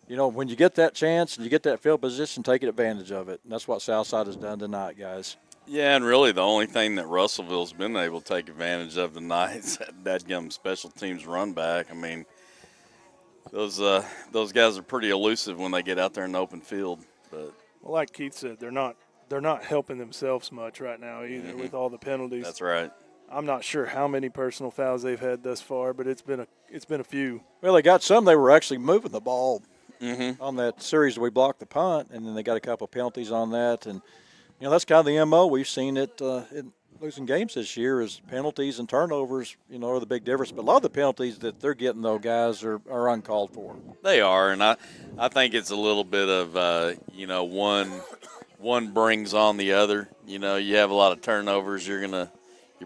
when you get that chance and you get that field position, take advantage of it. And that's what Southside has done tonight, guys. Yeah, and really the only thing that Russellville's been able to take advantage of tonight is that dadgum special teams run back. I mean, those guys are pretty elusive when they get out there in the open field. But well, like Keith said, they're not helping themselves much right now either with all the penalties. That's right. I'm not sure how many personal fouls they've had thus far, but it's been a few. Well, they got some. They were actually moving the ball on that series we blocked the punt, and then they got a couple of penalties on that. And that's kind of the MO. We've seen it in losing games this year is penalties and turnovers, are the big difference. But a lot of the penalties that they're getting, though, guys, are uncalled for. They are, and I think it's a little bit of, one brings on the other. You have a lot of turnovers. You're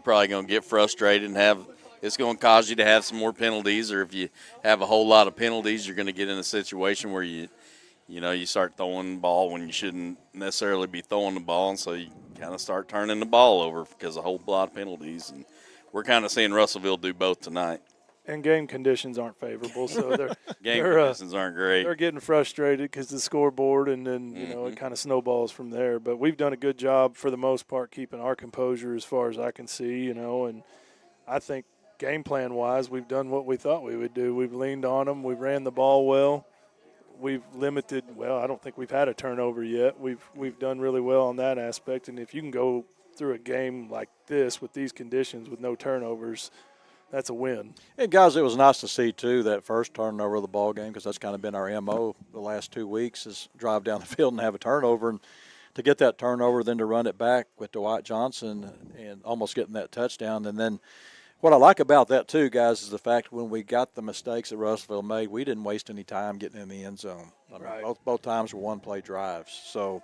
probably going to get frustrated and it's going to cause you to have some more penalties. Or if you have a whole lot of penalties, you're going to get in a situation where you start throwing the ball when you shouldn't necessarily be throwing the ball, and so you kind of start turning the ball over because of a whole lot of penalties. And we're kind of seeing Russellville do both tonight. And game conditions aren't favorable, so conditions aren't great. They're getting frustrated because the scoreboard, and then it kind of snowballs from there. But we've done a good job for the most part keeping our composure as far as I can see, and I think game plan wise we've done what we thought we would do. We've leaned on them. We've ran the ball well. We've limited. Well, I don't think we've had a turnover yet. We've done really well on that aspect. And if you can go through a game like this with these conditions with no turnovers, that's a win. And guys, it was nice to see too that first turnover of the ball game, because that's kind of been our MO the last 2 weeks is drive down the field and have a turnover, and to get that turnover, then to run it back with Dwight Johnson and almost getting that touchdown, and then. What I like about that, too, guys, is the fact when we got the mistakes that Russellville made, we didn't waste any time getting in the end zone. Both times were one-play drives. So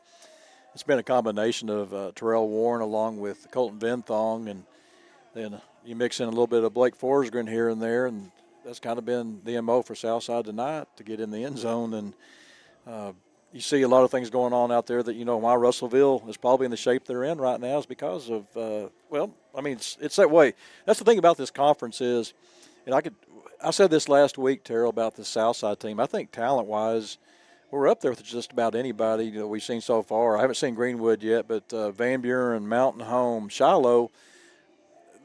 it's been a combination of Terrell Warren along with Colton Vinthong, and then you mix in a little bit of Blake Forsgren here and there, and that's kind of been the MO for Southside tonight, to get in the end zone. And you see a lot of things going on out there that, why Russellville is probably in the shape they're in right now is because of, it's that way. That's the thing about this conference is, and I said this last week, Terrell, about the Southside team. I think talent-wise, we're up there with just about anybody that we've seen so far. I haven't seen Greenwood yet, but Van Buren, Mountain Home, Shiloh,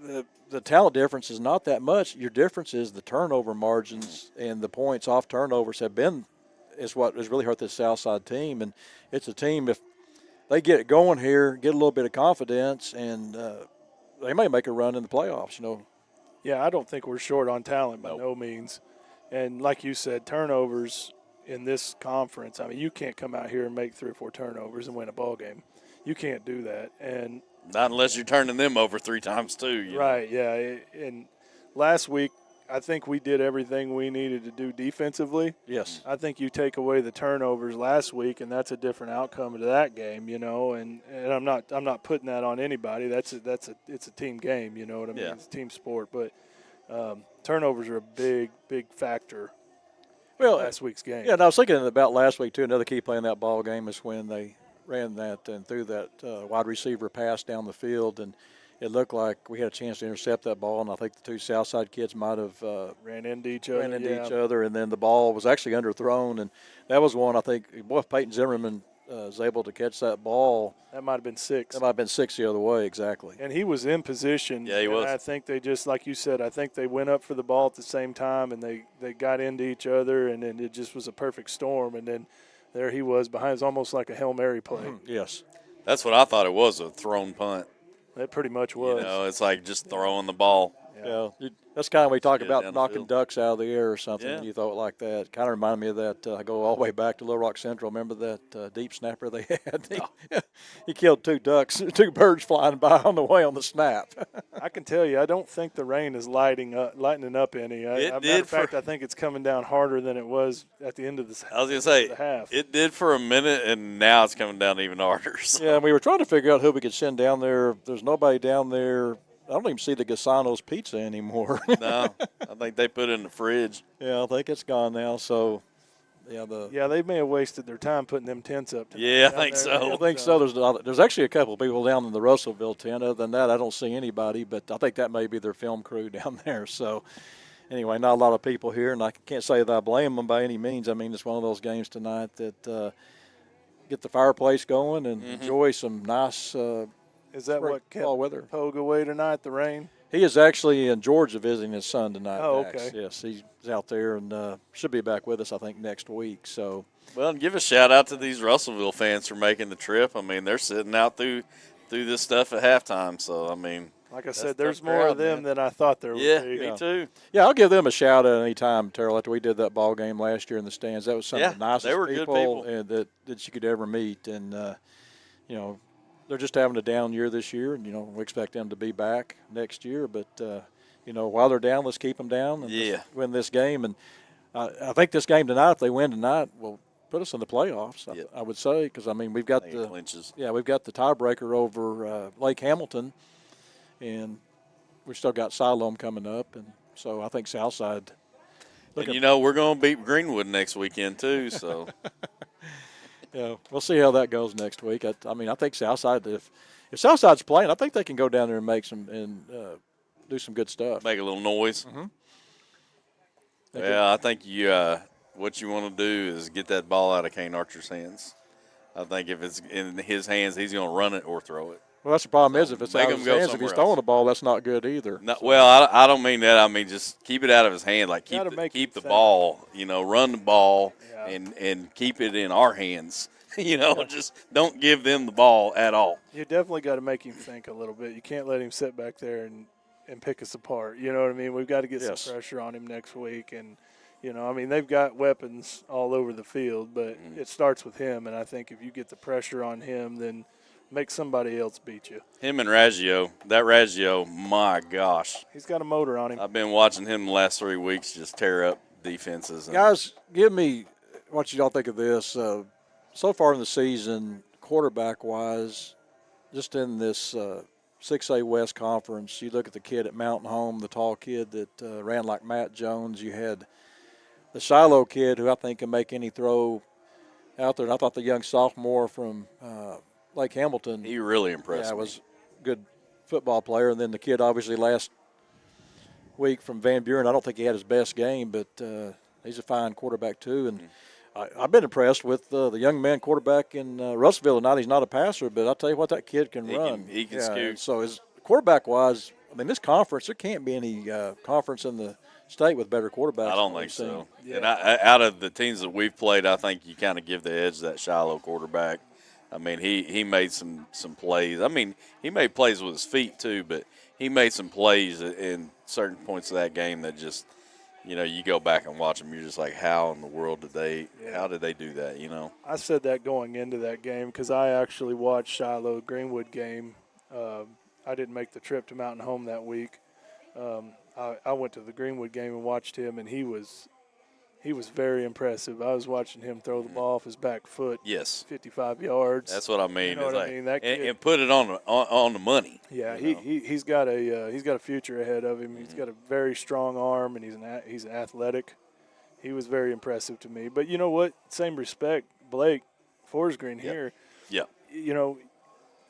the talent difference is not that much. Your difference is the turnover margins, and the points off turnovers have been is what has really hurt this Southside team. And it's a team, if they get it going here, get a little bit of confidence, and they may make a run in the playoffs, Yeah, I don't think we're short on talent by no means. And like you said, turnovers in this conference, I mean, you can't come out here and make 3 or 4 turnovers and win a ball game. You can't do that. And not unless you're turning them over 3 times too. Right, yeah. And last week, I think we did everything we needed to do defensively. Yes. I think you take away the turnovers last week, and that's a different outcome to that game, And I'm not putting that on anybody. It's a team game, you know what I mean? Yeah. It's a team sport, but turnovers are a big factor. Well, last week's game. Yeah, and I was thinking about last week too. Another key play in that ball game is when they ran that and threw that wide receiver pass down the field, and it looked like we had a chance to intercept that ball, and I think the 2 Southside kids might have ran into each other. And then the ball was actually underthrown, and that was one I think Peyton Zimmerman was able to catch that ball. That might have been 6. That might have been 6 the other way, exactly. And he was in position. Yeah, he was. I think they just, like you said, I think they went up for the ball at the same time, and they got into each other, and then it just was a perfect storm. And then there he was behind. It was almost like a Hail Mary play. Yes. That's what I thought it was, a thrown punt. That pretty much was. It's like just throwing the ball. Yeah, that's kind of we talk Get it about down the knocking field. ducks out of the air or something. Yeah. When you throw it like that, kind of reminded me of that. I go all the way back to Little Rock Central. Remember that deep snapper they had? He killed 2 ducks, 2 birds flying by on the way on the snap. I can tell you, I don't think the rain is lightening up any. Matter of fact, I think it's coming down harder than it was at the end of the I was going to say, half. it did for a minute, and now it's coming down even harder. So. Yeah, and we were trying to figure out who we could send down there. There's nobody down there. I don't even see the Gasano's Pizza anymore. No, I think they put it in the fridge. Yeah, I think it's gone now. So, they may have wasted their time putting them tents up tonight. Yeah, I think so. I think so. There's actually a couple of people down in the Russellville tent. Other than that, I don't see anybody, but I think that may be their film crew down there. So, anyway, not a lot of people here, and I can't say that I blame them by any means. I mean, it's one of those games tonight that get the fireplace going and enjoy some nice Is that what kept fall weather. Pogue away tonight, the rain? He is actually in Georgia visiting his son tonight. Oh, Dax. okay. Yes, he's out there and should be back with us, I think, next week. So, Well, and give a shout out to these Russellville fans for making the trip. I mean, they're sitting out through this stuff at halftime. So, I mean, like I said, there's more of them than I thought there would be. Me too. Yeah, I'll give them a shout out any time, Terrell. After we did that ball game last year in the stands, that was some of the nicest they were good people. and that you could ever meet. And they're just having a down year this year, and we expect them to be back next year. But while they're down, let's keep them down and let's win this game. And I think this game tonight, if they win tonight, will put us in the playoffs. I would say, because we've got the clinches. Yeah, we've got the tiebreaker over Lake Hamilton, and we've still got Siloam coming up, and so I think Southside. And we're going to beat Greenwood next weekend too. So. Yeah, we'll see how that goes next week. I think Southside, if Southside's playing, I think they can go down there and make some do some good stuff. Make a little noise. Mm-hmm. Yeah, I think what you want to do is get that ball out of Kane Archer's hands. I think if it's in his hands, he's going to run it or throw it. Well, that's the problem is if it's out of his hands, if he's throwing the ball, that's not good either. No, well, I don't mean that. I mean just keep it out of his hand. Like keep the ball, run the ball and keep it in our hands. Just don't give them the ball at all. You definitely got to make him think a little bit. You can't let him sit back there and pick us apart. You know what I mean? We've got to get some pressure on him next week. And, they've got weapons all over the field, but it starts with him. And I think if you get the pressure on him, then make somebody else beat you. Him and Raggio, my gosh. He's got a motor on him. I've been watching him the last 3 weeks just tear up defenses. Guys, give me what y'all think of this. So far in the season, quarterback-wise, just in this 6A West Conference, you look at the kid at Mountain Home, the tall kid that ran like Matt Jones. You had the Shiloh kid who I think can make any throw out there. And I thought the young sophomore from Lake Hamilton. He really impressed me. Was a good football player. And then the kid obviously last week from Van Buren, I don't think he had his best game, but he's a fine quarterback too. And I've been impressed with the young man quarterback in Russellville tonight. He's not a passer, but I'll tell you what, that kid can run. He can scoot. So as quarterback-wise, this conference, there can't be any conference in the State with better quarterbacks. I don't than think we've seen. so. Yeah. And out of the teams that we've played, I think you kind of give the edge to that Shiloh quarterback. I mean, he made some plays. I mean, he made plays with his feet too, but he made some plays in certain points of that game that just, you go back and watch them, you're just like, how in the world how did they do that, I said that going into that game because I actually watched Shiloh Greenwood game. I didn't make the trip to Mountain Home that week. I went to the Greenwood game and watched him, and he was very impressive. I was watching him throw the ball off his back foot. Yes. 55 yards. That's what I mean. You know what I mean? That kid, and put it on the money. Yeah, he's got a future ahead of him. He's got a very strong arm, and he's athletic. He was very impressive to me. But you know what? Same respect, Blake Forsgren here. Yep.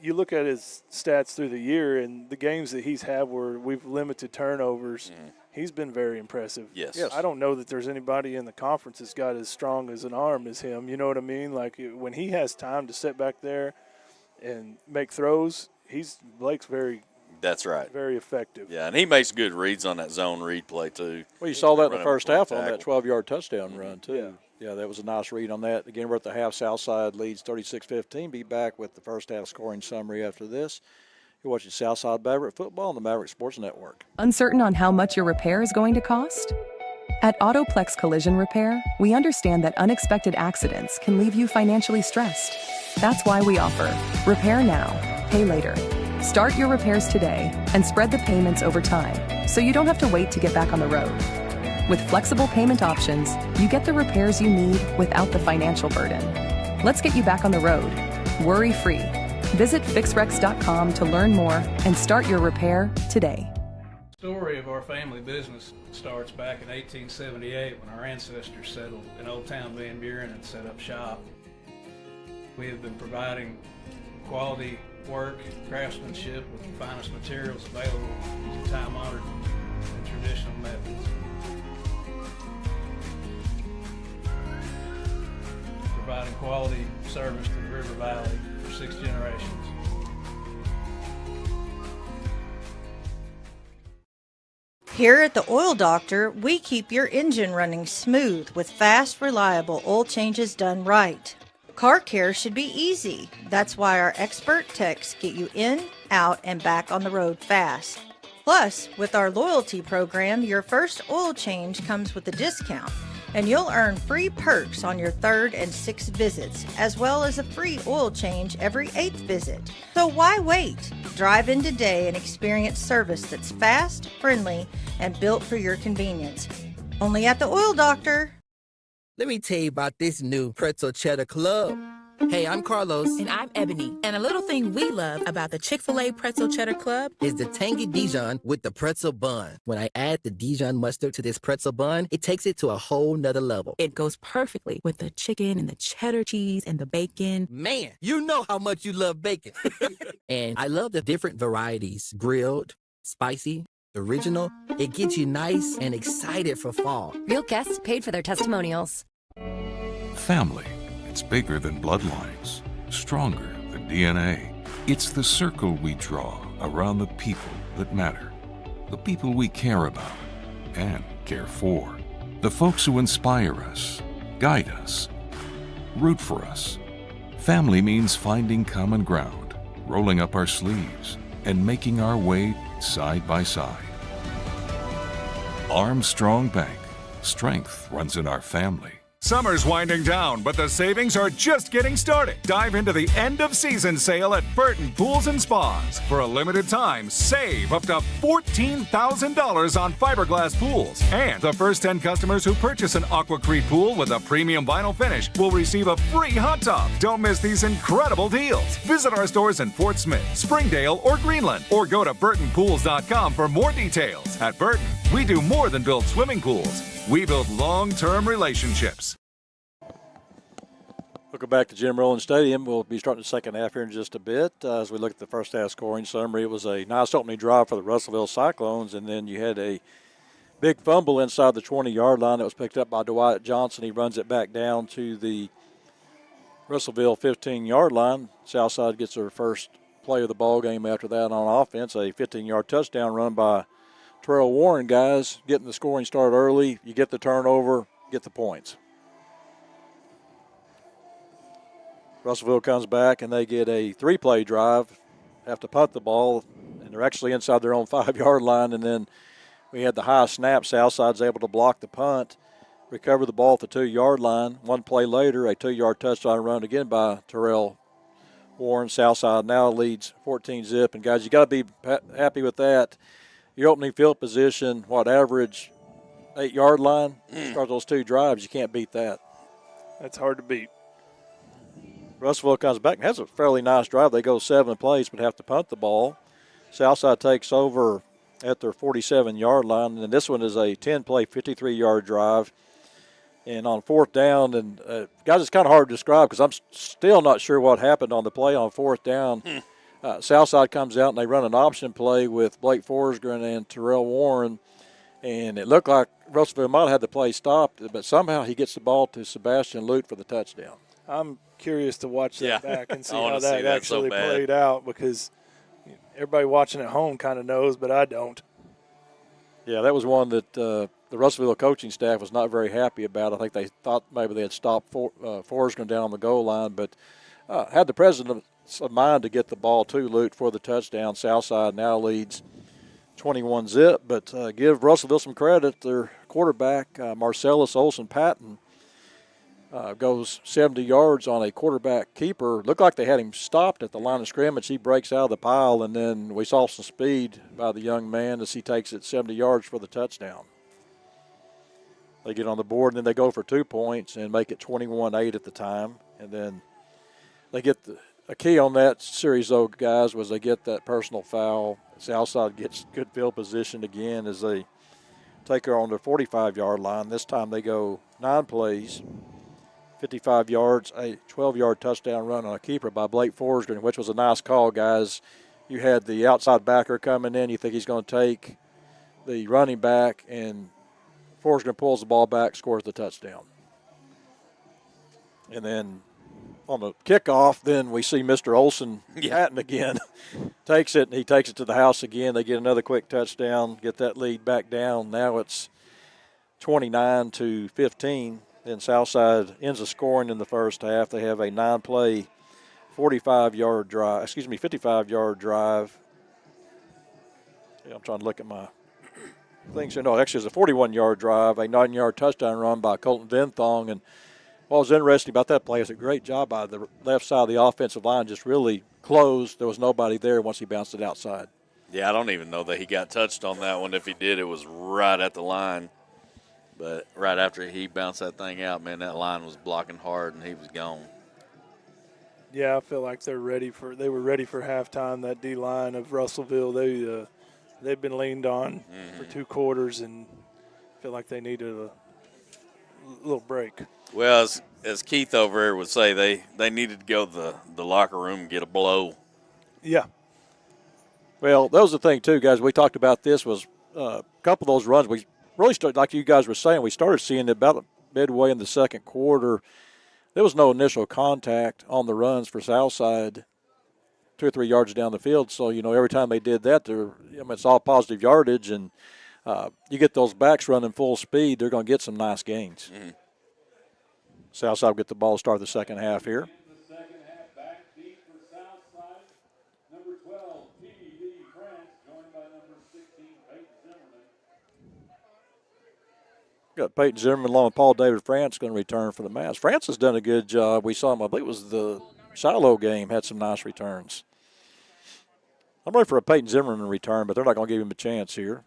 You look at his stats through the year and the games that he's had where we've limited turnovers. He's been very impressive. Yes. I don't know that there's anybody in the conference that's got as strong as an arm as him. You know what I mean? Like when he has time to sit back there and make throws, Blake's very. That's right. Very effective. Yeah, and he makes good reads on that zone read play too. Well, you saw that in the first half on that 12-yard touchdown run too. Yeah, that was a nice read on that. Again, we're at the half. Southside leads 36-15. Be back with the first half scoring summary after this. You're watching Southside Maverick Football on the Maverick Sports Network. Uncertain on how much your repair is going to cost? At Autoplex Collision Repair, we understand that unexpected accidents can leave you financially stressed. That's why we offer Repair Now, Pay Later. Start your repairs today and spread the payments over time so you don't have to wait to get back on the road. With flexible payment options, you get the repairs you need without the financial burden. Let's get you back on the road, worry-free. Visit fixrex.com to learn more and start your repair today. The story of our family business starts back in 1878 when our ancestors settled in Old Town Van Buren and set up shop. We have been providing quality work, craftsmanship with the finest materials available using time-honored and traditional methods. Providing quality service to the River Valley for 6 generations. Here at the Oil Doctor, we keep your engine running smooth with fast, reliable oil changes done right. Car care should be easy. That's why our expert techs get you in, out, and back on the road fast. Plus, with our loyalty program, your first oil change comes with a discount, and you'll earn free perks on your 3rd and 6th visits, as well as a free oil change every 8th visit. So why wait? Drive in today and experience service that's fast, friendly, and built for your convenience. Only at the Oil Doctor. Let me tell you about this new Pretzel Cheddar Club. Hey, I'm Carlos. And I'm Ebony. And a little thing we love about the Chick-fil-A Pretzel Cheddar Club is the tangy Dijon with the pretzel bun. When I add the Dijon mustard to this pretzel bun, it takes it to a whole nother level. It goes perfectly with the chicken and the cheddar cheese and the bacon. Man, you know how much you love bacon. And I love the different varieties. Grilled, spicy, original. It gets you nice and excited for fall. Real guests paid for their testimonials. Family. It's bigger than bloodlines, stronger than DNA. It's the circle we draw around the people that matter, the people we care about and care for, the folks who inspire us, guide us, root for us. Family means finding common ground, rolling up our sleeves, and making our way side by side. Armstrong Bank. Strength runs in our family. Summer's winding down, but the savings are just getting started. Dive into the end of season sale at Burton Pools and Spas. For a limited time, save up to $14,000 on fiberglass pools. And the first 10 customers who purchase an Aquacrete pool with a premium vinyl finish will receive a free hot tub. Don't miss these incredible deals. Visit our stores in Fort Smith, Springdale, or Greenland, or go to burtonpools.com for more details. At Burton, we do more than build swimming pools. We build long-term relationships. Welcome back to Jim Rowland Stadium. We'll be starting the second half here in just a bit. As we look at the first half scoring summary, it was a nice opening drive for the Russellville Cyclones, and then you had a big fumble inside the 20-yard line that was picked up by Dwight Johnson. He runs it back down to the Russellville 15-yard line. Southside gets their first play of the ball game after that on offense, a 15-yard touchdown run by Terrell Warren guys getting the scoring start early. You get the turnover, get the points. Russellville comes back, and they get a 3-play drive, have to punt the ball, and they're actually inside their own 5-yard line. And then we had the high snap. Southside's able to block the punt, recover the ball at the 2-yard line. 1 play later, a 2-yard touchdown run again by Terrell Warren. Southside now leads 14-zip. And, guys, you got to be happy with that. Your opening field position, average 8-yard line. Start those 2 drives, you can't beat that. That's hard to beat. Russellville comes back and has a fairly nice drive. They go 7 plays but have to punt the ball. Southside takes over at their 47-yard line. And this one is a 10-play, 53-yard drive. And on 4th down, and guys, it's kind of hard to describe because I'm still not sure what happened on the play on 4th down. Southside comes out and they run an option play with Blake Forsgren and Terrell Warren. And it looked like Russellville might have had the play stopped, but somehow he gets the ball to Sebastian Lute for the touchdown. I'm curious to watch that back and see I how wanna that see that actually so bad. played out because everybody watching at home kind of knows, but I don't. Yeah, that was one that the Russellville coaching staff was not very happy about. I think they thought maybe they had stopped Forsgren down on the goal line, but had the presence of mind to get the ball to Lute for the touchdown. Southside now leads 21-zip, but give Russellville some credit. Their quarterback, Marcellus Olson-Patton, goes 70 yards on a quarterback keeper. Looked like they had him stopped at the line of scrimmage. He breaks out of the pile, and then we saw some speed by the young man as he takes it 70 yards for the touchdown. They get on the board, and then they go for 2 points and make it 21-8 at the time. And then they get a key on that series, though, guys, was they get that personal foul. Southside gets good field position again as they take her on their 45-yard line. This time they go 9 plays. 55 yards, a 12-yard touchdown run on a keeper by Blake Forsgren, which was a nice call, guys. You had the outside backer coming in. You think he's going to take the running back, and Forsgren pulls the ball back, scores the touchdown. And then on the kickoff, then we see Mr. Olson Patton again. Takes it, and he takes it to the house again. They get another quick touchdown, get that lead back down. Now it's 29-15. Then Southside ends the scoring in the first half. They have a 9-play, 55-yard drive. Yeah, I'm trying to look at my things here. No, actually, it's a 41-yard drive, a 9-yard touchdown run by Colton Vinthong. And what was interesting about that play is a great job by the left side of the offensive line, just really closed. There was nobody there once he bounced it outside. Yeah, I don't even know that he got touched on that one. If he did, it was right at the line. But right after he bounced that thing out, man, that line was blocking hard, and he was gone. Yeah, I feel like they were ready for halftime. That D line of Russellville, they've been leaned on for 2 quarters, and I feel like they needed a little break. Well, as Keith over here would say, they needed to go to the locker room and get a blow. Yeah. Well, that was the thing too, guys. We talked about this was a couple of those runs we really started, like you guys were saying, we started seeing it about midway in the second quarter. There was no initial contact on the runs for Southside 2 or 3 yards down the field. So, every time they did that, it's all positive yardage, and you get those backs running full speed, they're going to get some nice gains. Mm-hmm. Southside will get the ball to start the second half here. Got Peyton Zimmerman along with Paul David France going to return for the Mavs. France has done a good job. We saw him, I believe it was the Shiloh game, had some nice returns. I'm ready for a Peyton Zimmerman return, but they're not going to give him a chance here.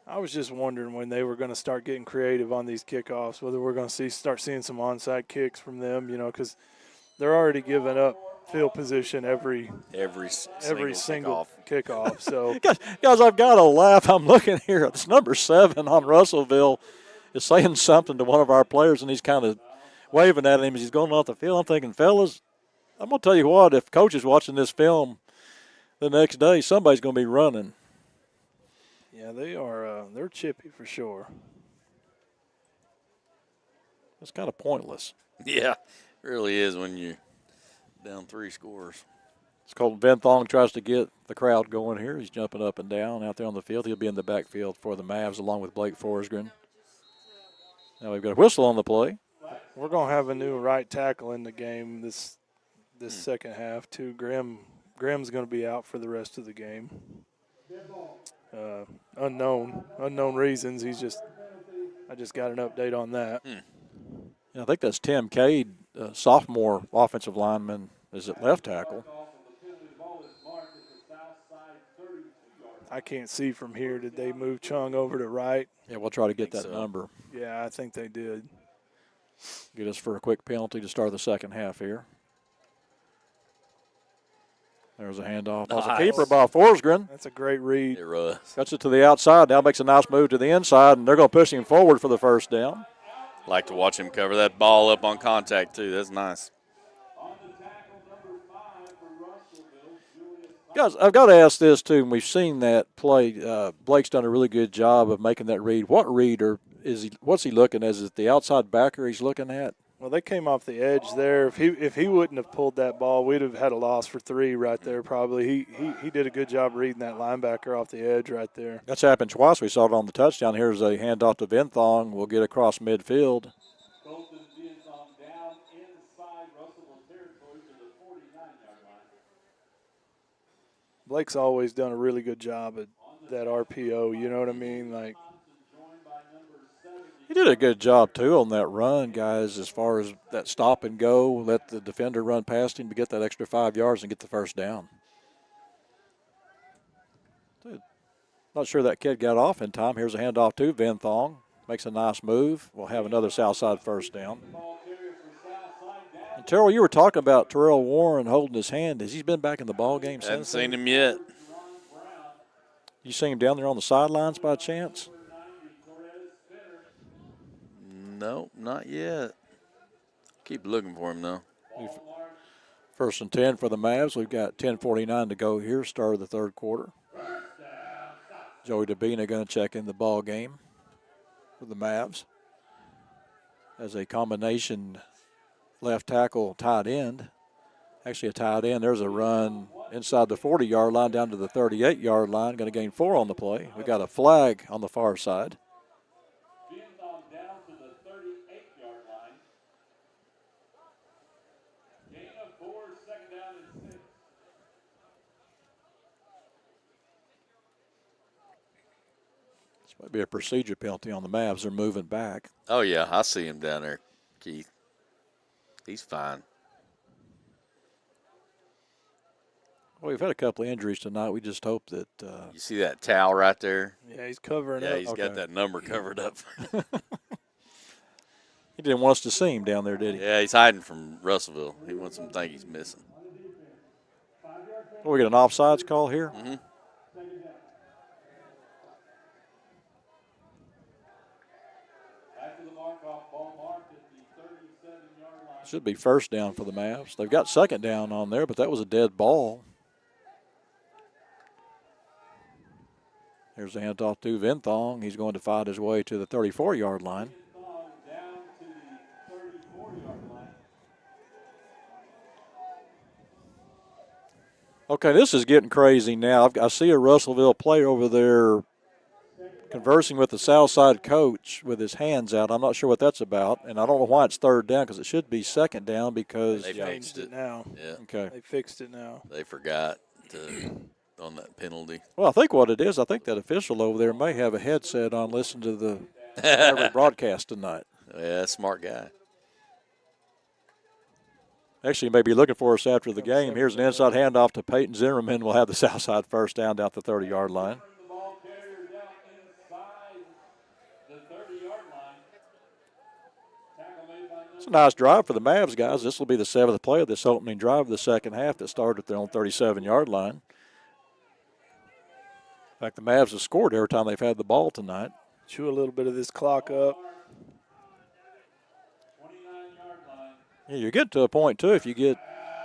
I was just wondering when they were going to start getting creative on these kickoffs, whether we're going to start seeing some onside kicks from them, because they're already giving up field position every single kickoff. So, guys, I've got to laugh. I'm looking here. It's number 7 on Russellville is saying something to one of our players, and he's kind of waving at him as he's going off the field. I'm thinking, fellas, I'm going to tell you what, if coach is watching this film the next day, somebody's going to be running. Yeah, they are. They're chippy for sure. It's kind of pointless. Yeah, it really is when you're down 3 scores. It's Colton Venthong tries to get the crowd going here. He's jumping up and down out there on the field. He'll be in the backfield for the Mavs along with Blake Forsgren. Now we've got a whistle on the play. We're going to have a new right tackle in the game this second half, too. Graham's going to be out for the rest of the game. Unknown reasons. I just got an update on that. Yeah, I think that's Tim Cade, sophomore offensive lineman, is at left tackle. I can't see from here. Did they move Chung over to right? Yeah, we'll try to get that number. Yeah, I think they did. Get us for a quick penalty to start the second half here. There's a handoff. That's a keeper by Forsgren. That's a great read. Cuts it to the outside. Now makes a nice move to the inside, and they're going to push him forward for the first down. Like to watch him cover that ball up on contact, too. That's nice. Guys, I've got to ask this, too. And we've seen that play. Blake's done a really good job of making that read. What read what's he looking at? Is it the outside backer he's looking at? Well, they came off the edge there. If he wouldn't have pulled that ball, we'd have had a loss for 3 right there probably. He did a good job reading that linebacker off the edge right there. That's happened twice. We saw it on the touchdown. Here's a handoff to Venthong. We'll get across midfield. Blake's always done a really good job at that RPO, you know what I mean? Like, he did a good job, too, on that run, guys, as far as that stop and go. Let the defender run past him to get that extra 5 yards and get the first down. Dude, not sure that kid got off in time. Here's a handoff to Venthong. Makes a nice move. We'll have another Southside first down. And Terrell, you were talking about Terrell Warren holding his hand. Has he been back in the ball game since? Haven't seen him yet. You seen him down there on the sidelines by chance? No, not yet. Keep looking for him, though. First and 10 for the Mavs. We've got 10:49 to go here, start of the third quarter. Joey Dabina going to check in the ball game for the Mavs as a combination left tackle tight end. Actually a tight end. There's a run inside the 40-yard line down to the 38-yard line. Going to gain 4 on the play. We've got a flag on the far side. Might be a procedure penalty on the Mavs. They're moving back. Oh, yeah, I see him down there, Keith. He's fine. Well, we've had a couple of injuries tonight. We just hope that you see that towel right there? Yeah, he's covering up. Yeah, he's got that number covered up. He didn't want us to see him down there, did he? Yeah, he's hiding from Russellville. He wants them to think he's missing. Well, we get an offsides call here? Mm-hmm. Should be first down for the Mavs. They've got second down on there, but that was a dead ball. Here's the handoff to Venthong. He's going to fight his way to the 34-yard line. Okay, this is getting crazy now. I see a Russellville player over there conversing with the Southside coach with his hands out. I'm not sure what that's about, and I don't know why it's third down because it should be second down because they changed it now. Yeah. Okay. They fixed it now. They forgot on that penalty. Well, I think what it is, I think that official over there may have a headset on, listen to the broadcast tonight. Yeah, smart guy. Actually, he may be looking for us after the game. Here's an inside handoff to Peyton Zimmerman. We'll have the Southside first down the 30-yard line. It's a nice drive for the Mavs, guys. This will be the 7th play of this opening drive of the second half that started at their own 37-yard line. In fact, the Mavs have scored every time they've had the ball tonight. Chew a little bit of this clock up. Yeah, you get to a point, too, if you get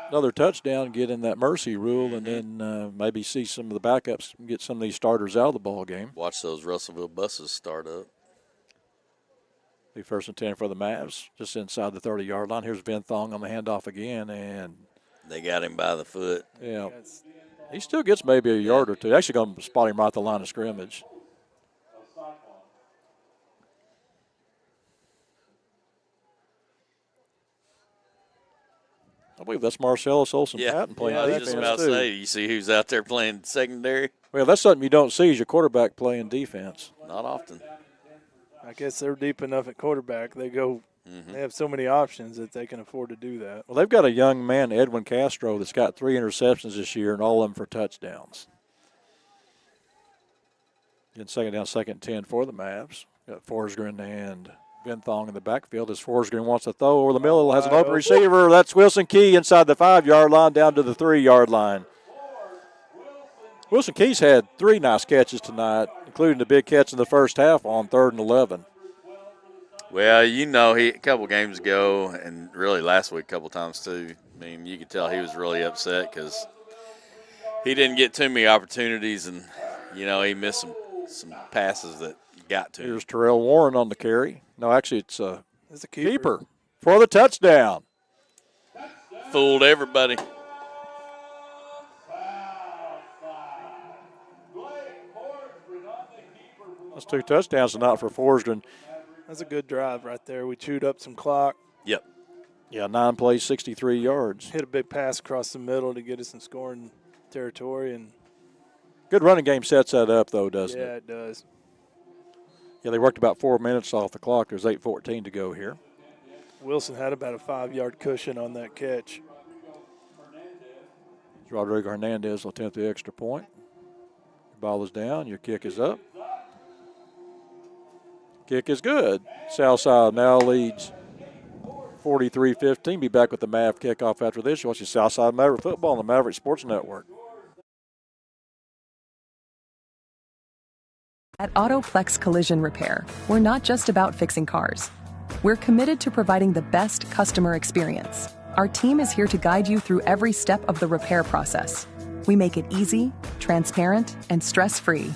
another touchdown, get in that mercy rule, and then maybe see some of the backups and get some of these starters out of the ball game. Watch those Russellville buses start up. Be first and 10 for the Mavs, just inside the 30-yard line. Here's Venthong on the handoff again, and They got him by the foot. Yeah. He still gets maybe a yard or two. Actually going to spot him right at the line of scrimmage. I believe that's Marcellus Olsen Patton playing I was defense just about to too. say, you see who's out there playing secondary? Well, that's something you don't see as your quarterback playing defense. Not often. I guess they're deep enough at quarterback. They go. They have so many options that they can afford to do that. Well, they've got a young man, Edwin Castro, that's got 3 interceptions this year, and all of them for touchdowns. Getting second down, 2nd and 10 for the Mavs. Got Forsgren and Vinthong in the backfield as Forsgren wants to throw over the middle. Has an open receiver. That's Wilson Key inside the 5-yard line down to the 3-yard line. Wilson Key's had 3 nice catches tonight, including the big catch in the first half on 3rd and 11. Well, you know, a couple games ago, and really last week a couple times too, I mean, you could tell he was really upset because he didn't get too many opportunities, and, you know, he missed some passes that got to him. Here's Terrell Warren on the carry. No, actually, it's a keeper for the touchdown. Fooled everybody. That's 2 touchdowns tonight for Forsgren. That's a good drive right there. We chewed up some clock. Yep. Yeah, 9 plays, 63 yards. Hit a big pass across the middle to get us in scoring territory. And good running game sets that up, though, doesn't it? yeah, it does. Yeah, they worked about 4 minutes off the clock. There's 8:14 to go here. Wilson had about a 5-yard cushion on that catch. Rodrigo Hernandez will attempt the extra point. Ball is down. Your kick is up. Kick is good. Southside now leads 43-15. Be back with the Mav kickoff after this. You're watching Southside Maverick football on the Maverick Sports Network. At Autoplex Collision Repair, we're not just about fixing cars. We're committed to providing the best customer experience. Our team is here to guide you through every step of the repair process. We make it easy, transparent, and stress-free.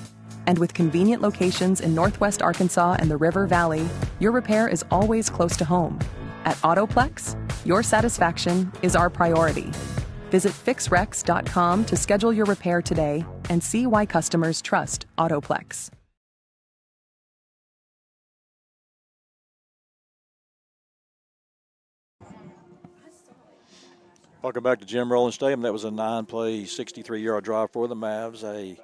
And with convenient locations in Northwest Arkansas and the River Valley, your repair is always close to home. At Autoplex, your satisfaction is our priority. Visit fixrex.com to schedule your repair today and see why customers trust Autoplex. Welcome back to Jim Rowland Stadium. That was a 9-play, 63-yard drive for the Mavs. A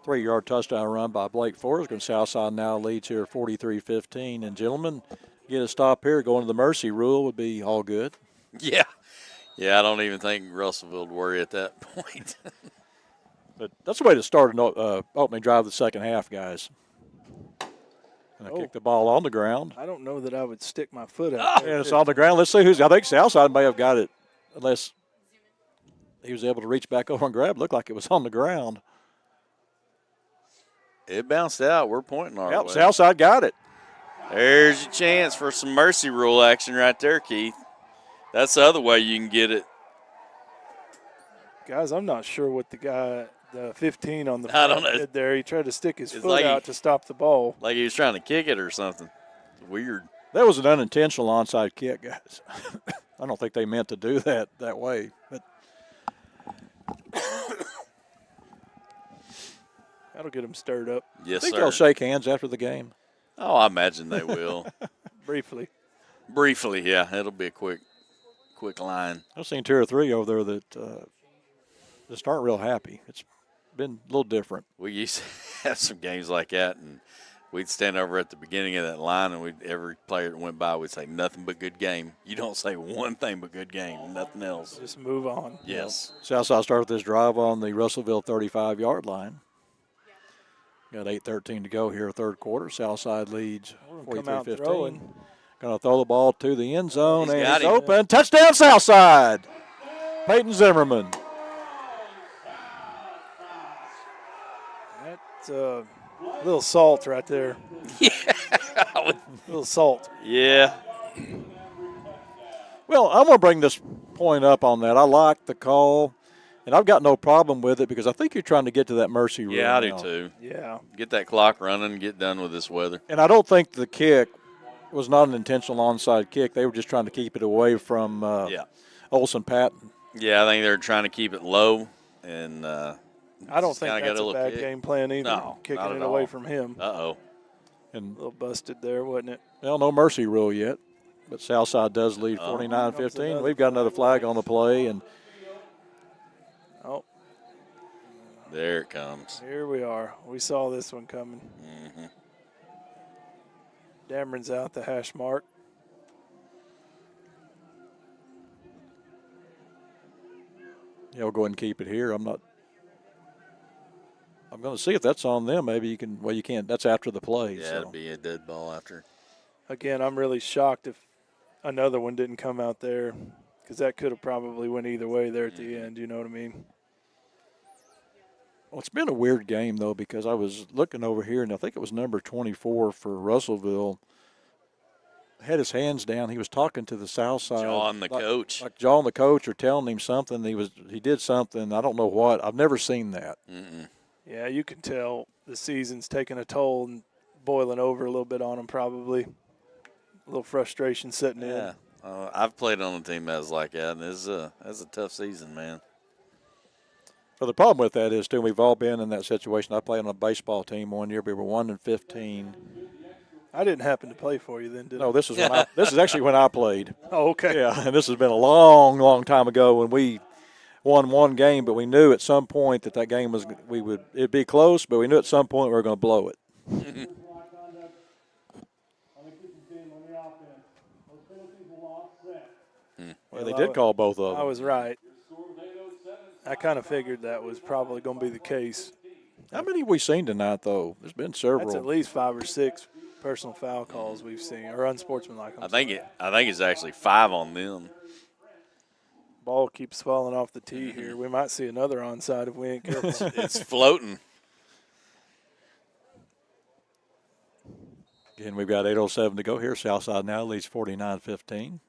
3-yard touchdown run by Blake Forsgren. Southside now leads here 43-15. And, gentlemen, get a stop here. Going to the mercy rule would be all good. Yeah. Yeah, I don't even think Russellville would worry at that point. But that's the way to start an opening drive of the second half, guys. And I kick the ball on the ground. I don't know that I would stick my foot out there. And it's on the ground. Let's see who's – I think Southside may have got it, unless he was able to reach back over and grab. It looked like it was on the ground. It bounced out. We're pointing our way. Southside got it. There's your chance for some mercy rule action right there, Keith. That's the other way you can get it. Guys, I'm not sure what the guy, the 15 on the I don't front know. did there. He tried to stick his It's foot like out to stop the ball. Like he was trying to kick it or something. Weird. That was an unintentional onside kick, guys. I don't think they meant to do that way. But that'll get them stirred up. Yes, think sir. they'll shake hands after the game. Oh, I imagine they will. Briefly. Briefly, yeah. It'll be a quick line. I've seen 2 or 3 over there that just aren't real happy. It's been a little different. We used to have some games like that, and we'd stand over at the beginning of that line, and every player that went by would say nothing but good game. You don't say one thing but good game, nothing else. Just move on. Yes. Southside started this drive on the Russellville 35-yard line. Got 8:13 to go here, third quarter. Southside leads 43-15. Going to throw the ball to the end zone, and it's open. Touchdown, Southside. Peyton Zimmerman. That's a little salt right there. Yeah. A little salt. Yeah. Well, I'm going to bring this point up on that. I like the call, and I've got no problem with it because I think you're trying to get to that mercy rule. Yeah, I do now. too. Yeah. Get that clock running, get done with this weather. And I don't think the kick was not an intentional onside kick. They were just trying to keep it away from Olsen Patton. Yeah, I think they're trying to keep it low, and I don't think that's a bad game plan either. No, kicking not it at away all. from him. Uh-oh. And a little busted there, wasn't it? Well, no mercy rule yet, but Southside does lead 49-15. We've got another flag on the play, and there it comes. Here we are. We saw this one coming. Mm-hmm. Dameron's out the hash mark. Yeah, we'll go ahead and keep it here. I'm going to see if that's on them. Maybe you can. Well, you can't. That's after the play. Yeah, it'd be a dead ball after. Again, I'm really shocked if another one didn't come out there, because that could have probably went either way there at the end. You know what I mean? Well, it's been a weird game, though, because I was looking over here, and I think it was number 24 for Russellville. Had his hands down. He was talking to the south side. John, the coach. Like John, the coach, or telling him something. He did something. I don't know what. I've never seen that. Mm-mm. Yeah, you can tell the season's taking a toll and boiling over a little bit on him probably. A little frustration setting in. Yeah, I've played on a team that was like that, and it's a tough season, man. Well, the problem with that is, too, we've all been in that situation. I played on a baseball team one year. We were 1-15. I didn't happen to play for you then, did I? No, this is this is actually when I played. Oh, okay. Yeah, and this has been a long, long time ago when we won one game, but we knew at some point that game was it'd be close, but we knew at some point we were going to blow it. Well, they did call both of them. I was right. I kind of figured that was probably going to be the case. How many have we seen tonight, though? There's been several. That's at least 5 or 6 personal foul calls we've seen, or unsportsmanlike. I think it's actually 5 on them. Ball keeps falling off the tee here. We might see another onside if we ain't careful. It's floating. Again, we've got 8:07 to go here. Southside now leads 49-15.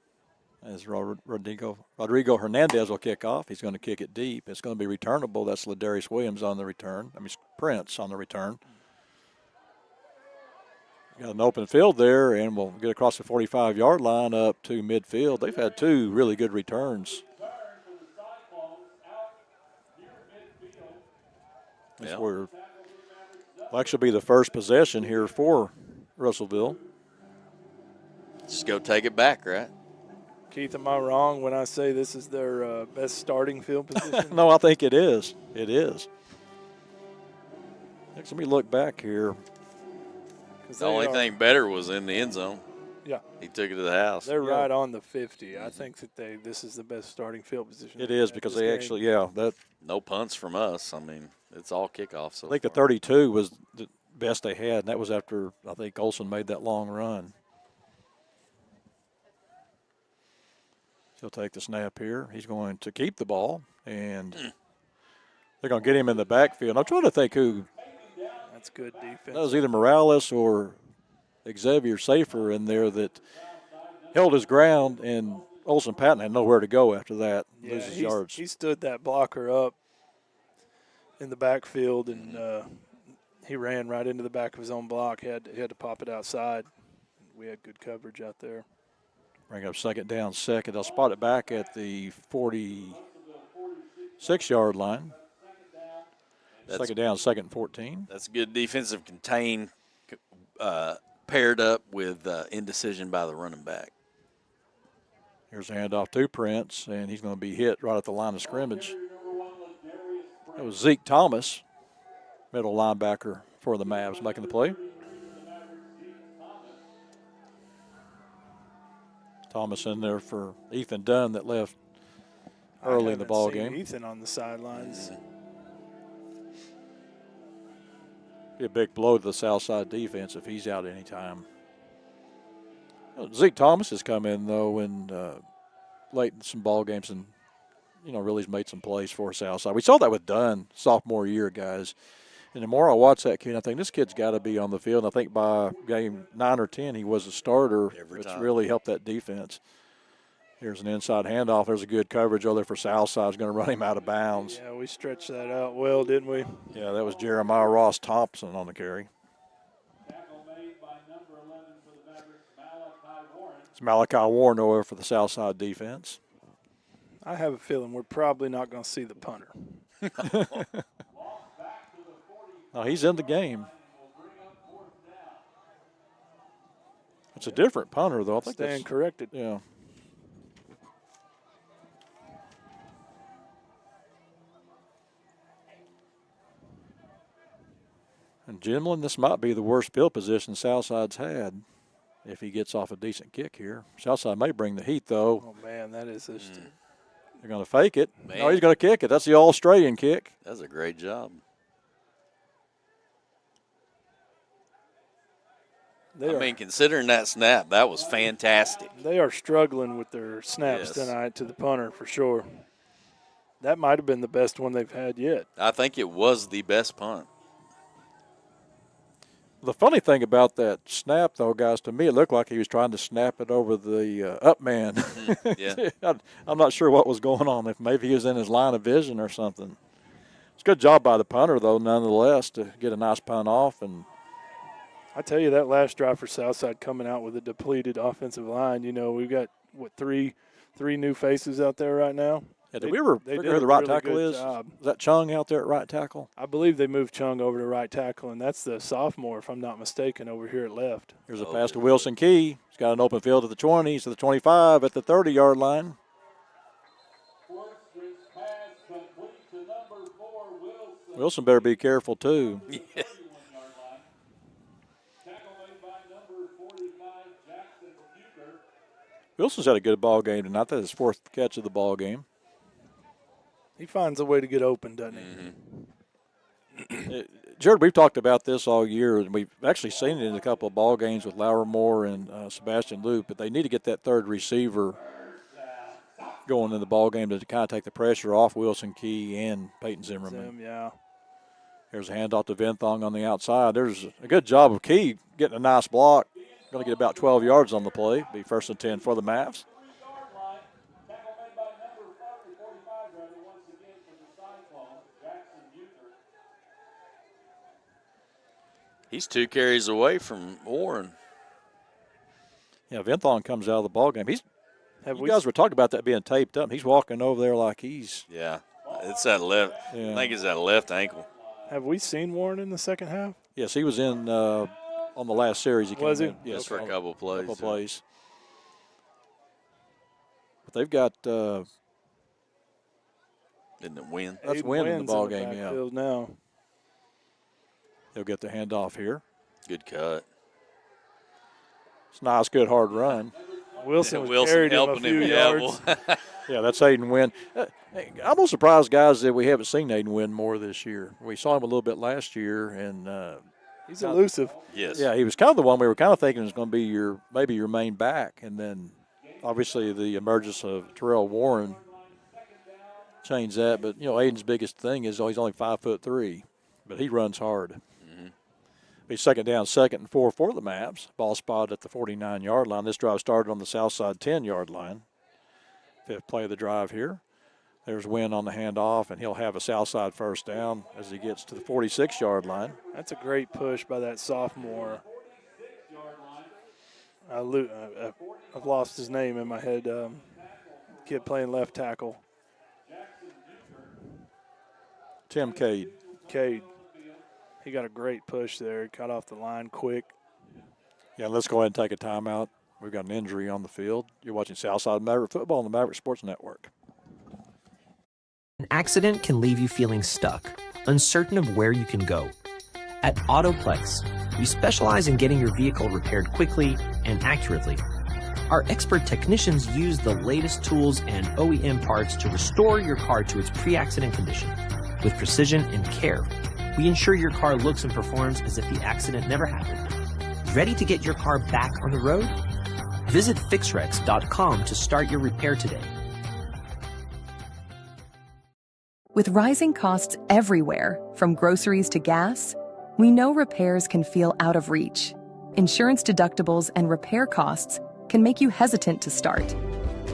As Rodrigo Hernandez will kick off. He's going to kick it deep. It's going to be returnable. That's Ladarius Williams on the return. Prince on the return. Got an open field there, and we'll get across the 45-yard line up to midfield. They've had 2 really good returns. This will actually be the first possession here for Russellville. Just go take it back, right? Keith, am I wrong when I say this is their best starting field position? No, I think it is. It is. Let me look back here. The only thing better was in the end zone. Yeah. He took it to the house. They're right on the 50. I think that this is the best starting field position. It is because they actually, no punts from us. I mean, it's all kickoffs. I think the 32 was the best they had, and that was after, I think, Olsen made that long run. He'll take the snap here. He's going to keep the ball, and they're going to get him in the backfield. I'm trying to think who. That's good defense. That was either Morales or Xavier Safer in there that held his ground, and Olsen Patton had nowhere to go after that. Yeah, loses yards. He stood that blocker up in the backfield, and he ran right into the back of his own block. He had to pop it outside. We had good coverage out there. Bring up second down, second. They'll spot it back at the 46-yard line. Second down, second and 14. That's good defensive contain paired up with indecision by the running back. Here's a handoff to Prince, and he's going to be hit right at the line of scrimmage. That was Zeke Thomas, middle linebacker for the Mavs, making the play. Thomas in there for Ethan Dunn that left early in the ball game. Ethan on the sidelines. Be a big blow to the Southside defense if he's out anytime. Zeke Thomas has come in, though, and late in some ball games and, really has made some plays for Southside. We saw that with Dunn sophomore year, guys. And the more I watch that kid, I think this kid's got to be on the field. And I think by game 9 or 10, he was a starter. It's really helped that defense. Here's an inside handoff. There's a good coverage over there for Southside. Is going to run him out of bounds. Yeah, we stretched that out well, didn't we? Yeah, that was Jeremiah Ross Thompson on the carry. It's Malachi Warren over for the Southside defense. I have a feeling we're probably not going to see the punter. No, he's in the game. It's a different punter, though. I think Stand corrected. Yeah. And gentlemen, this might be the worst field position Southside's had if he gets off a decent kick here. Southside may bring the heat, though. Oh, man, that is just They're going to fake it. Man. No, he's going to kick it. That's the All-Australian kick. That's a great job. Considering that snap, that was fantastic. They are struggling with their snaps tonight to the punter for sure. That might have been the best one they've had yet. I think it was the best punt. The funny thing about that snap, though, guys, to me, it looked like he was trying to snap it over the up man. Yeah. I'm not sure what was going on, if maybe he was in his line of vision or something. It's a good job by the punter, though, nonetheless, to get a nice punt off. And I tell you, that last drive for Southside coming out with a depleted offensive line, we've got, three new faces out there right now. Yeah, did we ever figure who the right tackle is? Job. Is that Chung out there at right tackle? I believe they moved Chung over to right tackle, and that's the sophomore, if I'm not mistaken, over here at left. Here's a pass to Wilson Key. He's got an open field at the 20, to the 25, at the 30-yard line. Wilson better be careful, too. Yeah. Wilson's had a good ball game tonight. That's his fourth catch of the ball game. He finds a way to get open, doesn't he? Jared, we've talked about this all year, and we've actually seen it in a couple of ball games with Lauermore and Sebastian Loop, but they need to get that third receiver going in the ball game to kind of take the pressure off Wilson Key and Peyton Zimmerman. There's a handoff to Venthong on the outside. There's a good job of Key getting a nice block. Going to get about 12 yards on the play. Be 1st and 10 for the Mavs. He's 2 carries away from Warren. Yeah, Venthong comes out of the ball game. You guys were talking about that being taped up. He's walking over there like he's. Yeah, it's that left. Yeah. I think it's that left ankle. Have we seen Warren in the second half? Yes, he was in on the last series. He was came he? in. Yes, for a couple plays. But they've got. Didn't it win? That's win in the ball game. Yeah. Now. They'll get the handoff here. Good cut. It's a nice, good, hard run. Wilson carried him a few yards. Yeah, that's Aiden Wynn. I'm a little surprised, guys, that we haven't seen Aiden Wynn more this year. We saw him a little bit last year, and he's elusive. Yes. Yeah, he was kind of the one we were kind of thinking was going to be maybe your main back, and then obviously the emergence of Terrell Warren changed that. But Aiden's biggest thing is he's only 5'3", but he runs hard. Be 2nd down, 2nd and 4 for the Mavs. Ball spotted at the 49-yard line. This drive started on the south side 10-yard line. 5th play of the drive here. There's Wynn on the handoff, and he'll have a south side 1st down as he gets to the 46-yard line. That's a great push by that sophomore. I've lost his name in my head. Kid playing left tackle. Tim Cade. He got a great push there. Cut off the line quick. Yeah, let's go ahead and take a timeout. We've got an injury on the field. You're watching Southside Maverick Football on the Maverick Sports Network. An accident can leave you feeling stuck, uncertain of where you can go. At Autoplex, we specialize in getting your vehicle repaired quickly and accurately. Our expert technicians use the latest tools and OEM parts to restore your car to its pre-accident condition. With precision and care, we ensure your car looks and performs as if the accident never happened. Ready to get your car back on the road? Visit fixrex.com to start your repair today. With rising costs everywhere, from groceries to gas, we know repairs can feel out of reach. Insurance deductibles and repair costs can make you hesitant to start.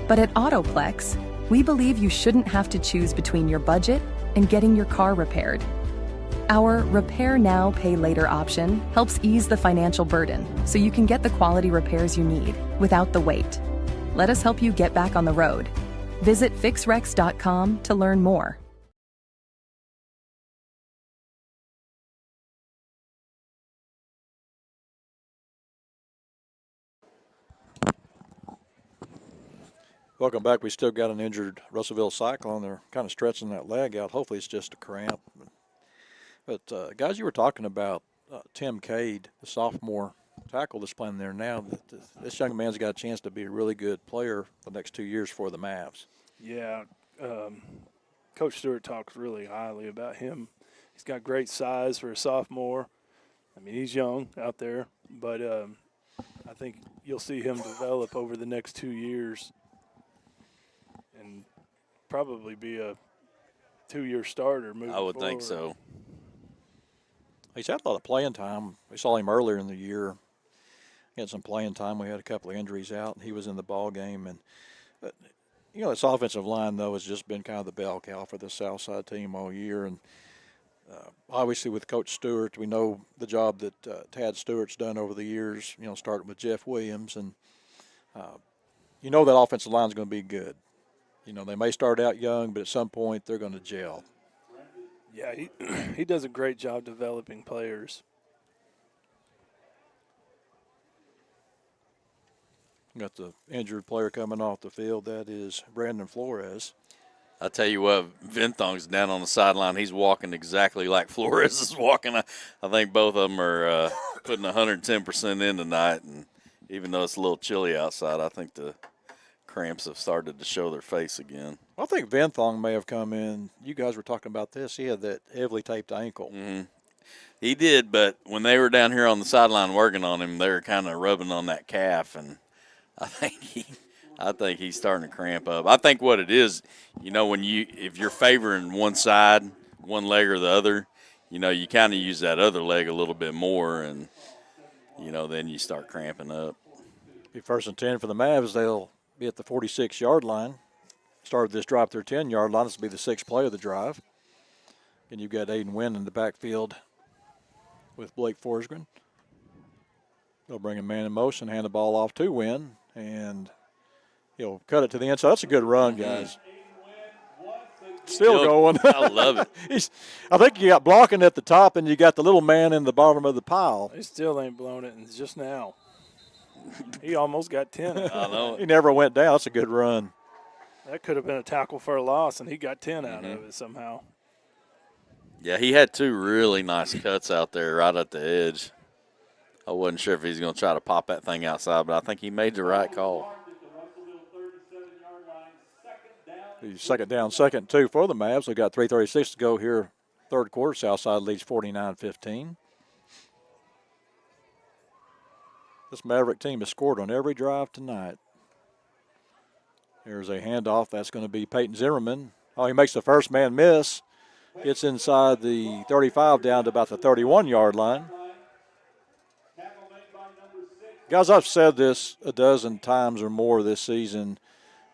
But at Autoplex, we believe you shouldn't have to choose between your budget and getting your car repaired. Our Repair Now, Pay Later option helps ease the financial burden so you can get the quality repairs you need without the wait. Let us help you get back on the road. Visit fixrex.com to learn more. Welcome back. We still got an injured Russellville Cyclone. They're kind of stretching that leg out. Hopefully it's just a cramp. But guys, you were talking about Tim Cade, the sophomore tackle that's playing there now. This young man's got a chance to be a really good player the next 2 years for the Mavs. Yeah, Coach Stewart talks really highly about him. He's got great size for a sophomore. I mean, he's young out there, but I think you'll see him develop over the next 2 years and probably be a 2-year starter moving I would forward. think so. He's had a lot of playing time. We saw him earlier in the year. He had some playing time. We had a couple of injuries out, and he was in the ball game. And you know, this offensive line though has just been kind of the bell cow for the Southside team all year. And obviously, with Coach Stewart, we know the job that Tad Stewart's done over the years. You know, starting with Jeff Williams, and you know that offensive line is going to be good. You know, they may start out young, but at some point they're going to gel. Yeah, he does a great job developing players. Got the injured player coming off the field. That is Brandon Flores. I tell you what, Vinthong's down on the sideline. He's walking exactly like Flores is walking. I think both of them are putting 110% in tonight. And even though it's a little chilly outside, I think the cramps have started to show their face again. I think Vinthong may have come in. You guys were talking about this. He had that heavily taped ankle. Mm-hmm. He did, but when they were down here on the sideline working on him, they were kind of rubbing on that calf, and I think he's starting to cramp up. I think what it is, you know, if you're favoring one side, one leg or the other, you know, you kind of use that other leg a little bit more, and you know, then you start cramping up. Be 1st and 10 for the Mavs. They'll be at the 46-yard line. Started this drive at their 10-yard line. This will be the 6th play of the drive. And you've got Aiden Wynn in the backfield with Blake Forsgren. They'll bring a man in motion, hand the ball off to Wynn, and he'll cut it to the inside. That's a good run, guys. Still going. I love it. I think you got blocking at the top, and you got the little man in the bottom of the pile. He still ain't blown it, and just now. He almost got 10. I know. He never went down. That's a good run. That could have been a tackle for a loss, and he got 10 out of it somehow. Yeah, he had 2 really nice cuts out there right at the edge. I wasn't sure if he's going to try to pop that thing outside, but I think he made the right call. Second down, 2nd and 2 for the Mavs. We've got 3:36 to go here. Third quarter. Southside leads 49-15. This Maverick team has scored on every drive tonight. Here's a handoff. That's going to be Peyton Zimmerman. Oh, he makes the first man miss. Gets inside the 35 down to about the 31-yard line. Guys, I've said this a dozen times or more this season,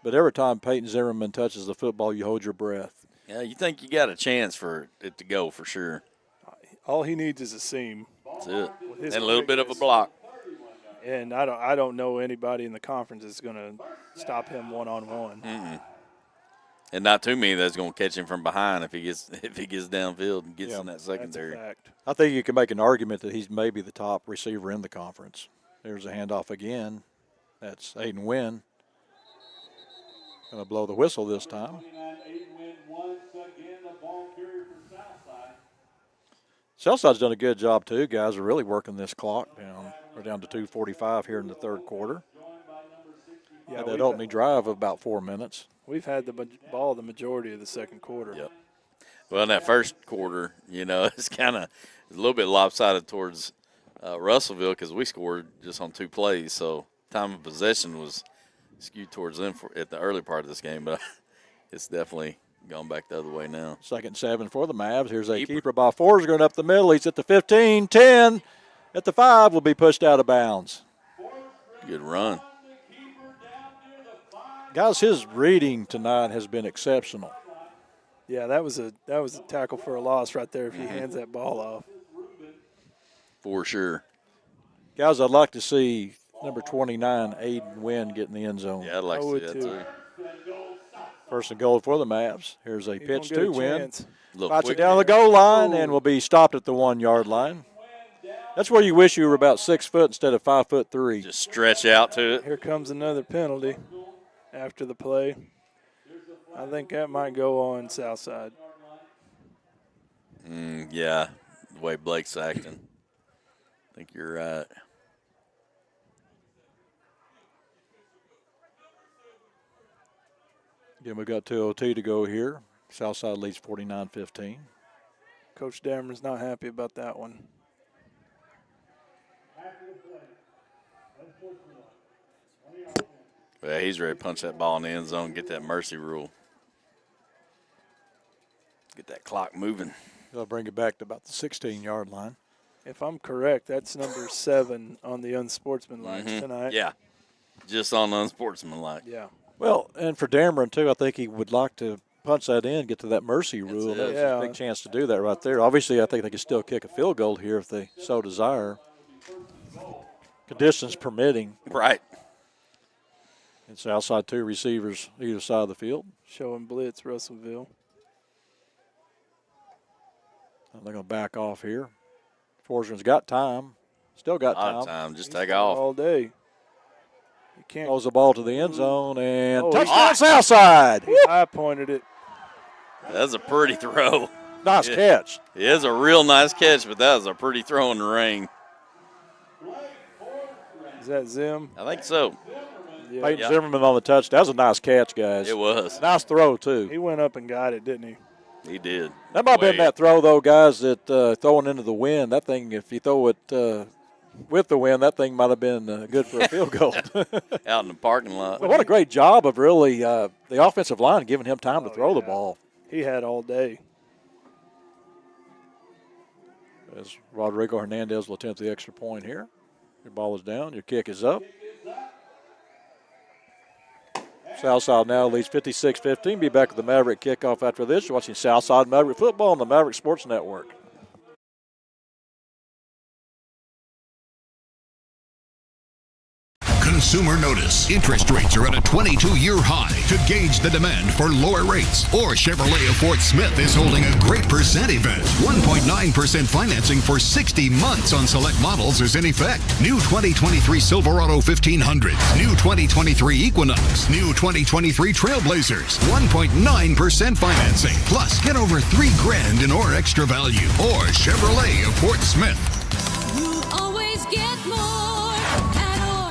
but every time Peyton Zimmerman touches the football, you hold your breath. Yeah, you think you got a chance for it to go for sure. All he needs is a seam. That's it. And a little bit of a block. And I don't know anybody in the conference that's going to stop him one-on-one. Mm-mm. And not too many that's going to catch him from behind if he gets downfield and gets in that secondary. That's a fact. I think you can make an argument that he's maybe the top receiver in the conference. There's a handoff again. That's Aiden Wynn. Going to blow the whistle this time. Southside's done a good job too. Guys are really working this clock down. We're down to 2:45 here in the third quarter. Yeah, Had that opening drive of about 4 minutes. We've had the ball the majority of the second quarter. Yep. Well, in that first quarter, you know, it's kind of a little bit lopsided towards Russellville because we scored just on 2 plays. So time of possession was skewed towards them at the early part of this game, but it's definitely gone back the other way now. 2nd and 7 for the Mavs. Here's a keeper by Forsgren going up the middle. He's at the 15, 10. At the 5, will be pushed out of bounds. Good run. Guys, his reading tonight has been exceptional. Yeah, that was a tackle for a loss right there if he hands that ball off. For sure. Guys, I'd like to see number 29, Aiden Wynn, get in the end zone. Yeah, I'd like to see that too. First and goal for the Mavs. Here's a pitch to win. Spots it quick down the goal line and will be stopped at the 1 yard line. That's where you wish you were about 6 foot instead of 5'3". Just stretch out to it. Here comes another penalty after the play. I think that might go on Southside. Yeah, the way Blake's acting. I think you're right. Again, we got 2 OT to go here. Southside leads 49-15. Coach Dameron's not happy about that one. Yeah, he's ready to punch that ball in the end zone and get that mercy rule. Get that clock moving. They'll bring it back to about the 16-yard line. If I'm correct, that's number 7 on the unsportsmanlike tonight. Yeah, just on unsportsmanlike. Yeah. Well, and for Dameron, too, I think he would like to punch that in, get to that mercy rule. That's a big chance to do that right there. Obviously, I think they can still kick a field goal here if they so desire. Conditions permitting. Right. It's outside 2 receivers either side of the field. Showing blitz, Russellville. They're going to back off here. Forsgren's got time. Still got A lot of time. Just take off. All day. You can't. Throws the ball to the end zone and touchdown Southside. He high pointed it. That's a pretty throw. Nice catch. It is a real nice catch, but that was a pretty throw in the rain. Is that Zim? I think so. Yeah. Peyton Zimmerman on the touch. That was a nice catch, guys. It was. Nice throw, too. He went up and got it, didn't he? He did. That might have been that throw, though, guys, that throwing into the wind. That thing, if you throw it with the wind, that thing might have been good for a field goal. Out in the parking lot. Well, what a great job of really the offensive line giving him time to throw the ball. He had all day. As Rodrigo Hernandez will attempt the extra point here. Your ball is down. Your kick is up. Southside now leads 56-15. Be back at the Maverick kickoff after this. You're watching Southside Maverick football on the Maverick Sports Network. Consumer notice. Interest rates are at a 22-year high. To gauge the demand for lower rates, or Chevrolet of Fort Smith is holding a great percent event. 1.9% financing for 60 months on select models is in effect. New 2023 Silverado 1500, new 2023 Equinox, new 2023 Trailblazers. 1.9% financing. Plus, get over $3,000 in or extra value. Or Chevrolet of Fort Smith. You always get more at Or.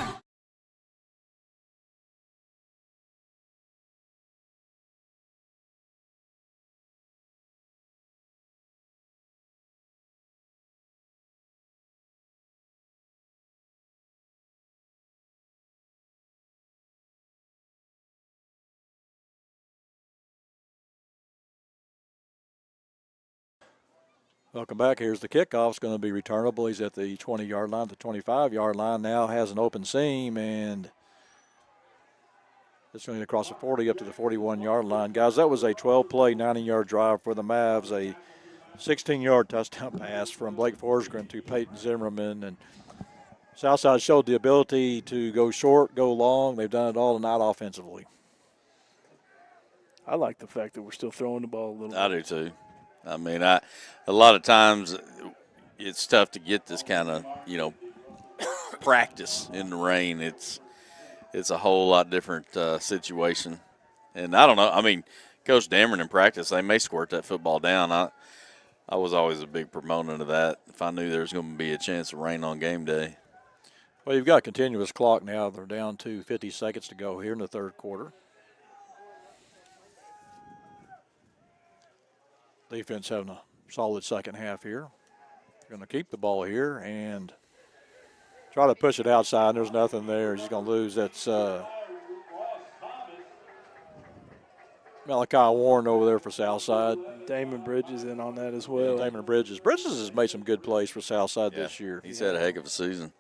Welcome back. Here's the kickoff. It's going to be returnable. He's at the 20-yard line. The 25-yard line now has an open seam, and it's going to cross the 40 up to the 41-yard line. Guys, that was a 12-play, 90-yard drive for the Mavs, a 16-yard touchdown pass from Blake Forsgren to Peyton Zimmerman. And Southside showed the ability to go short, go long. They've done it all tonight offensively. I like the fact that we're still throwing the ball a little bit. I do too. I mean, a lot of times it's tough to get this kind of, practice in the rain. It's a whole lot different situation. And I don't know. I mean, Coach Dameron in practice, they may squirt that football down. I was always a big proponent of that if I knew there was going to be a chance of rain on game day. Well, you've got a continuous clock now. They're down to 50 seconds to go here in the third quarter. Defense having a solid second half here. Going to keep the ball here and try to push it outside. There's nothing there. He's going to lose. That's Malachi Warren over there for Southside. Damon Bridges in on that as well. Damon Bridges. Bridges has made some good plays for Southside this year. He's had a heck of a season.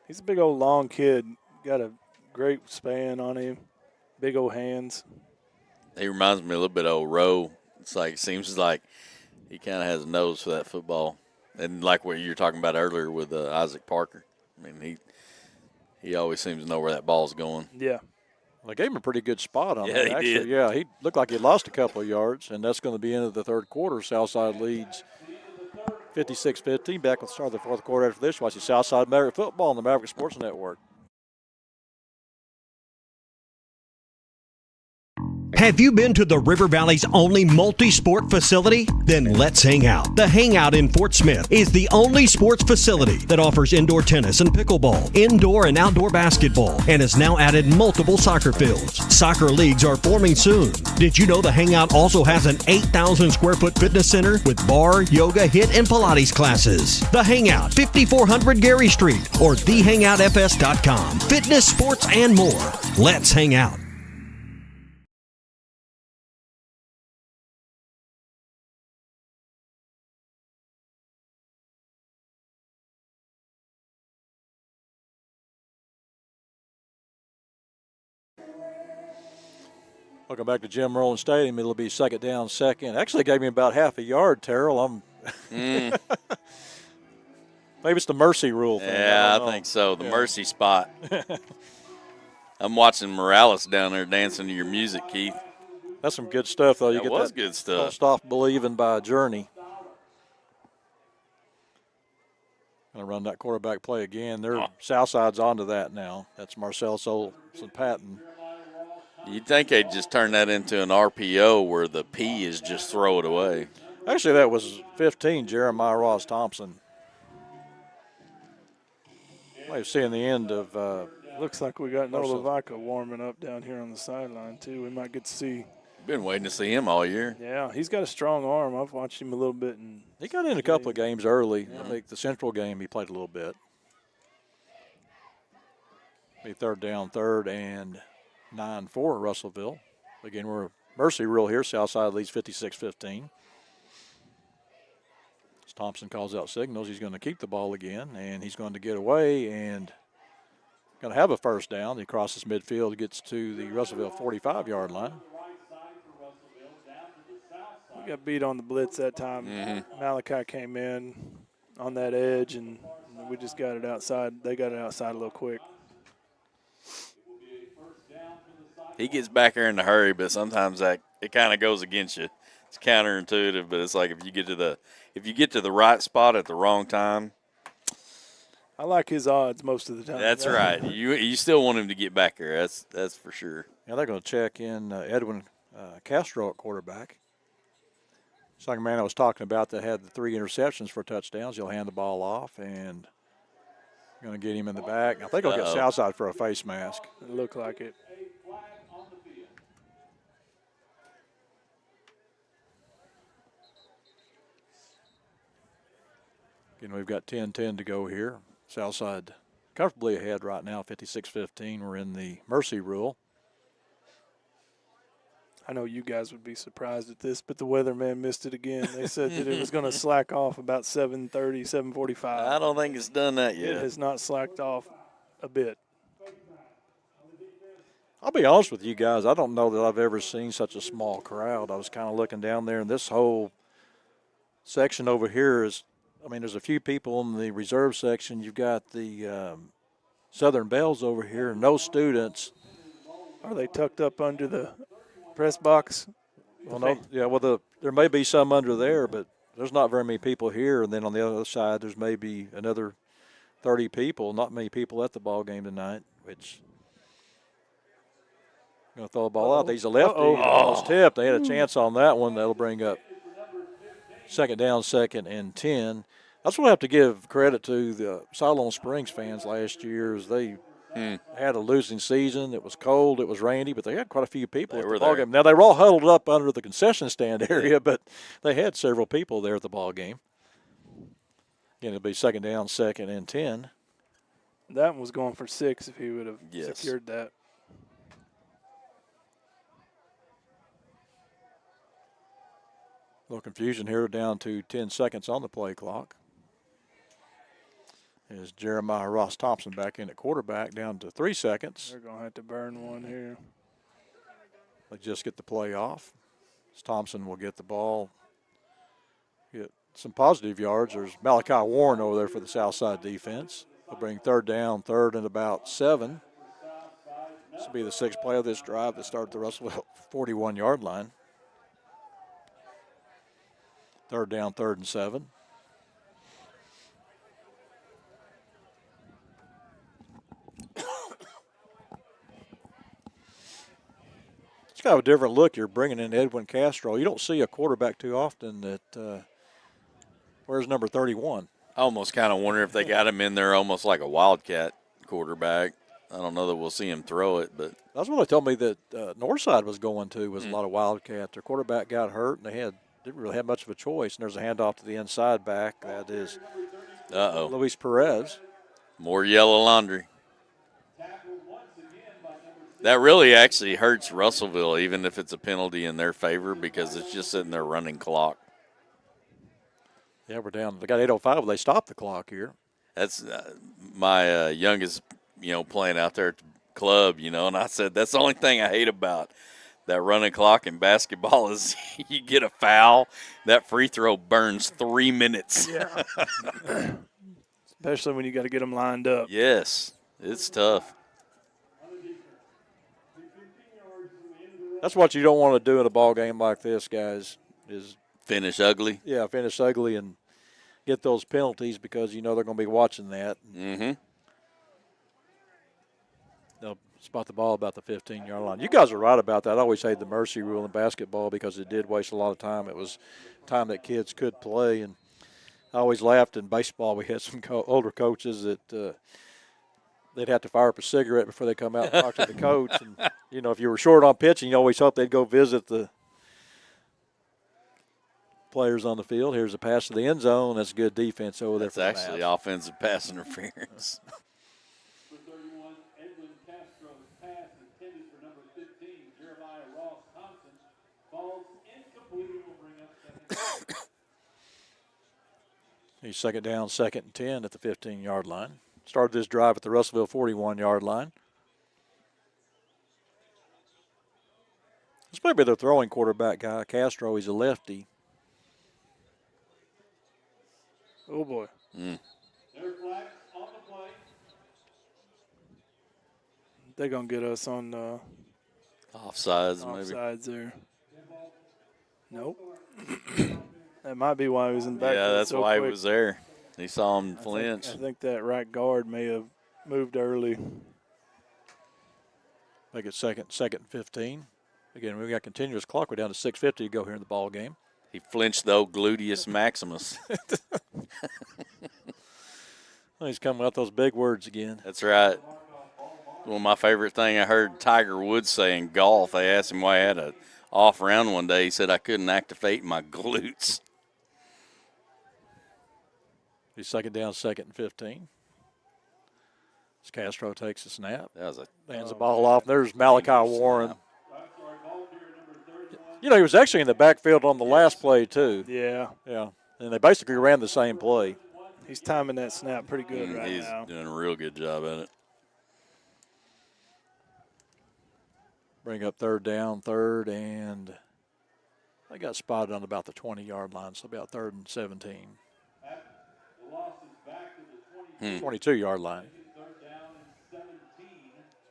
He's a big old long kid. Got a great span on him. Big old hands. He reminds me a little bit of old Rowe. Seems like he kind of has a nose for that football. And like what you were talking about earlier with Isaac Parker. I mean, he always seems to know where that ball's going. Yeah. They gave him a pretty good spot on Yeah, that. they Actually, did. yeah, he looked like he lost a couple of yards, and that's going to be into the third quarter. Southside leads 56-15. Back with the start of the fourth quarter after this. Watching Southside Maverick football on the Maverick Sports Network. Have you been to the River Valley's only multi-sport facility? Then let's hang out. The Hangout in Fort Smith is the only sports facility that offers indoor tennis and pickleball, indoor and outdoor basketball, and has now added multiple soccer fields. Soccer leagues are forming soon. Did you know the Hangout also has an 8,000 square foot fitness center with bar, yoga, HIIT, and Pilates classes? The Hangout, 5400 Gary Street, or thehangoutfs.com. Fitness, sports, and more. Let's hang out. Welcome back to Jim Rowland Stadium. It'll be second down, second. Actually gave me about half a yard, Terrell. Maybe it's the mercy rule thing. Yeah, I think so. The mercy spot. I'm watching Morales down there dancing to your music, Keith. That's some good stuff, though. You That get was that good stuff. Don't Stop Believing by Journey. Going to run that quarterback play again. Southside's onto that now. That's Marcel Solson Patton. You'd think they'd just turn that into an RPO where the P is just throw it away. Actually, that was 15, Jeremiah Ross Thompson. Might have seen the end of. Looks like we got Noah Lavaca warming up down here on the sideline, too. We might get to see. Been waiting to see him all year. Yeah, he's got a strong arm. I've watched him a little bit. And he got in a couple of games early. I think the Central game he played a little bit. Be third down, third and 9 for Russellville. Again, we're mercy rule here. Southside leads 56-15. As Thompson calls out signals, he's going to keep the ball again, and he's going to get away and going to have a first down. He crosses midfield, gets to the Russellville 45-yard line. We got beat on the blitz that time. Malachi came in on that edge, and we just got it outside. They got it outside a little quick. He gets back there in a hurry, but sometimes it kind of goes against you. It's counterintuitive, but it's like if you get to the right spot at the wrong time. I like his odds most of the time. That's right. You still want him to get back there. That's for sure. Yeah, they're going to check in Edwin Castro at quarterback. Second man I was talking about that had the 3 interceptions for touchdowns. He'll hand the ball off and going to get him in the back. I think he'll get Southside for a face mask. It looked like it. Again, we've got 10-10 to go here. Southside comfortably ahead right now, 56-15. We're in the mercy rule. I know you guys would be surprised at this, but the weatherman missed it again. They said that it was going to slack off about 7:30, 7:45. I don't think it's done that yet. It has not slacked off a bit. I'll be honest with you guys. I don't know that I've ever seen such a small crowd. I was kind of looking down there, and this whole section over here is, I mean, there's a few people in the reserve section. You've got the Southern Bells over here, no students. Are they tucked up under the press box? Well, no, yeah, well, there may be some under there, but there's not very many people here. And then on the other side, there's maybe another 30 people, not many people at the ball game tonight, which going to throw the ball out. He's a lefty. Almost tipped. They had a chance on that one. That'll bring up second down, second and 10. That's what I have to give credit to the Siloam Springs fans last year is they had a losing season. It was cold. It was rainy, but they had quite a few people at the ball game. Now, they were all huddled up under the concession stand area, but they had several people there at the ball game. Again, it'll be second down, second and 10. That one was going for 6 if he would have secured that. A little confusion here, down to 10 seconds on the play clock. Is Jeremiah Ross Thompson back in at quarterback, down to 3 seconds. They're going to have to burn one here. They just get the play off. As Thompson will get the ball, get some positive yards. There's Malachi Warren over there for the Southside defense. They'll bring third down, third and about 7. This will be the 6th play of this drive that started the Russellville 41-yard line. 3rd down, 3rd and 7. It's kind of a different look. You're bringing in Edwin Castro. You don't see a quarterback too often that where's number 31? I almost kind of wonder if they got him in there almost like a Wildcat quarterback. I don't know that we'll see him throw it, but That's what they told me that Northside was going to was a lot of Wildcat. Their quarterback got hurt, and they didn't really have much of a choice. And there's a handoff to the inside back. That is Luis Perez. More yellow laundry. That really actually hurts Russellville, even if it's a penalty in their favor, because it's just sitting there running clock. Yeah, we're down. They got 8:05. They stopped the clock here. That's my youngest, playing out there at the club, and I said that's the only thing I hate about that running clock in basketball is you get a foul, that free throw burns 3 minutes. Yeah. Especially when you got to get them lined up. Yes, it's tough. That's what you don't want to do in a ball game like this, guys, is finish ugly. Yeah, finish ugly and get those penalties because they're going to be watching that. Mm-hmm. They'll spot the ball about the 15-yard line. You guys are right about that. I always hated the mercy rule in basketball because it did waste a lot of time. It was time that kids could play, and I always laughed in baseball. We had some older coaches that they'd have to fire up a cigarette before they come out and talk to the coach. And, if you were short on pitching, you always hoped they'd go visit the players on the field. Here's a pass to the end zone. That's good defense over there. That's actually offensive pass interference. He's 2nd down, 2nd and 10 at the 15-yard line. Started this drive at the Russellville 41-yard line. This might be their throwing quarterback guy, Castro. He's a lefty. Oh, boy. They're going to get us on offsides, maybe. Offsides there. Nope. That might be why he was in the back. Yeah, that's so why quick. he was there. He saw him flinch. I think that right guard may have moved early. Make it second and 15. Again, we've got continuous clock. We're down to 6:50 to go here in the ball game. He flinched the old gluteus maximus. Well, he's coming out those big words again. That's right. One of my favorite thing I heard Tiger Woods say in golf. They asked him why he had an off round one day. He said, I couldn't activate my glutes. He's 2nd down, 2nd and 15. As Castro takes a snap. Hands the ball off. There's Malachi Warren. He was actually in the backfield on the last play, too. Yeah. Yeah. And they basically ran the same play. He's timing that snap pretty good now. He's doing a real good job at it. Bring up 3rd down, 3rd, and they got spotted on about the 20-yard line, so about 3rd and 17. 22-yard line.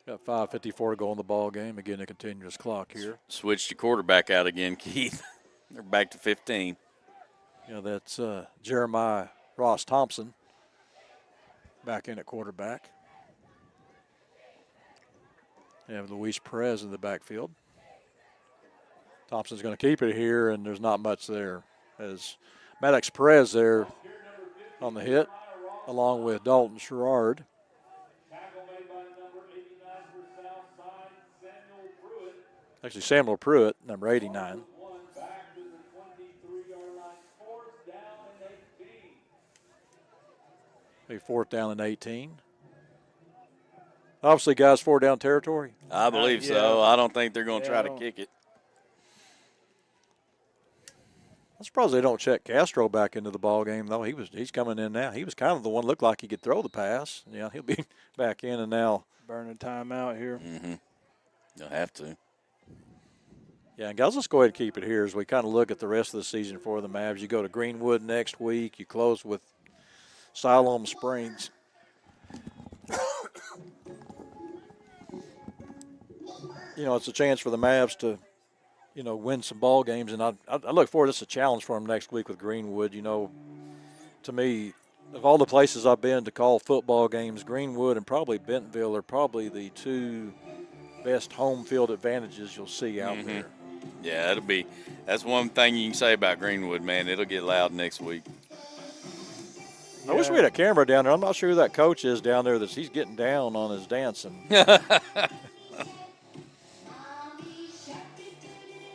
Got 5:54 to go in the ball game. Again, a continuous clock here. Switched your quarterback out again, Keith. They're back to 15. That's Jeremiah Ross Thompson back in at quarterback. You have Luis Perez in the backfield. Thompson's going to keep it here, and there's not much there. As Maddox Perez there on the hit, along with Dalton Sherrard. Actually, Samuel Pruitt, number 89. A 4th down and 18. Obviously, guys, 4 down territory. I believe so. I don't think they're going to try to kick it. I'm surprised they don't check Castro back into the ball game, though. He's coming in now. He was kind of the one looked like he could throw the pass. Yeah, he'll be back in and now. Burning time out here. Mm-hmm. You'll have to. Yeah, and guys, let's go ahead and keep it here as we kind of look at the rest of the season for the Mavs. You go to Greenwood next week. You close with Siloam Springs. it's a chance for the Mavs to, win some ball games. And I look forward to this. A challenge for them next week with Greenwood. To me, of all the places I've been to call football games, Greenwood and probably Bentonville are probably the two best home field advantages you'll see out there. Yeah, that's one thing you can say about Greenwood, man. It'll get loud next week. I wish we had a camera down there. I'm not sure who that coach is down there that he's getting down on his dancing.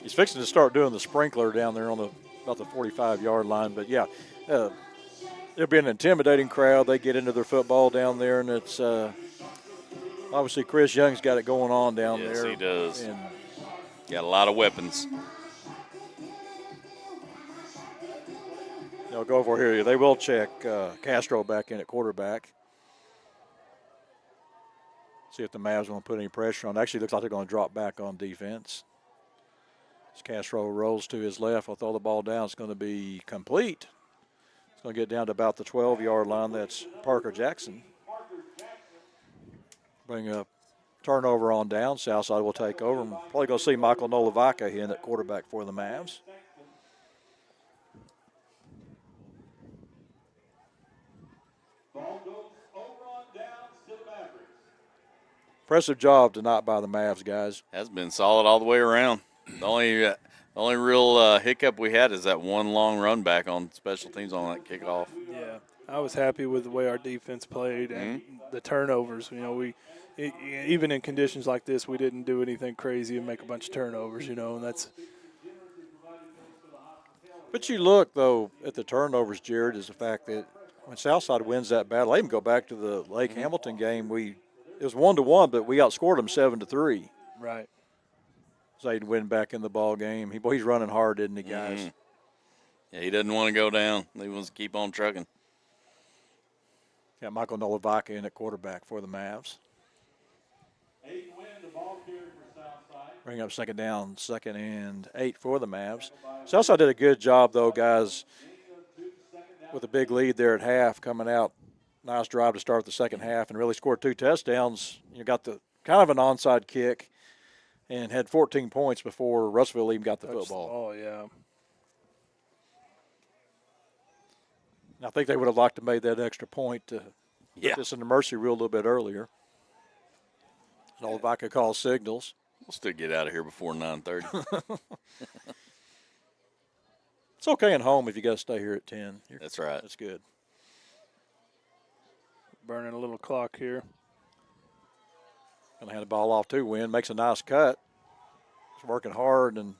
He's fixing to start doing the sprinkler down there on about the 45-yard line. But, yeah, it'll be an intimidating crowd. They get into their football down there, and it's obviously Chris Young's got it going on down there. Yes, he does. And got a lot of weapons. They'll go over here. They will check Castro back in at quarterback. See if the Mavs want to put any pressure on. Actually, looks like they're going to drop back on defense. As Castro rolls to his left, will throw the ball down. It's going to be complete. It's going to get down to about the 12-yard line. That's Parker Jackson. Bring up turnover on down. Southside will take over. And probably going to see Michael Nolavaca in at quarterback for the Mavs. Impressive job tonight by the Mavs, guys. Has been solid all the way around. The only real hiccup we had is that one long run back on special teams on that kickoff. Yeah, I was happy with the way our defense played and the turnovers. Even in conditions like this, we didn't do anything crazy and make a bunch of turnovers. And that's. But you look though at the turnovers, Jared, is the fact that when Southside wins that battle, they even go back to the Lake Hamilton game. It was 1-1, but we outscored them 7-3. Right. So they'd win back in the ball game. He's running hard, isn't he, guys? Yeah, he doesn't want to go down. He wants to keep on trucking. Got Michael Nolavaca in at quarterback for the Mavs. Bring up second down, 2nd and 8 for the Mavs. Southside did a good job, though, guys, with a big lead there at half coming out. Nice drive to start the second half and really scored 2 touchdowns. You got the kind of an onside kick and had 14 points before Russellville even got the football. Oh, yeah. I think they would have liked to made that extra point to put this in the mercy rule a little bit earlier. Nolavaca calls signals. We'll still get out of here before 9:30. It's okay at home if you got to stay here at 10. That's right. That's good. Burning a little clock here. Going to hand the ball off to Wynn. Makes a nice cut. He's working hard, and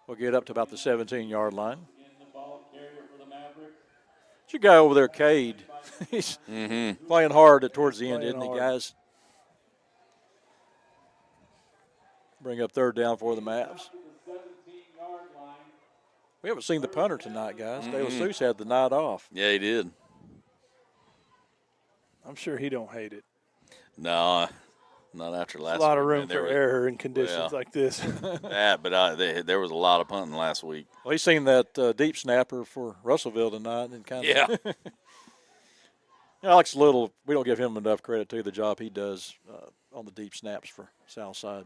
we'll get up to about the 17-yard line. It's your guy over there, Cade. He's playing hard towards the end, isn't he, guys? Bring up 3rd down for the Mavs. We haven't seen the punter tonight, guys. De La Sousa had the night off. Yeah, he did. I'm sure he don't hate it. No, not after last week. A lot of room for error in conditions like this. Yeah, but there was a lot of punting last week. Well, he's seen that deep snapper for Russellville tonight. And kind of Alex Little, we don't give him enough credit, too, the job he does on the deep snaps for Southside.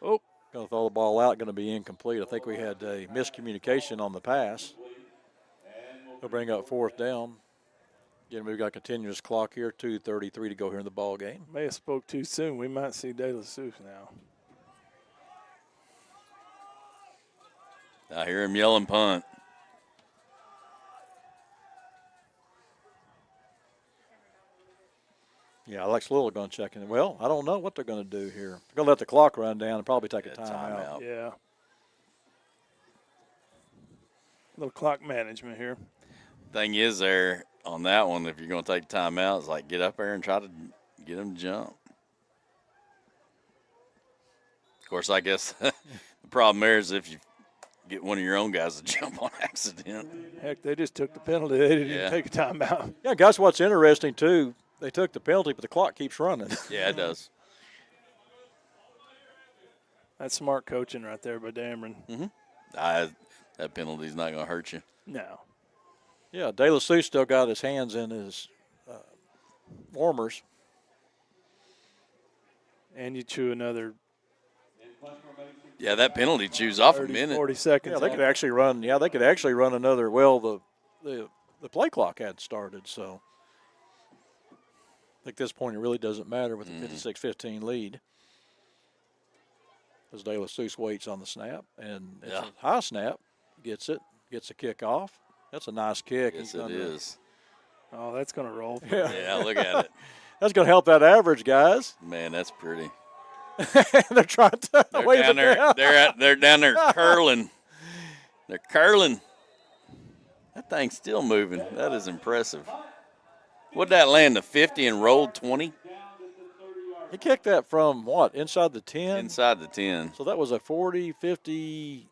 Oh, going to throw the ball out, going to be incomplete. I think we had a miscommunication on the pass. He'll bring up 4th down. Again, we've got a continuous clock here, 2:33 to go here in the ball game. May have spoke too soon. We might see De La Sousa now. I hear him yelling punt. Yeah, Alex Little going to check in. Well, I don't know what they're going to do here. They're going to let the clock run down and probably take a timeout. Yeah. A little clock management here. Thing is there on that one, if you're going to take time out, it's like get up there and try to get them to jump. Of course, I guess the problem there is if you get one of your own guys to jump on accident. Heck, they just took the penalty. They didn't even take a timeout. Yeah, guys, what's interesting, too, they took the penalty, but the clock keeps running. Yeah, it does. That's smart coaching right there by Dameron. That penalty's not going to hurt you. No. Yeah, De La Sousa still got his hands in his warmers. And you chew another Yeah, that penalty chews off 30, a minute. 40 seconds. Yeah, they could actually run. Yeah, they could actually run another. Well, the play clock had started, so I think at this point it really doesn't matter with the 56-15 lead. As De La Souza waits on the snap, and it's a high snap, gets a kick off. That's a nice kick. Yes, it is. Oh, that's going to roll. Yeah, look at it. That's going to help that average, guys. Man, that's pretty. They're trying to wave down there. down. They're down there curling. They're curling. That thing's still moving. That is impressive. What'd that land, the 50 and rolled 20? He kicked that from what, inside the 10? Inside the 10. So that was a 40, 50.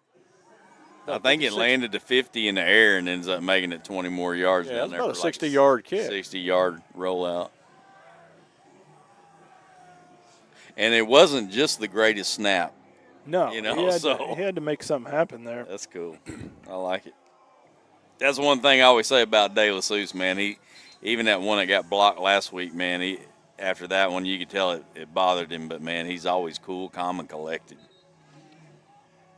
I think it landed to 50 in the air and ends up making it 20 more yards down there. About a 60-yard kick. 60-yard rollout. And it wasn't just the greatest snap. No, you know, he had to make something happen there. That's cool. I like it. That's one thing I always say about De La Souza, man. He, even that one that got blocked last week, man, after that one, you could tell it bothered him, but, man, he's always cool, calm, and collected.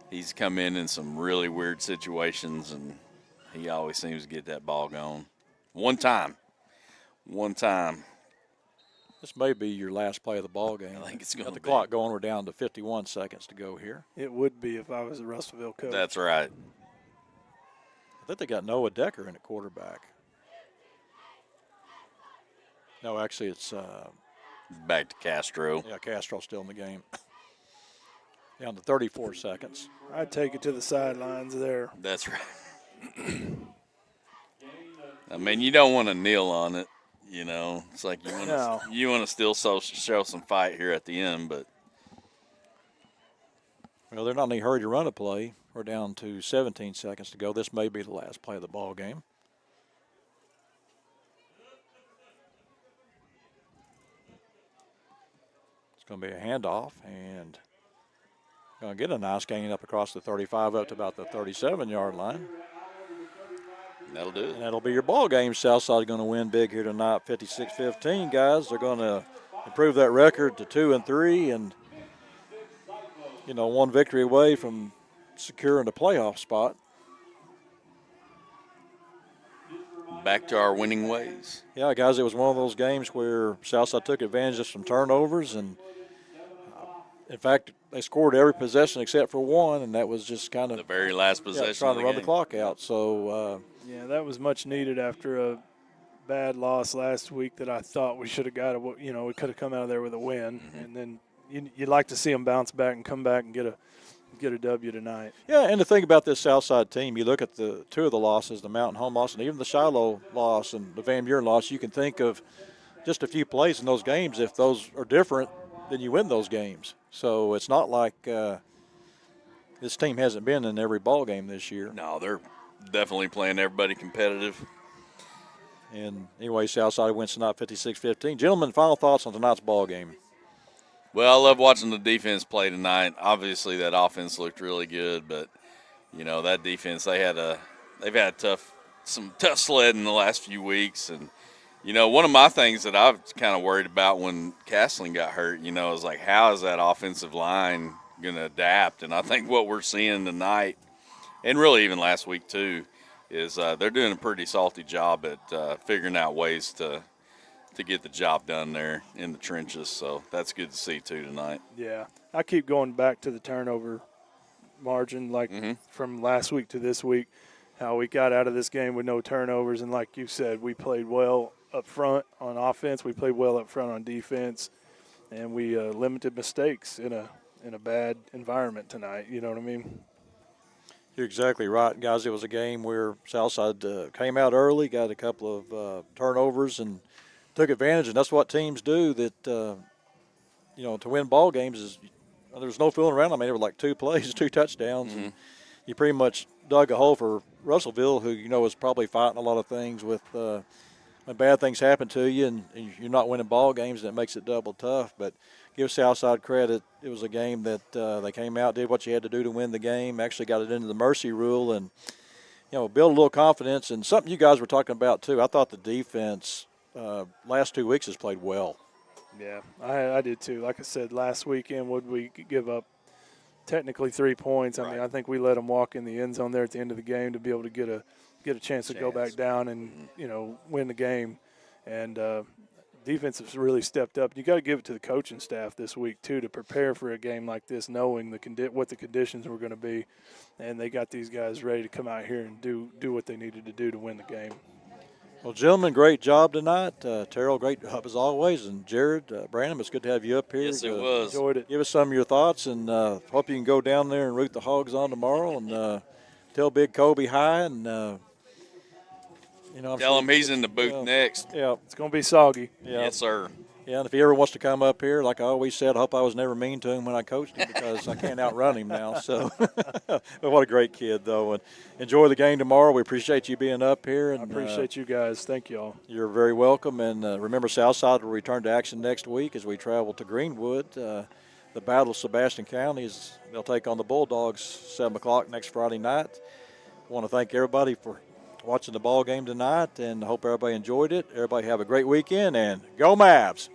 He's come in some really weird situations, and he always seems to get that ball going. One time. This may be your last play of the ball game. I think it's going to be. The clock going. We're down to 51 seconds to go here. It would be if I was a Russellville coach. That's right. I think they got Noah Decker in at quarterback. No, actually, it's back to Castro. Yeah, Castro's still in the game. Down to 34 seconds. I'd take it to the sidelines there. That's right. I mean, you don't want to kneel on it. You know, it's like you want to still show some fight here at the end, but. Well, they're not in any hurry to run a play. We're down to 17 seconds to go. This may be the last play of the ball game. It's going to be a handoff, and going to get a nice gain up across the 35 up to about the 37-yard line. That'll do it. And that'll be your ball game. Southside going to win big here tonight, 56-15, guys. They're going to improve that record to 2-3, and you know, one victory away from securing a playoff spot. Back to our winning ways. Yeah, guys, it was one of those games where Southside took advantage of some turnovers, and in fact, they scored every possession except for one, and that was just kind of the very last possession. Trying to run the clock out. So yeah, that was much needed after a bad loss last week. That I thought we should have got we could have come out of there with a win, and then you'd like to see them bounce back and come back and get a W tonight. Yeah, and the thing about this Southside team, you look at the two of the losses, the Mountain Home loss and even the Shiloh loss and the Van Buren loss, you can think of just a few plays in those games. If those are different, then you win those games. So it's not like this team hasn't been in every ball game this year. No, they're definitely playing everybody competitive. And anyway, Southside wins tonight 56-15. Gentlemen, final thoughts on tonight's ball game. Well, I love watching the defense play tonight. Obviously, that offense looked really good, but you know that defense they've had some tough sledding the last few weeks, and you know one of my things that I was kind of worried about when Castling got hurt, you know, is like how is that offensive line going to adapt? And I think what we're seeing tonight, and really even last week too, is they're doing a pretty salty job at figuring out ways to get the job done there in the trenches. So that's good to see too tonight. Yeah, I keep going back to the turnover margin, like from last week to this week, how we got out of this game with no turnovers. And like you said, we played well up front on offense. We played well up front on defense, and we limited mistakes in a bad environment tonight. You know what I mean? You're exactly right, guys. It was a game where Southside came out early, got a couple of turnovers, and took advantage, and that's what teams do. That you know, to win ball games is there's no fooling around. I mean, there were like 2 plays, 2 touchdowns, and you pretty much dug a hole for Russellville, who you know is probably fighting a lot of things with when bad things happen to you, and you're not winning ball games, and it makes it double tough. But give Southside credit; it was a game that they came out, did what you had to do to win the game. Actually, got it into the mercy rule, and you know, build a little confidence. And something you guys were talking about too. I thought the defense. Last 2 weeks has played well. Yeah, I did too. Like I said, last weekend, would we give up technically 3 points. I mean, I think we let them walk in the end zone there at the end of the game to be able to get a chance to go back down and win the game. And defense has really stepped up. You got to give it to the coaching staff this week too to prepare for a game like this, knowing what the conditions were going to be, and they got these guys ready to come out here and do what they needed to do to win the game. Well, gentlemen, great job tonight. Terrell, great job as always. And Jared, Brandon, it's good to have you up here. Yes, it was. Enjoyed it. Give us some of your thoughts, and hope you can go down there and root the Hogs on tomorrow and tell Big Kobe hi. And, Tell him he's in the booth next. Yeah. It's going to be soggy. Yeah. Yes, sir. Yeah, and if he ever wants to come up here, like I always said, I hope I was never mean to him when I coached him because I can't outrun him now. So, but what a great kid, though. And enjoy the game tomorrow. We appreciate you being up here. And I appreciate you guys. Thank you all. You're very welcome. And remember, Southside will return to action next week as we travel to Greenwood. The Battle of Sebastian County they'll take on the Bulldogs 7 o'clock next Friday night. I want to thank everybody for watching the ball game tonight, and hope everybody enjoyed it. Everybody have a great weekend, and go Mavs!